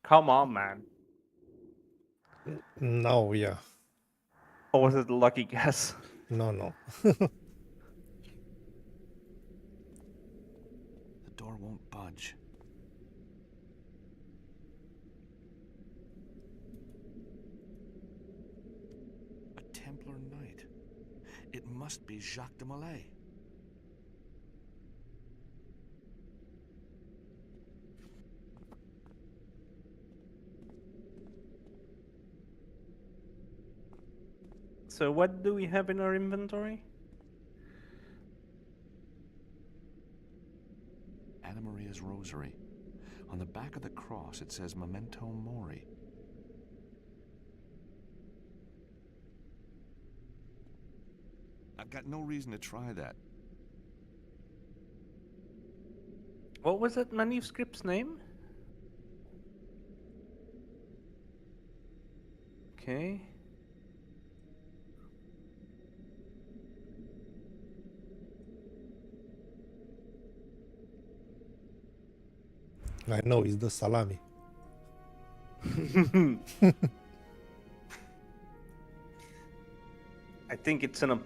Come on, man. No, yeah. Or was it a lucky guess? No. The door won't budge. A Templar Knight. It must be Jacques de Molay. So what do we have in our inventory? Anna Maria's rosary. On the back of the cross, it says Memento Mori. I've got no reason to try that. What was that manuscript's name? Okay. I know, it's the salami. I think it's an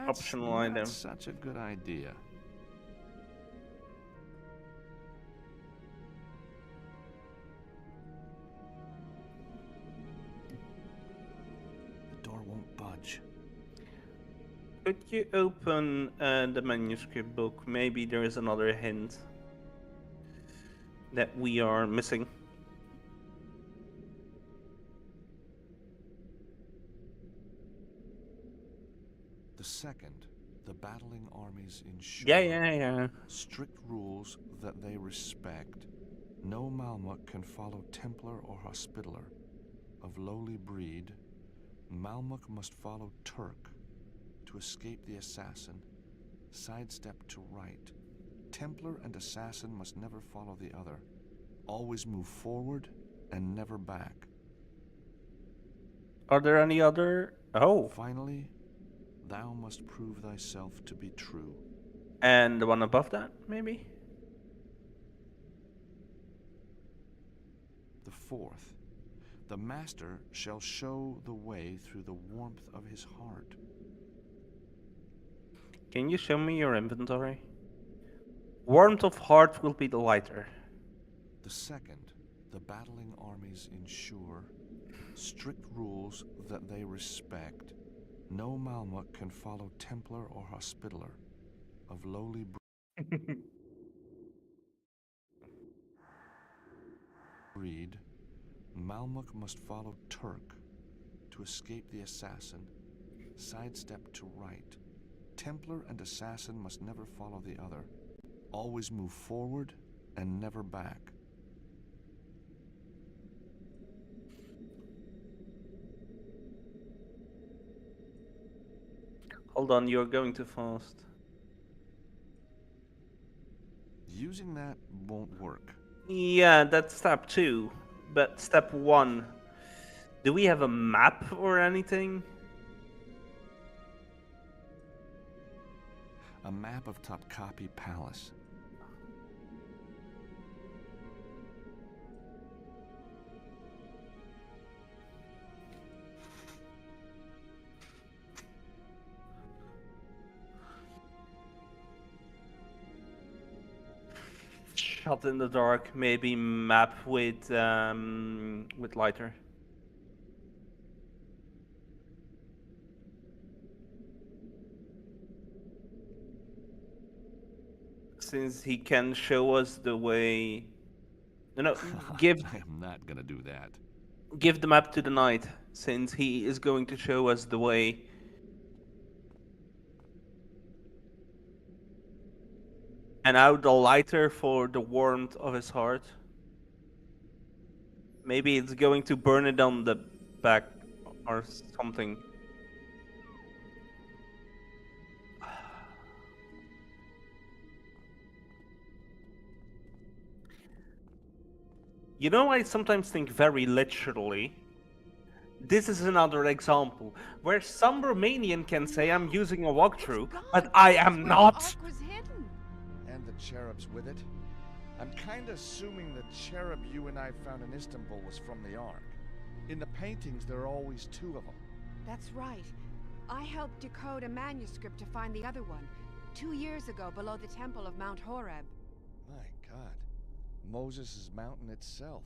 optional item. That's such a good idea. The door won't budge. Could you open the manuscript book? Maybe there is another hint that we are missing. The second, the battling armies ensure Yeah. strict rules that they respect. No Malmuk can follow Templar or Hospitaller. Of lowly breed, Malmuk must follow Turk. To escape the assassin, sidestep to right. Templar and assassin must never follow the other. Always move forward and never back. Are there any other? Oh. Finally, thou must prove thyself to be true. And the one above that, maybe? The fourth, the master shall show the way through the warmth of his heart. Can you show me your inventory? Warmth of heart will be the lighter. The second, the battling armies ensure strict rules that they respect. No Malmuk can follow Templar or Hospitaller of lowly breed. Malmuk must follow Turk. To escape the assassin, sidestep to right. Templar and assassin must never follow the other. Always move forward and never back. Hold on, you're going too fast. Using that won't work. Yeah, that's step 2. But step 1. Do we have a map or anything? A map of Topkapi Palace. Shot in the dark, maybe map with lighter. Since he can show us the way. No, give. I am not gonna do that. Give the map to the knight, since he is going to show us the way. And out the lighter for the warmth of his heart. Maybe it's going to burn it on the back or something. You know, I sometimes think very literally. This is another example where some Romanian can say I'm using a walkthrough, but I am not. And the cherubs with it. I'm kinda assuming the cherub you and I found in Istanbul was from the Ark. In the paintings, there are always 2 of them. That's right. I helped decode a manuscript to find the other one 2 years ago below the temple of Mount Horeb. My God. Moses' mountain itself.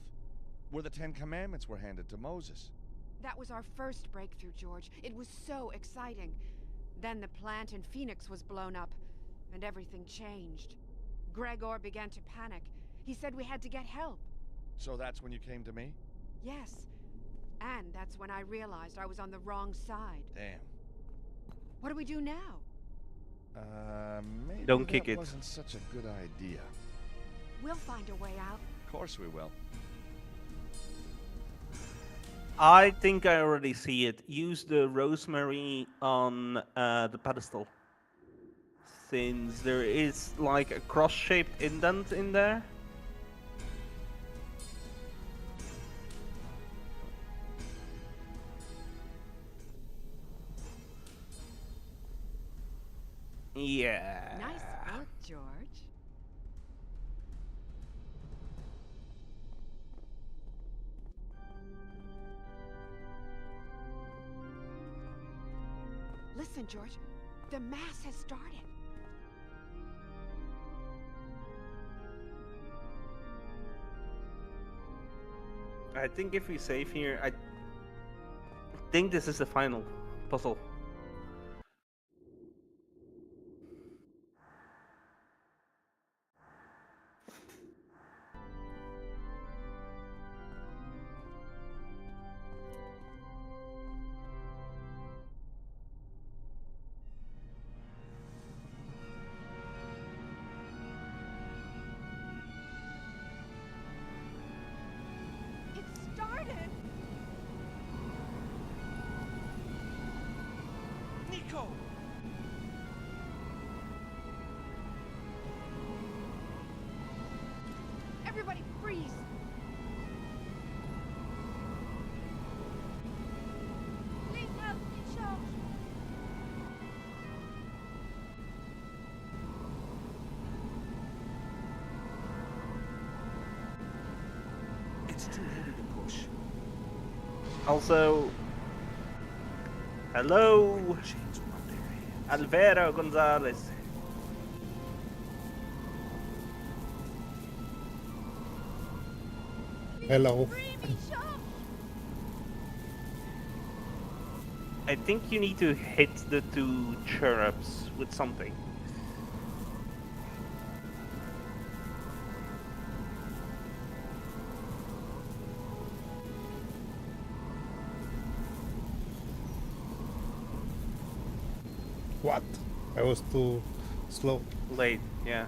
Where the 10 Commandments were handed to Moses. That was our first breakthrough, George. It was so exciting. Then the plant in Phoenix was blown up, and everything changed. Gregor began to panic. He said we had to get help. So that's when you came to me? Yes. And that's when I realized I was on the wrong side. Damn. What do we do now? Maybe Don't kick that it. wasn't such a good idea. We'll find a way out. Of course we will. I think I already see it. Use the rosemary on the pedestal. Since there is like a cross-shaped indent in there. Yeah. Nice work, George. Listen, George. The mass has started. I think if we save here, I think this is the final puzzle. Everybody freeze! Please help, it's George! It's too heavy to push. Also, hello, Alvaro Gonzalez. Hello. I think you need to hit the two cherubs with something. What? I was too slow. Late, yeah.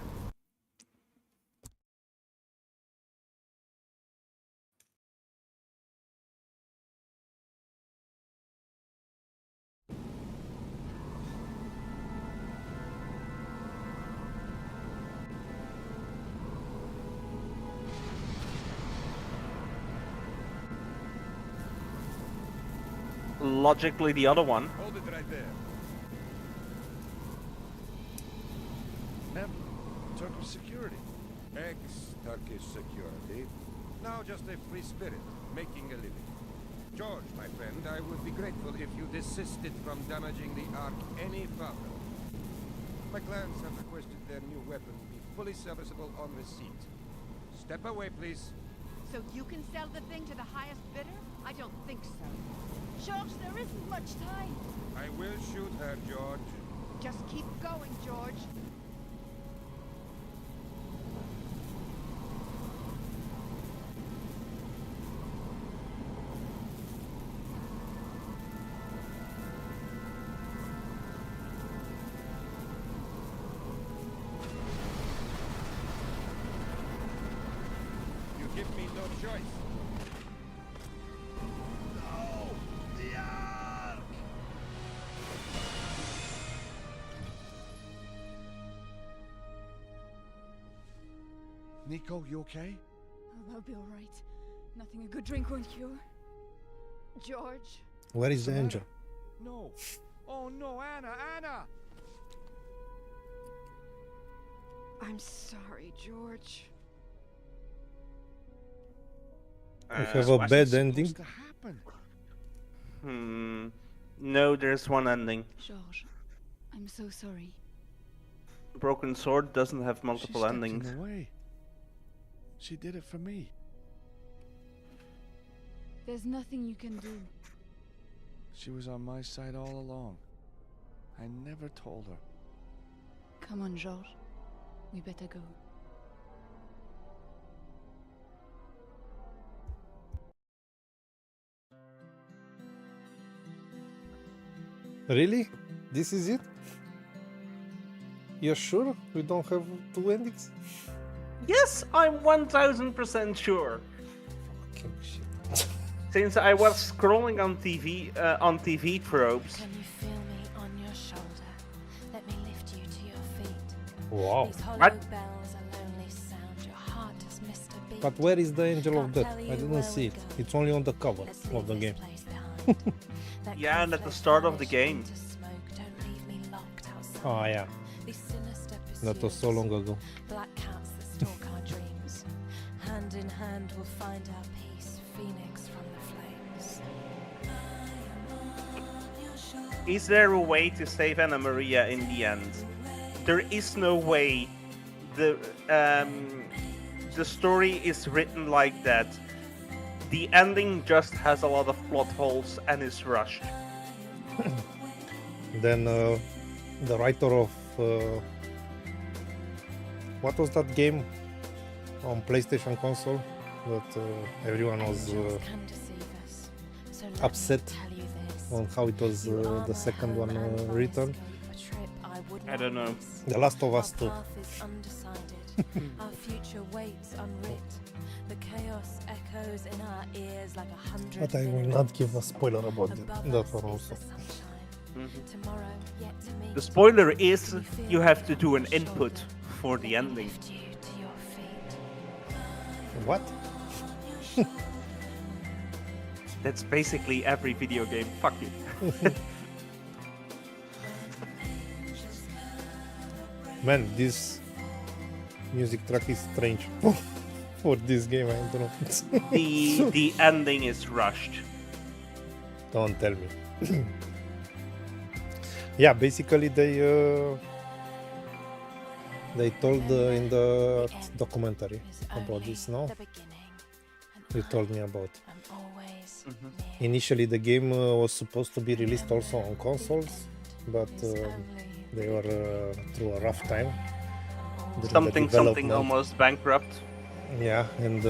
Logically, the other one. Hold it right there. Turkish security. Ex-Turkish security. Now just a free spirit, making a living. George, my friend, I would be grateful if you desisted from damaging the Ark any further. My clients have requested their new weapon be fully serviceable on receipt. Step away, please. So you can sell the thing to the highest bidder? I don't think so. George, there isn't much time. I will shoot her, George. Just keep going, George. You give me no choice. Nico, you okay? Oh, I'll be all right. Nothing a good drink won't cure. George? Where is the angel? No. Oh no, Anna! I'm sorry, George. I have a bad ending. Supposed to happen? No, there's one ending. George, I'm so sorry. Broken Sword doesn't have She multiple stepped endings. in the way. She did it for me. There's nothing you can do. She was on my side all along. I never told her. Come on, George. We better go. Really? This is it? You're sure we don't have two endings? Yes, I'm 1000% sure. Fucking shit. Since I was scrolling on TV tropes. Can you feel me on your shoulder? Let me lift you to your feet. Wow. These hollow What? bells a lonely sound. Your heart has missed a beat. But where is the angel of Can't death? tell I you didn't where see we it. go. It's only on the cover Let's of leave the this game. place behind. Let Yeah, and at the conflict start of the vanish game. into smoke. Don't leave me locked outside. Oh yeah, These sinister that was so long ago. Black cats that stalk our dreams. Hand in hand we'll find our peace. Phoenix from the flames. Is there a way to save Anna Maria in the end? There is no way. The story is written like that. The ending just has a lot of plot holes and is rushed. Then the writer of what was that game on PlayStation console that everyone was Angels can deceive us. So let me upset tell you this. on how it was You are the my second home one and my written. escape, a trip I would I not don't know. miss. The Last of Us Our 2. path is undecided. Our future waits unwrit. The chaos echoes in our ears like 100 But I will minutes. not give a spoiler about Above that us one is also. the sunshine. Mhm. Tomorrow yet to meet. The spoiler is Can feel you have to me do on an your input shoulder? for the Let me ending. lift you to your feet. What? That's basically every video game. Fuck you. Man, this music track is strange for this game. I don't know. The ending is rushed. Don't tell me. Yeah, basically they told in the documentary about this. No, you told me about. Initially, the game was supposed to be released also on consoles, but they were through a rough time. Something almost bankrupt. Yeah, and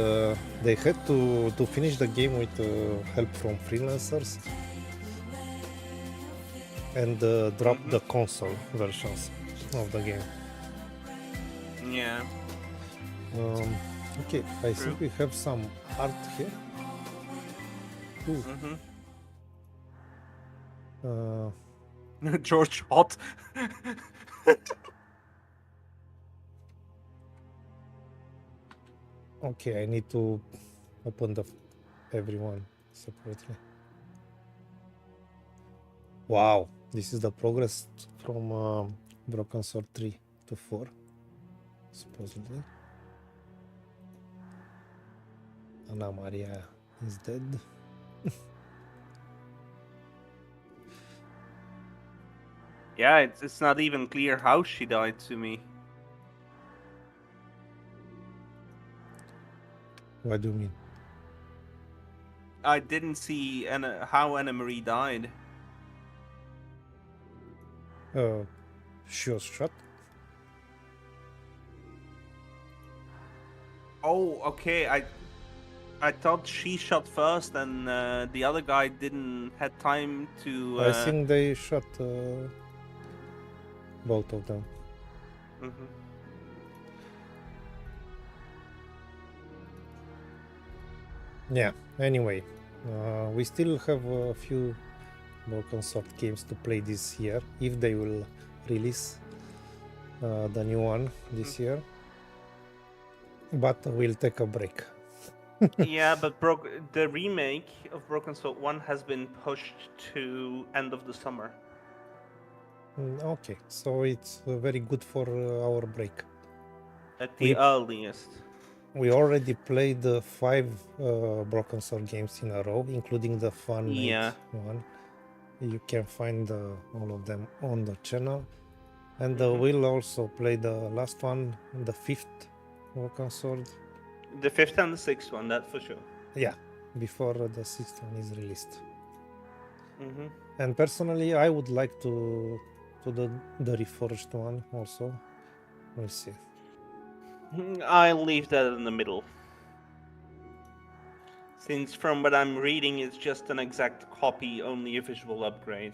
they had to finish the game with help from freelancers and drop the console versions of the game. Yeah. Okay, I think we have some art here. George Hot. Okay, I need to open everyone separately. Wow, this is the progress from Broken Sword 3 to 4, supposedly. Anna Maria is dead. Yeah, it's not even clear how she died to me. What do you mean? I didn't see how Anna Marie died. She was shot. Oh, okay. I thought she shot first, and the other guy didn't had time to. I think they shot both of them. Yeah. Anyway, we still have a few Broken Sword games to play this year, if they will release the new one this year. But we'll take a break. Yeah, but the remake of Broken Sword 1 has been pushed to end of the summer. Okay, so it's very good for our break. At the earliest. We already played 5 Broken Sword games in a row, including the fun one. You can find all of them on the channel. And we'll also play the last one, the 5th Broken Sword. The 5th and the 6th one, that for sure. Yeah, before the 6th one is released. And personally, I would like to do the Reforged one also. We'll see. I'll leave that in the middle. Since from what I'm reading, it's just an exact copy, only a visual upgrade.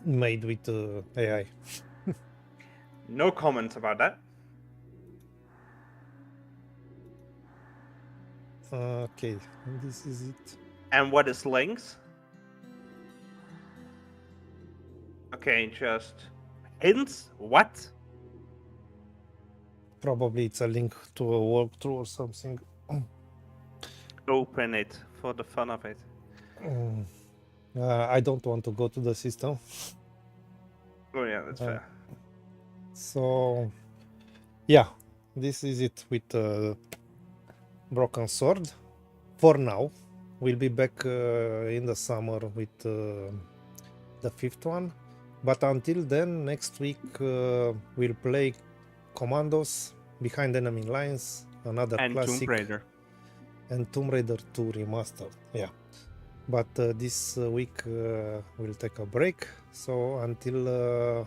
Made with AI. No comment about that. Okay, this is it. And what is links? Okay, just hints? What? Probably it's a link to a walkthrough or something. Open it for the fun of it. I don't want to go to the system. Oh yeah, that's fair. So, yeah, this is it with Broken Sword. For now, we'll be back in the summer with the 5th one. But until then, next week we'll play Commandos, Behind Enemy Lines, another classic. Tomb Raider. And Tomb Raider 2 Remastered, yeah. But this week we'll take a break. So until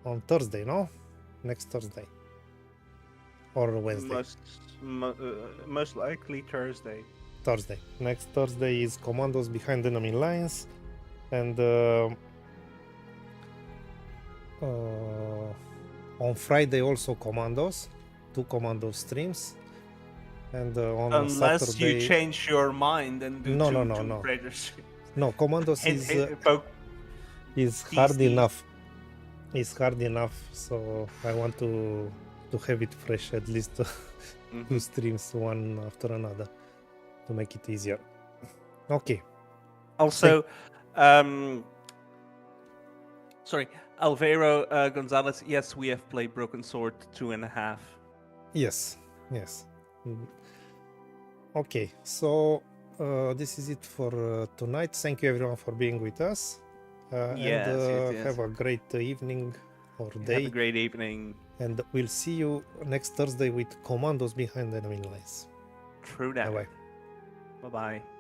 on Thursday, no? Next Thursday. Or Wednesday. Most likely Thursday. Thursday. Next Thursday is Commandos Behind Enemy Lines. And on Friday also Commandos. 2 Commando streams. And on Unless Saturday... you change your mind and do Tomb Raiders. No, Commandos is hard enough. It's hard enough, so I want to have it fresh at least 2 streams one after another to make it easier. Okay. Also, sorry, Alvaro Gonzalez. Yes, we have played Broken Sword 2.5. Yes. Okay, so this is it for tonight. Thank you everyone for being with us. Yes. Have a great evening or day. Have a great evening. And we'll see you next Thursday with Commandos Behind Enemy Lines. True that. Bye-bye. Bye-bye.